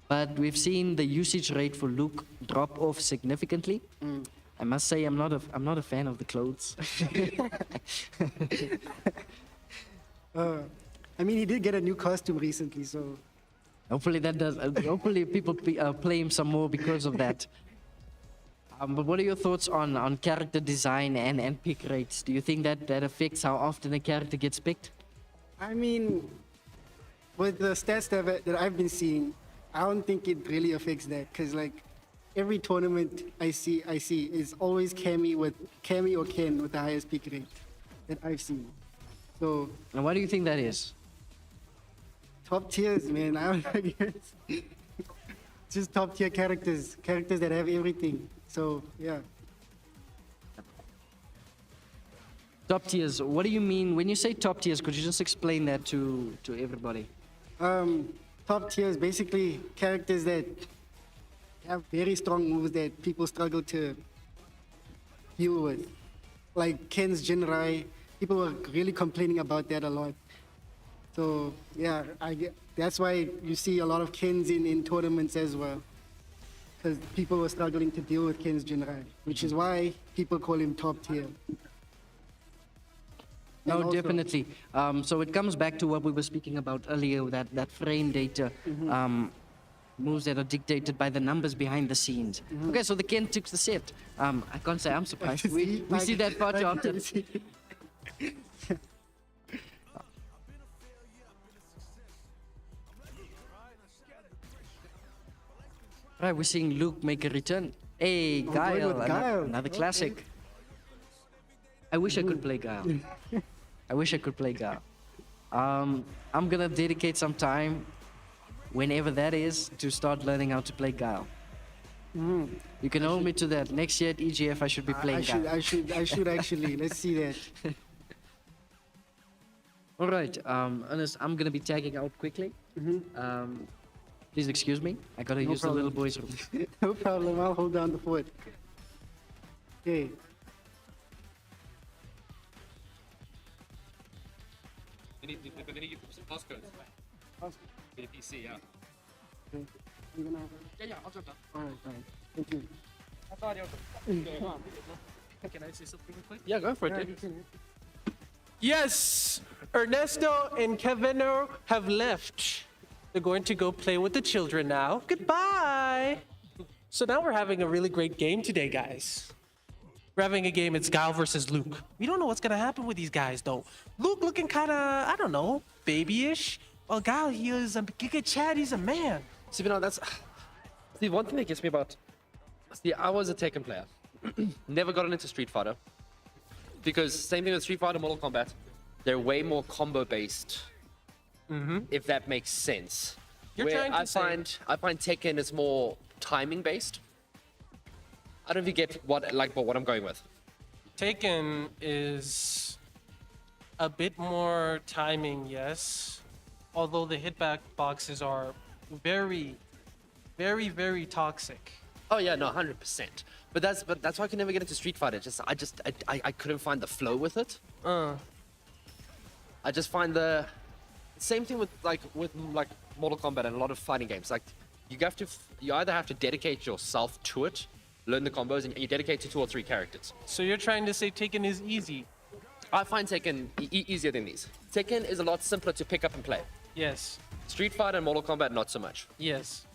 But we've seen the usage rate for Luke drop off significantly. I must say I'm not a fan of the clothes. I mean, he did get a new costume recently, so hopefully that does. Hopefully people play him some more because of that. But what are your thoughts on character design and pick rates? Do you think that affects how often a character gets picked? I mean, with the stats that I've been seeing, I don't think it really affects that, because like every tournament I see is always Cammy or Ken with the highest pick rate that I've seen. So. And why do you think that is? Top tiers, man. I don't know. Just top tier characters that have everything. So yeah. Top tiers. What do you mean when you say top tiers? Could you just explain that to everybody? Top tiers basically characters that have very strong moves that people struggle to deal with. Like Ken's Jinrai, people were really complaining about that a lot. So yeah, that's why you see a lot of Kens in tournaments as well. because people were struggling to deal with Ken's Jinrai, which is why people call him top tier. No, And also- definitely. So it comes back to what we were speaking about earlier, that frame data. Moves that are dictated by the numbers behind the scenes. Okay, so the Ken took the set. I can't say I'm surprised. We see that far too often. Right, we're seeing Luke make a return. Hey, Oh, Guile, good with Guile. another classic. I wish I could play Guile. I wish I could play Guile. I'm gonna dedicate some time, whenever that is, to start learning how to play Guile. You can hold me to that. Next year at EGF, I should be playing Guile. I should actually. Let's see that. All right, Ernest, I'm gonna be tagging out quickly. Please excuse me. I gotta No use the little problem. boys' room. No problem. I'll hold down the fort. Okay. But then you put some passcodes. Get a PC, yeah. Okay. I'm gonna. Yeah, I'll jump down. All right, fine. Thank you. Can I say something real quick? Yeah, go for it. Yeah, dude. you can. Yes, Ernesto and Kevino have left. They're going to go play with the children now. Goodbye. So now we're having a really great game today, guys. We're having a game. It's Guile versus Luke. We don't know what's gonna happen with these guys, though. Luke looking kind of, I don't know, babyish. Well, Guile, he is a Giga Chad. He's a man. See, you know, that's the one thing that gets me about. See, I was a Tekken player. Never gotten into Street Fighter. Because same thing with Street Fighter, Mortal Kombat. They're way more combo based. If that makes sense. You're Where trying to say- I find Tekken is more timing based. I don't know if you get what I'm going with. Taken is a bit more timing, yes. Although the hitback boxes are very, very, very toxic. Oh yeah, no, 100%. But that's why I could never get into Street Fighter. I couldn't find the flow with it. I just find the same thing with Mortal Kombat and a lot of fighting games. Like you either have to dedicate yourself to it, learn the combos, and you dedicate to 2 or 3 characters. So you're trying to say Taken is easy? I find Tekken easier than these. Tekken is a lot simpler to pick up and play. Yes. Street Fighter and Mortal Kombat, not so much. Yes.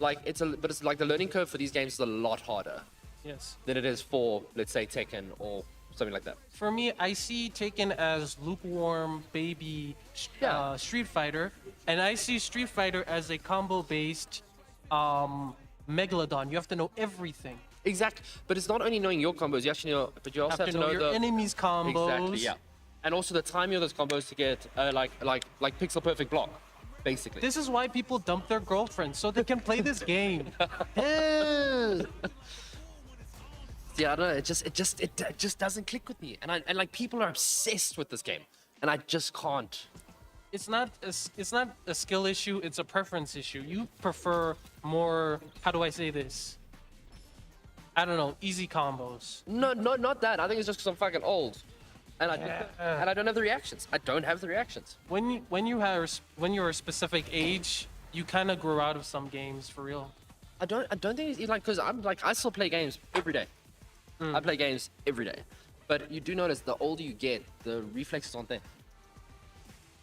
But it's like the learning curve for these games is a lot harder Yes. than it is for, let's say, Tekken or something like that. For me, I see Taken as lukewarm baby Street Fighter, and I see Street Fighter as a combo-based Megalodon. You have to know everything. Exactly, but it's not only knowing your combos. You actually know, but you also have to know your the enemy's combos. Exactly, yeah, and also the timing of those combos to get like pixel perfect block, basically. This is why people dump their girlfriends so they can play this game. Yeah, I don't know. It just doesn't click with me, and like people are obsessed with this game, and I just can't. It's not a skill issue. It's a preference issue. You prefer more. How do I say this? I don't know. Easy combos. No, not that. I think it's just because I'm fucking old, and I don't have the reactions. I don't have the reactions. When you're a specific age, you kind of grow out of some games for real. I don't think it's like because I still play games every day. I play games every day, but you do notice the older you get, the reflexes aren't there.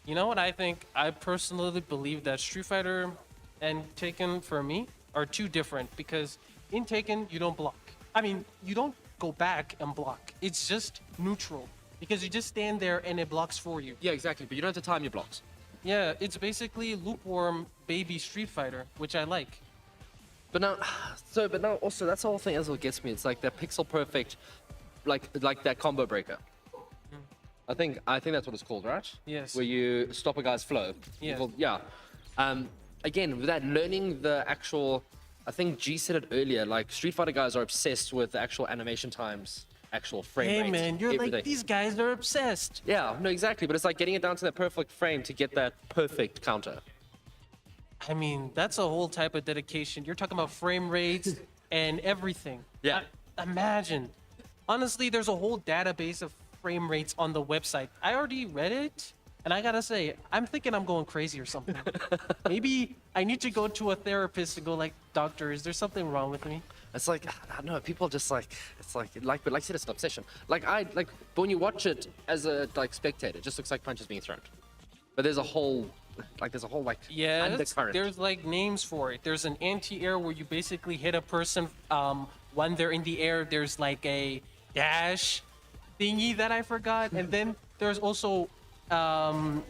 You know what I think? I personally believe that Street Fighter and Taken for me are two different because in Taken you don't block. I mean, you don't go back and block. It's just neutral because you just stand there and it blocks for you. Yeah, exactly. But you don't have to time your blocks. Yeah, it's basically lukewarm baby Street Fighter, which I like. But now also that's the whole thing as what gets me. It's like that pixel perfect, like that combo breaker. I think that's what it's called, right? Yes. Where you stop a guy's flow. Yeah. Well, yeah. Again, with that learning the actual, I think G said it earlier. Like Street Fighter guys are obsessed with the actual animation times, actual frame Hey rates. man, you're everything. like these guys are obsessed. Yeah, no, exactly. But it's like getting it down to that perfect frame to get that perfect counter. I mean, that's a whole type of dedication. You're talking about frame rates and everything. Yeah. And I gotta say, I'm thinking I'm going crazy or something. Maybe I need to go to a therapist to go like, doctor, is there something wrong with me? It's like, I don't know, people just like, it's like but like I said, it's an obsession. But when you watch it as a spectator, it just looks like punches being thrown. But there's a whole undercurrent. There's like names for it. There's an anti-air where you basically hit a person when they're in the air. There's like a dash thingy that I forgot. And then there's also, command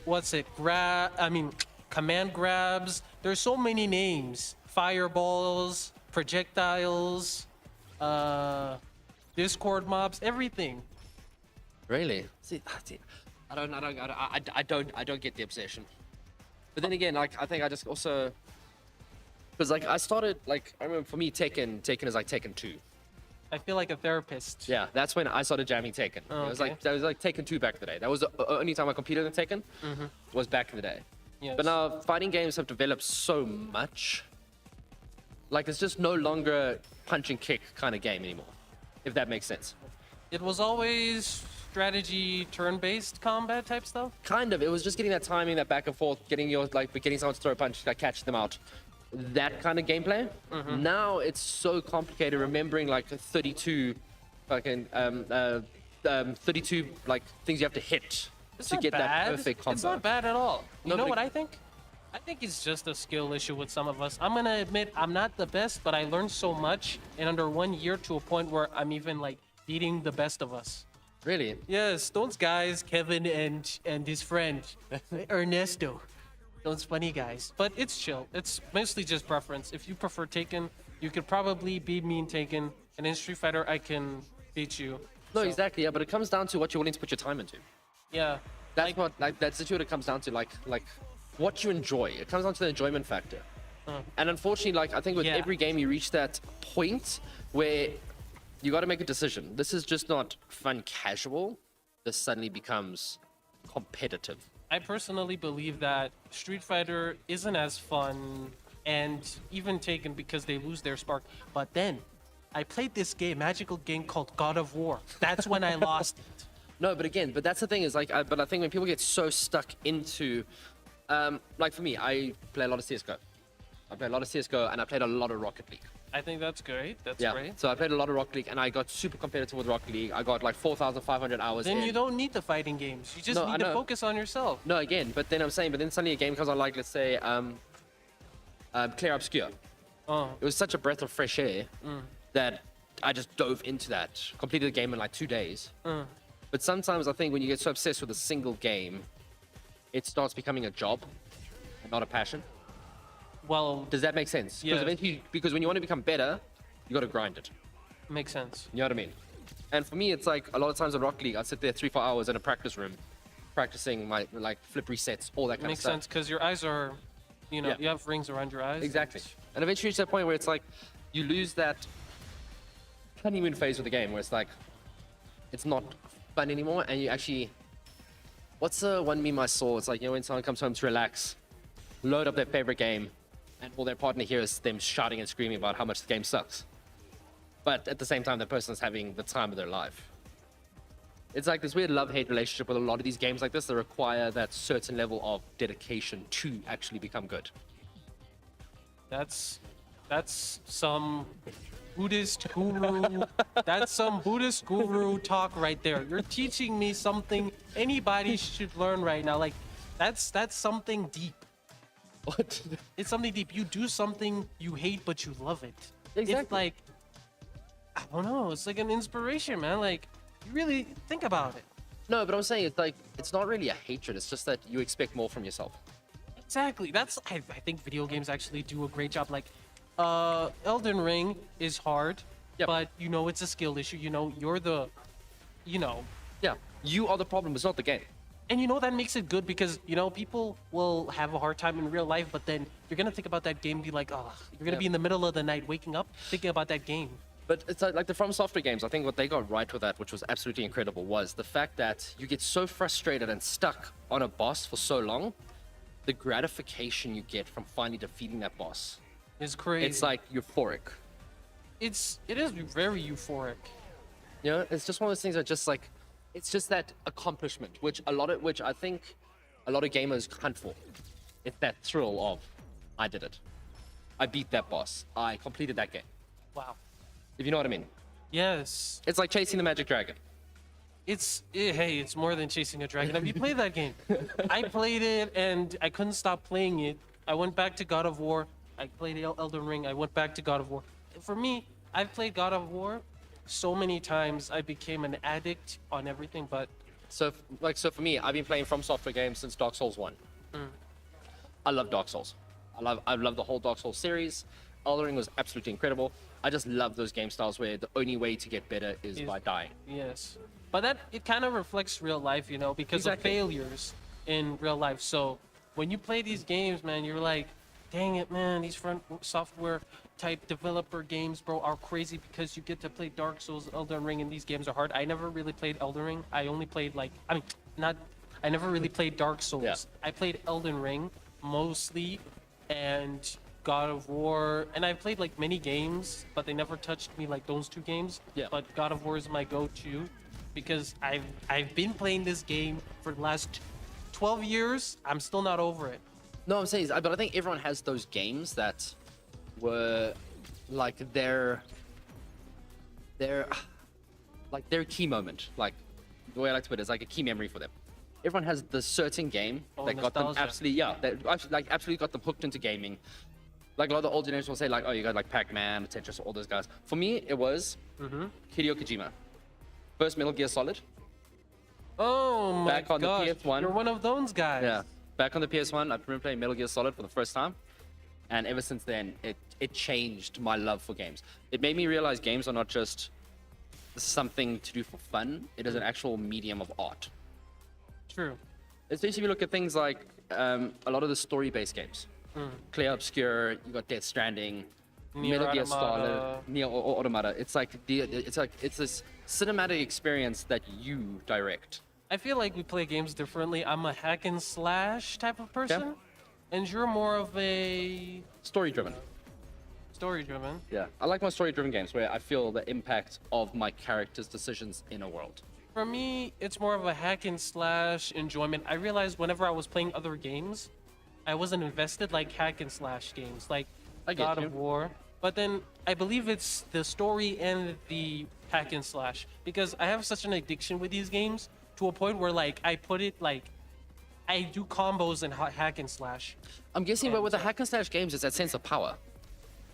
grabs. There's so many names. Fireballs, projectiles, Discord mobs, everything. Really? See, I don't get the obsession. But then again, like I think I just also, because like I started like I remember for me Tekken is like Tekken 2. I feel like a therapist. Yeah, that's when I started jamming Tekken. Oh, It was like Tekken 2 back in the day. That was the only time I competed in Tekken. Was back in the day. Yes. But now fighting games have developed so much. Like it's just no longer punch and kick kind of game anymore, if that makes sense. It was always strategy, turn-based combat type stuff. Kind of. It was just getting that timing, that back and forth, getting someone to throw a punch, catch them out. That kind of gameplay. Now it's so complicated. Remembering like 32, fucking 32 like things you have to hit It's to not get bad. that perfect combo. It's not bad at all. You No, know but what I think? I think it's just a skill issue with some of us. I'm gonna admit I'm not the best, but I learned so much in under 1 year to a point where I'm even like beating the best of us. Really? Yes, those guys, Kevin and his friend Ernesto. Those funny guys. But it's chill. It's mostly just preference. If you prefer Taken, you could probably beat me in Taken, and in Street Fighter I can beat you. No, exactly. Yeah, but it comes down to what you're willing to put your time into. Yeah. That's what that's what it comes down to. Like what you enjoy. It comes down to the enjoyment factor. And unfortunately, like I think with every game you reach that point where you got to make a decision. This is just not fun casual. This suddenly becomes competitive. I personally believe that Street Fighter isn't as fun and even Taken because they lose their spark. But then I played this magical game called God of War. That's when I lost it. No, but that's the thing is like, but I think when people get so stuck into, like for me, I play a lot of CS:GO. I play a lot of CS:GO and I played a lot of Rocket League. I think that's great. That's Yeah. great. So I played a lot of Rocket League and I got super competitive with Rocket League. I got like 4,500 hours Then in. you don't need the fighting games. You just No, I need to know. focus on yourself. No, again, but then suddenly a game comes on like, let's say, Clair Obscur. Oh. It was such a breath of fresh air that I just dove into that, completed the game in like 2 days. But sometimes I think when you get so obsessed with a single game, it starts becoming a job and not a passion. Well, does that make sense? yeah. Because when you want to become better, you got to grind it. Makes sense. You know what I mean? And for me, it's like a lot of times in Rocket League, I'd sit there 3-4 hours in a practice room, practicing my like flip resets, all that kind Makes of stuff. sense because your eyes are, you know, Yeah. you have rings around your eyes. Exactly. And eventually, you reach that point where it's like you lose that honeymoon phase with the game, where it's like it's not fun anymore, and you actually. What's the one meme I saw? It's like, you know, when someone comes home to relax, load up their favorite game, and all their partner hears them shouting and screaming about how much the game sucks. But at the same time, the person's having the time of their life. It's like this weird love-hate relationship with a lot of these games like this that require that certain level of dedication to actually become good. That's some Buddhist guru. That's some Buddhist guru talk right there. You're teaching me something anybody should learn right now. Like, that's something deep. What? It's something deep. You do something you hate, but you love it. Exactly. It's like, I don't know. It's like an inspiration, man. Like, you really think about it. No, but I'm saying it's like, it's not really a hatred. It's just that you expect more from yourself. Exactly. I think video games actually do a great job. Like, Elden Ring is hard, but you know it's a skill issue. You know, you're the, you know. Yeah, you are the problem. It's not the game. And you know that makes it good because, you know, people will have a hard time in real life, but then you're going to think about that game and be like, oh, you're going to be in the middle of the night waking up thinking about that game. But it's like the From Software games, I think what they got right with that, which was absolutely incredible, was the fact that you get so frustrated and stuck on a boss for so long, the gratification you get from finally defeating that boss is crazy. It's like euphoric. It is very euphoric. You know, it's just one of those things that just like, it's just that accomplishment, which I think a lot of gamers hunt for. It's that thrill of, I did it. I beat that boss. I completed that game. Wow. If you know what I mean. Yes. It's like chasing the magic dragon. Hey, it's more than chasing a dragon. Have you played that game? I played it and I couldn't stop playing it. I went back to God of War. I played Elden Ring. I went back to God of War. For me, I've played God of War so many times. I became an addict on everything. But so for me, I've been playing From Software games since Dark Souls 1. I love Dark Souls. I love the whole Dark Souls series. Elden Ring was absolutely incredible. I just love those game styles where the only way to get better is by dying. Yes. But it kind of reflects real life, you know, because of failures in real life. So when you play these games, man, you're like, dang it, man, these front software type developer games, bro, are crazy because you get to play Dark Souls, Elden Ring, and these games are hard. I never really played Elden Ring. I only played I never really played Dark Souls. Yeah. I played Elden Ring mostly and God of War, and I played like many games, but they never touched me like those two games. Yeah. But God of War is my go-to because I've been playing this game for the last 12 years. I'm still not over it. No, I'm saying, but I think everyone has those games that were like their key moment. Like the way I like to put it is like a key memory for them. Everyone has the certain game that got them absolutely, absolutely got them hooked into gaming. Like a lot of the old generations will say like, oh, you got like Pac-Man, Tetris, all those guys. For me, it was Hideo Kojima. First Metal Gear Solid. Oh my Back on gosh, the PS1. you're one of those guys. Yeah. Back on the PS1, I remember playing Metal Gear Solid for the first time. And ever since then, it changed my love for games. It made me realize games are not just something to do for fun. It is an actual medium of art. True. Especially if you look at things like a lot of the story-based games. Clear Obscure, you got Death Stranding, Metal Gear Solid, Nier Automata. It's this cinematic experience that you direct. I feel like we play games differently. I'm a hack and slash type of person, and you're more of a story-driven. Story-driven. Yeah, I like my story-driven games where I feel the impact of my character's decisions in a world. For me, it's more of a hack and slash enjoyment. I realized whenever I was playing other games, I wasn't invested like hack and slash games, like God of War. But then I believe it's the story and the hack and slash, because I have such an addiction with these games to a point where like I put it like I do combos and hack and slash. I'm guessing, but with the hack and slash games, it's that sense of power.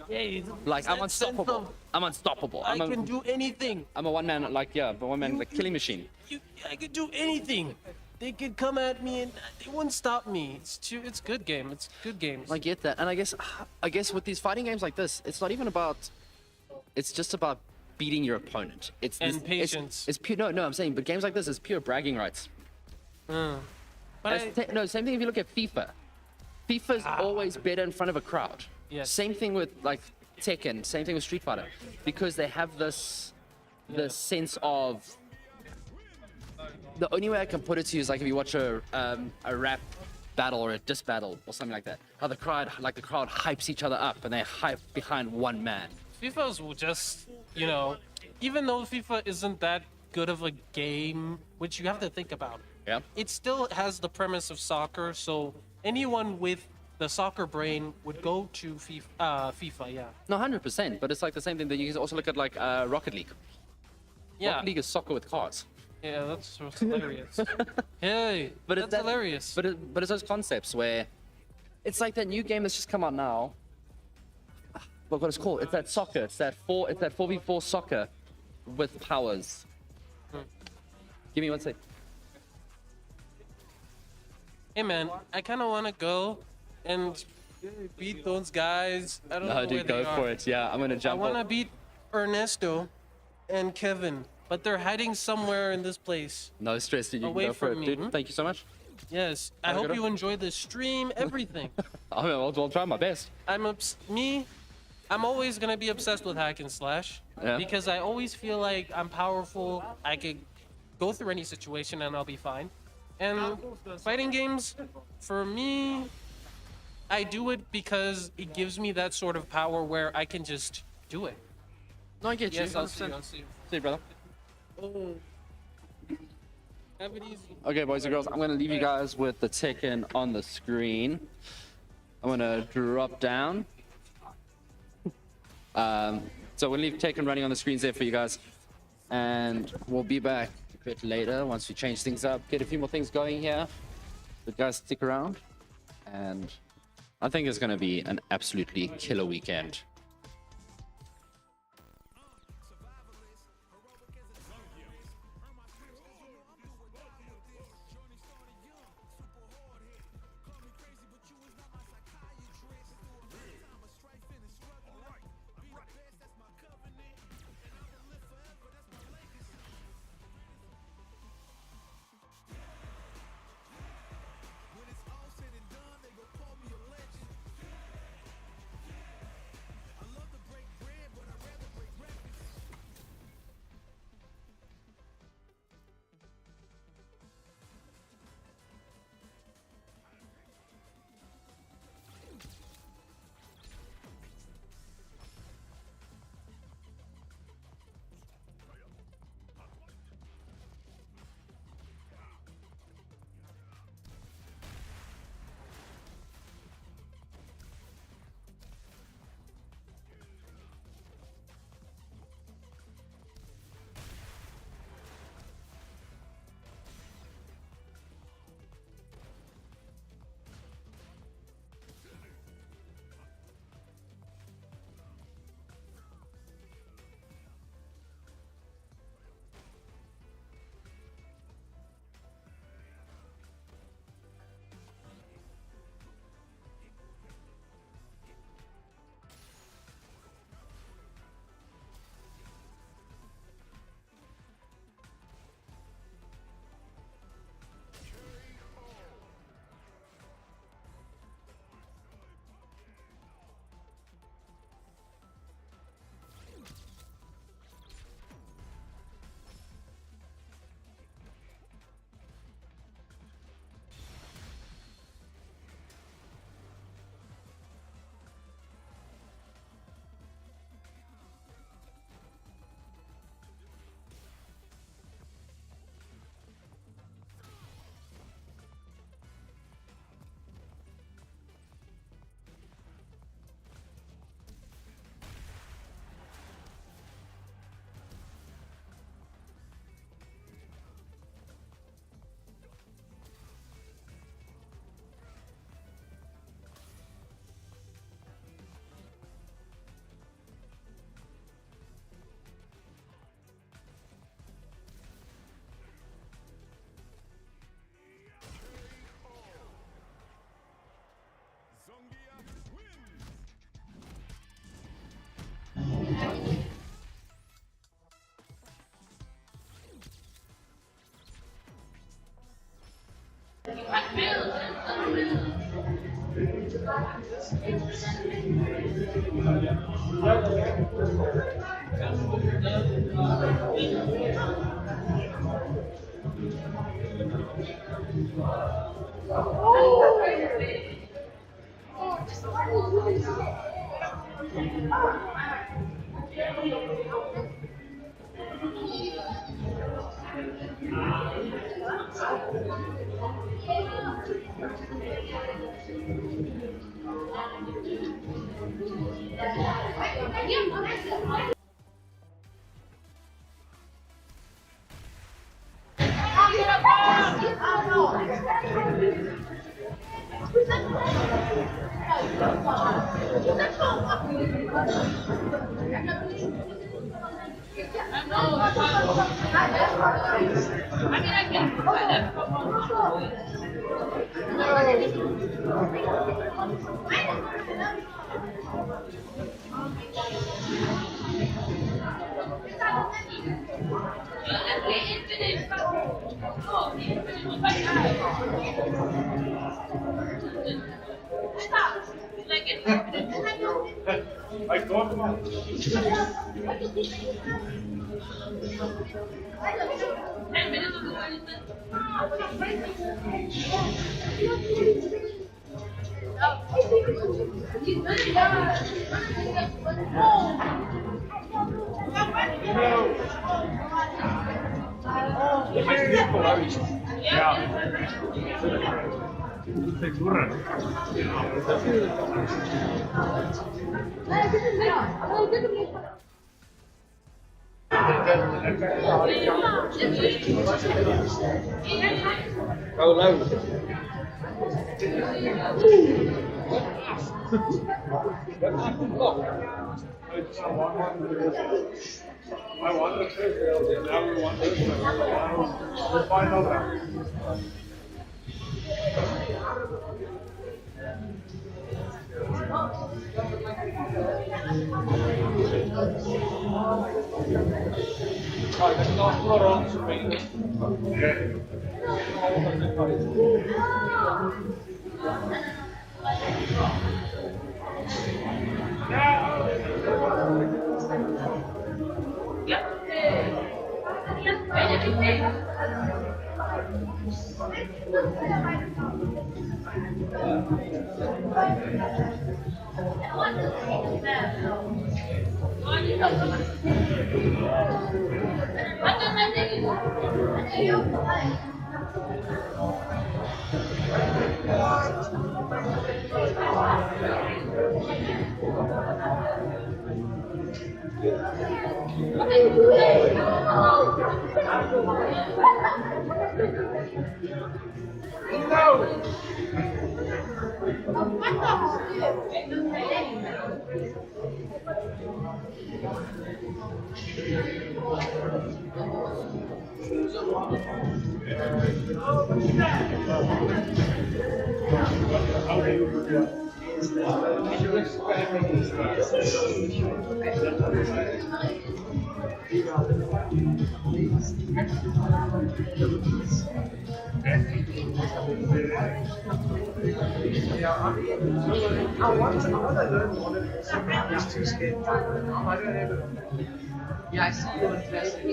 Yeah, like I'm unstoppable. I'm unstoppable. I can do anything. I'm a one-man, like killing machine. I could do anything. They could come at me and they wouldn't stop me. It's good game. It's good games. I get that, and I guess with these fighting games like this, it's not even about. It's just about beating your opponent. It's patience. It's pure. No, I'm saying, but games like this is pure bragging rights. But same thing if you look at FIFA. FIFA's always better in front of a crowd. Yes. Same thing with like Tekken. Same thing with Street Fighter, because they have this sense of. The only way I can put it to you is like if you watch a rap battle or a diss battle or something like that. How the crowd hypes each other up and they hype behind one man. FIFA's will just, you know, even though FIFA isn't that good of a game, which you have to think about. Yeah. It still has the premise of soccer, so anyone with the soccer brain would go to FIFA, yeah. No, 100%, but it's like the same thing that you can also look at like Rocket League. Yeah. Rocket League is soccer with cars. Yeah, that's hilarious. Hey, but that's hilarious. But it's those concepts where it's like that new game that's just come out now. What it's called? It's that soccer. It's that 4v4 soccer with powers. Give me one sec. Hey man, I kind of want to go and beat those guys. I don't know where dude, they go are. for it. Yeah, I'm gonna jump. I want to beat Ernesto and Kevin, but they're hiding somewhere in this place. No stress, dude. You Away can go for from it, me. dude. Thank you so much. Yes, I hope you enjoy the stream, everything. I'll try my best. I'm always gonna be obsessed with hack and slash because I always feel like I'm powerful. I could go through any situation and I'll be fine. And fighting games, for me, I do it because it gives me that sort of power where I can just do it. No, I get you. Yes, I'll see you. See you, brother. Oh. Have it easy. Okay, boys and girls, I'm gonna leave you guys with the Tekken on the screen. I'm gonna drop down. So we'll leave Tekken running on the screens there for you guys, and we'll be back a bit later once we change things up, get a few more things going here. But guys, stick around, and I think it's gonna be an absolutely killer weekend. Yeah, I see you investing.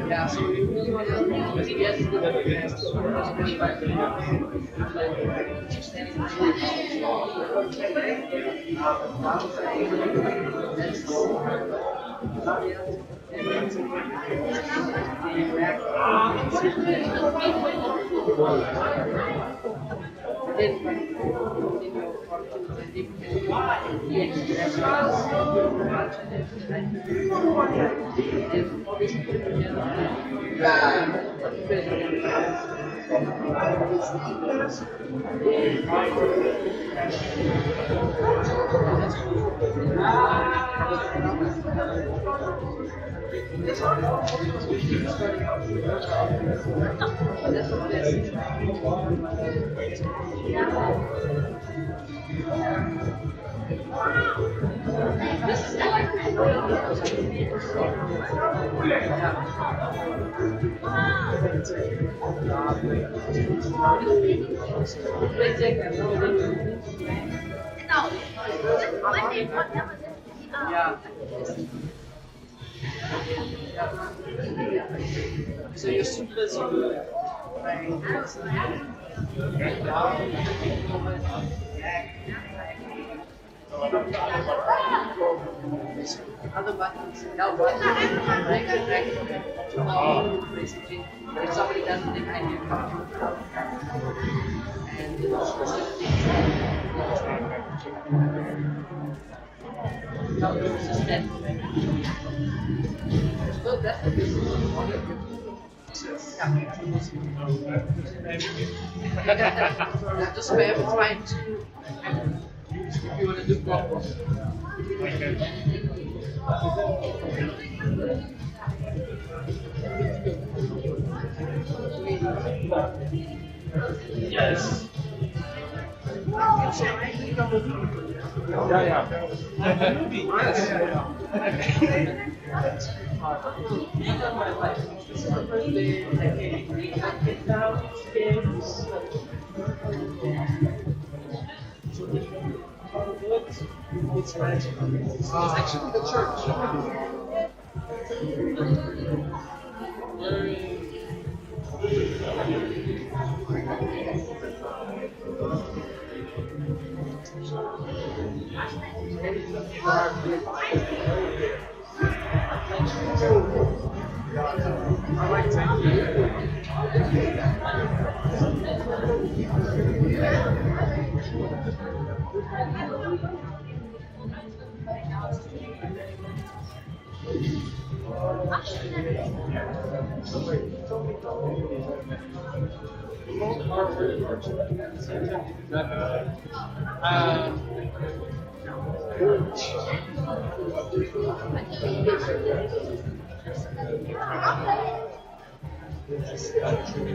Yeah, so we really want to get to So you're super busy. Other buttons. Now buttons. Basically, if somebody doesn't behind you, and so that's the business. Just spam trying to you want to do block one. Yes. It's actually the church.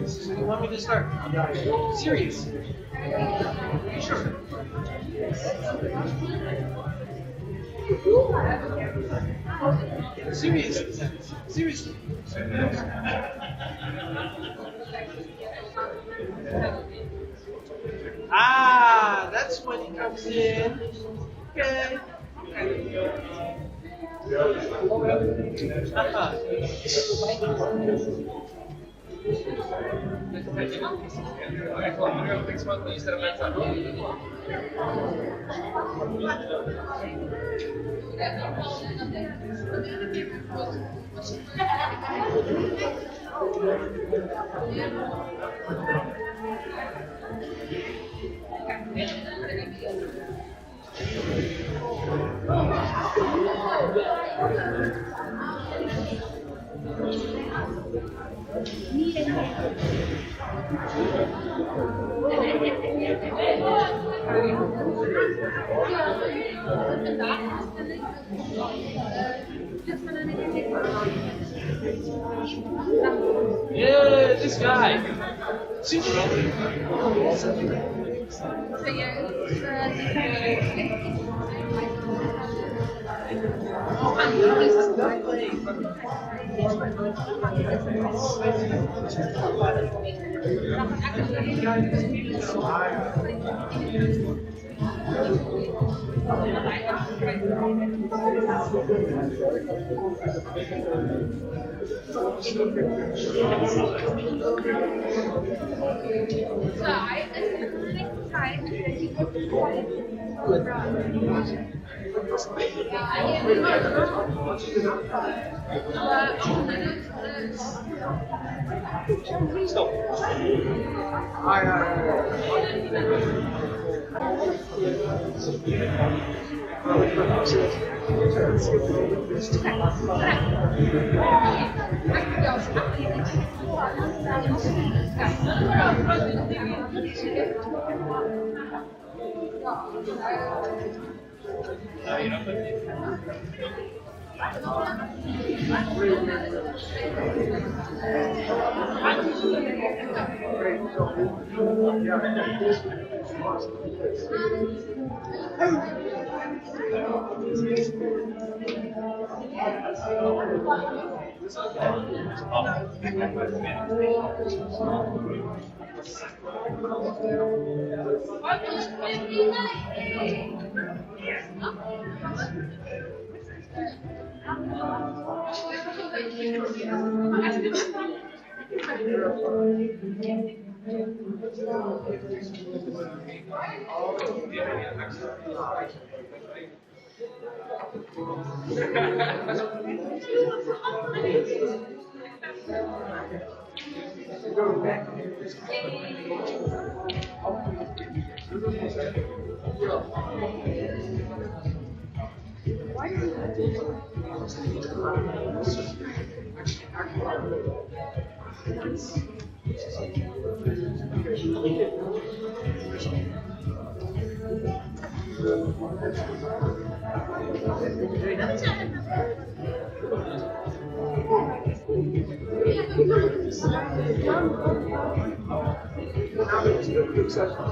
So you want me to start? Serious? Sure. Serious? Seriously? Ah, that's when he comes in. Okay. Yeah, this guy.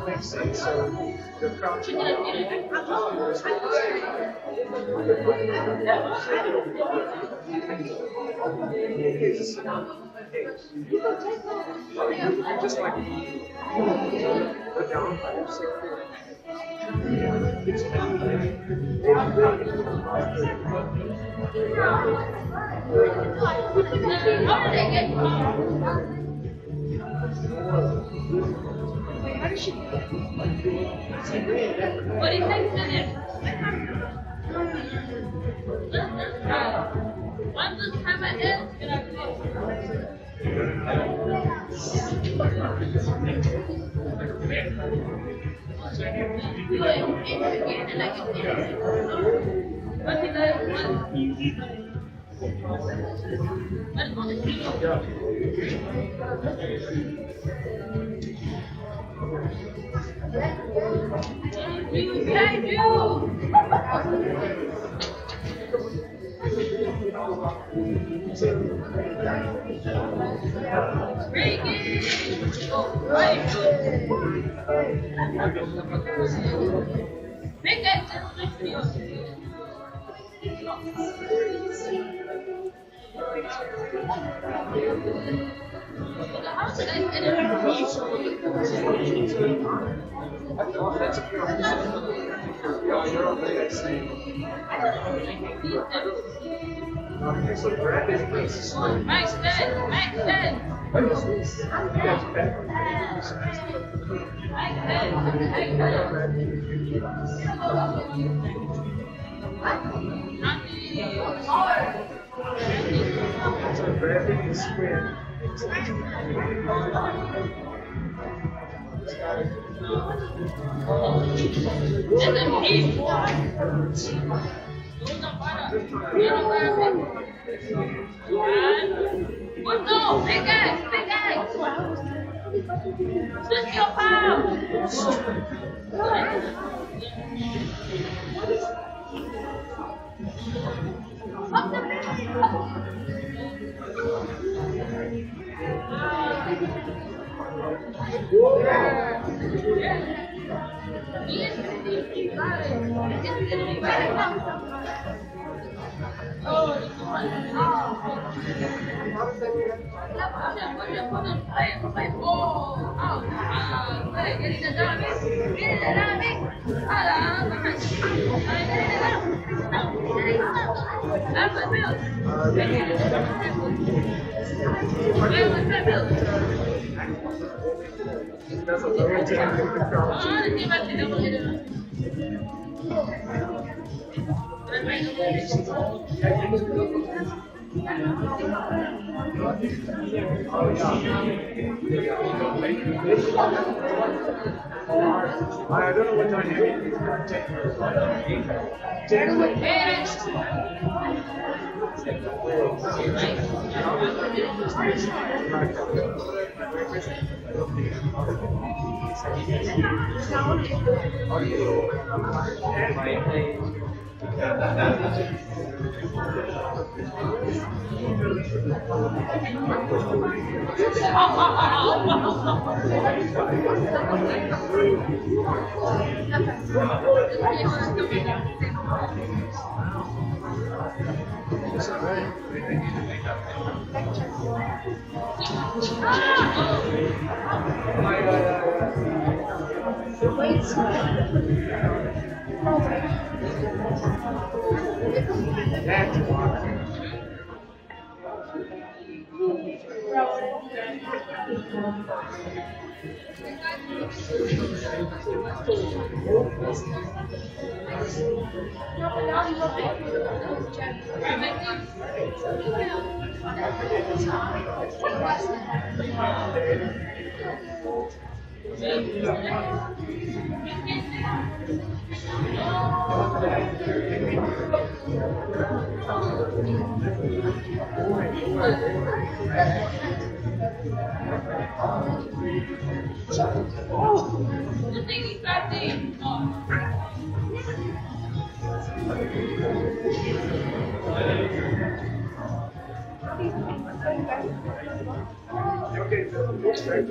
Makes sense. So you're crouching. Just like put down Wait, how does she? What do you think, minute? Once this time I did, I don't know what dynamic That's right.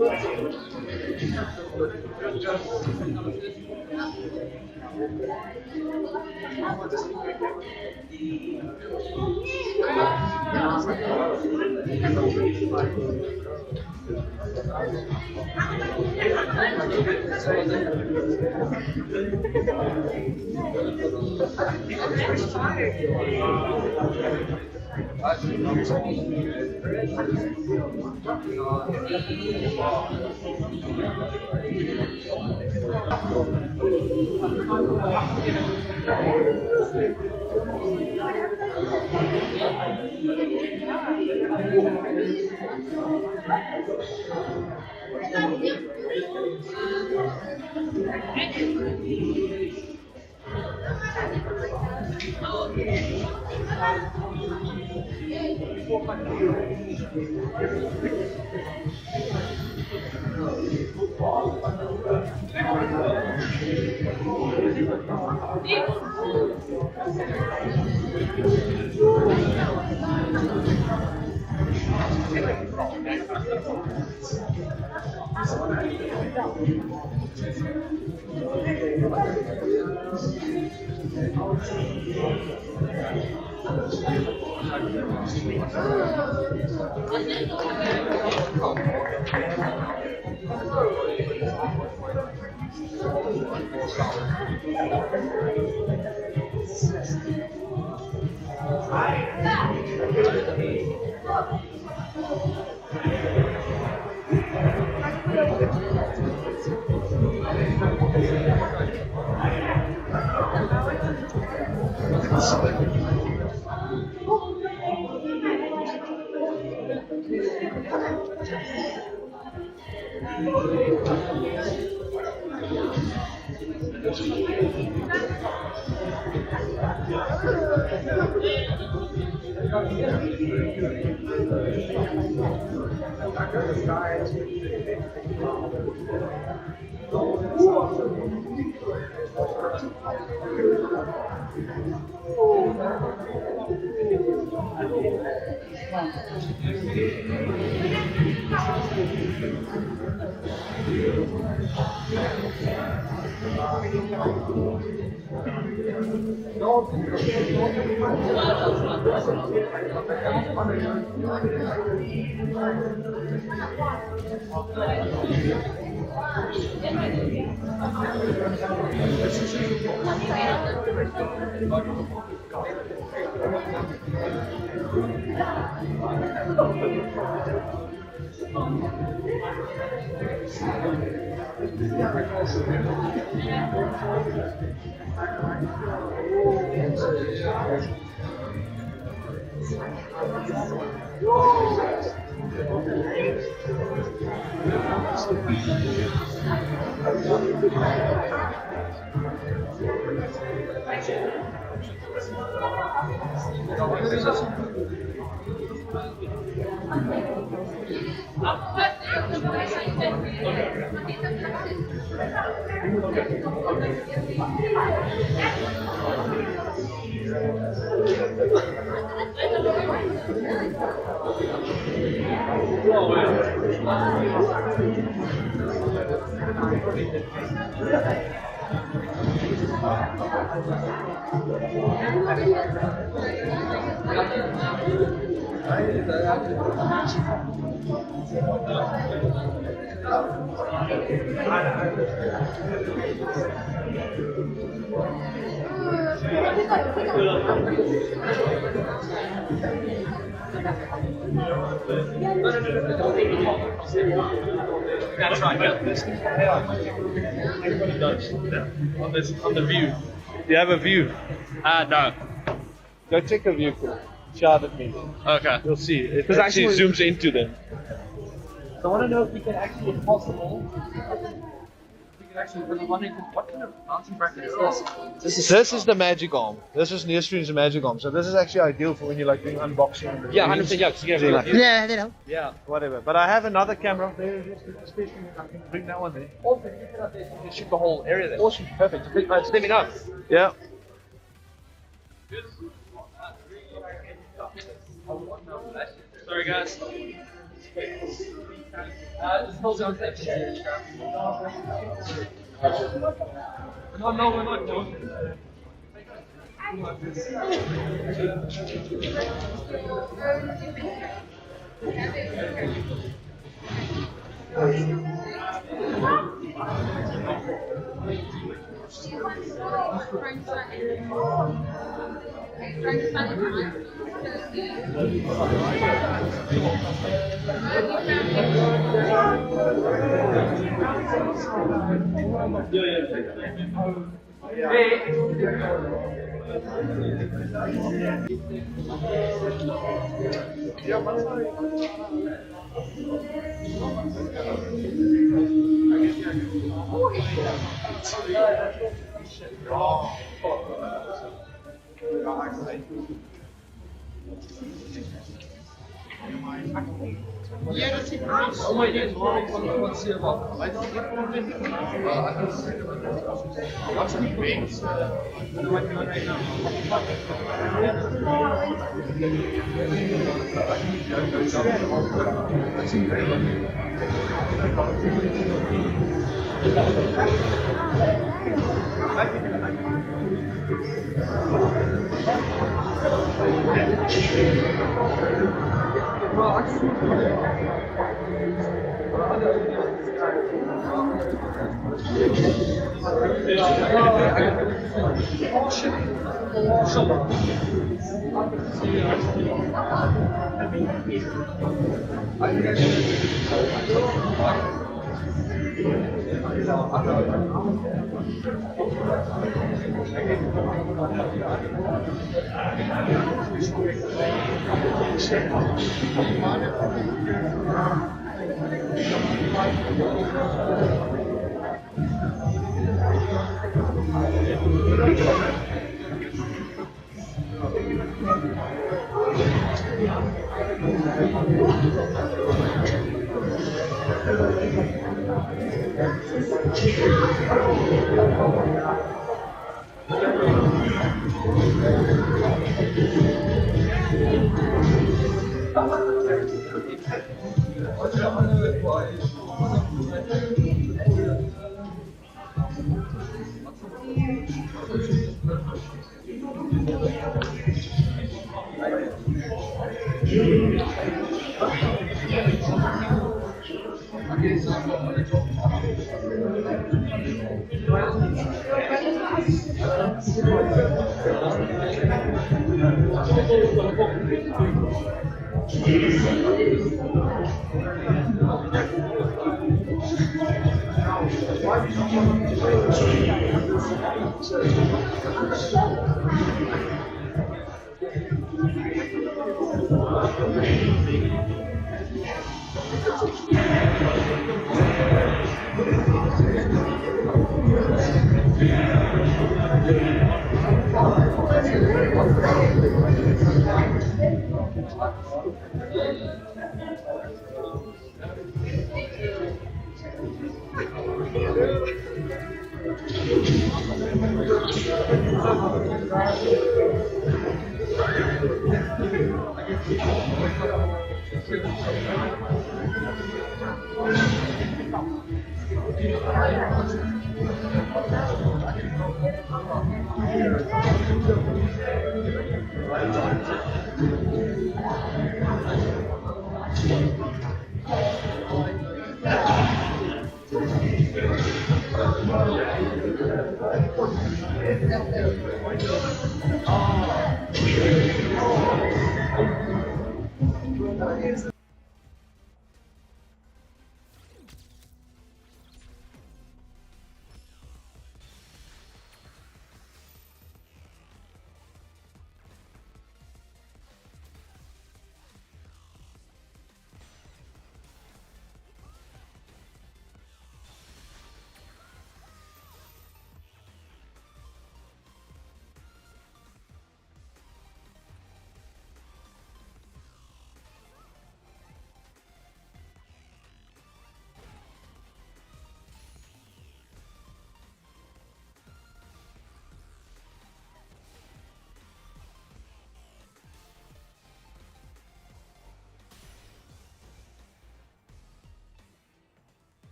Everybody does. On the view. Do you have a view? No. Go take a view. Shout at me. Okay. You'll see. It actually zooms into them. So I want to know if we can actually, if possible, because I'm wondering what kind of mounting bracket is this? This is the Magic Arm. This is Neostream's Magic Arm. So this is actually ideal for when you're like doing unboxing. Yeah, 100%. Yeah, they know. Yeah, whatever. But I have another camera there, especially I can bring that one there. Also, you can up there, you can shoot the whole area there. Awesome, perfect. Just let me know. Yeah. Sorry, guys. No, we're not joking.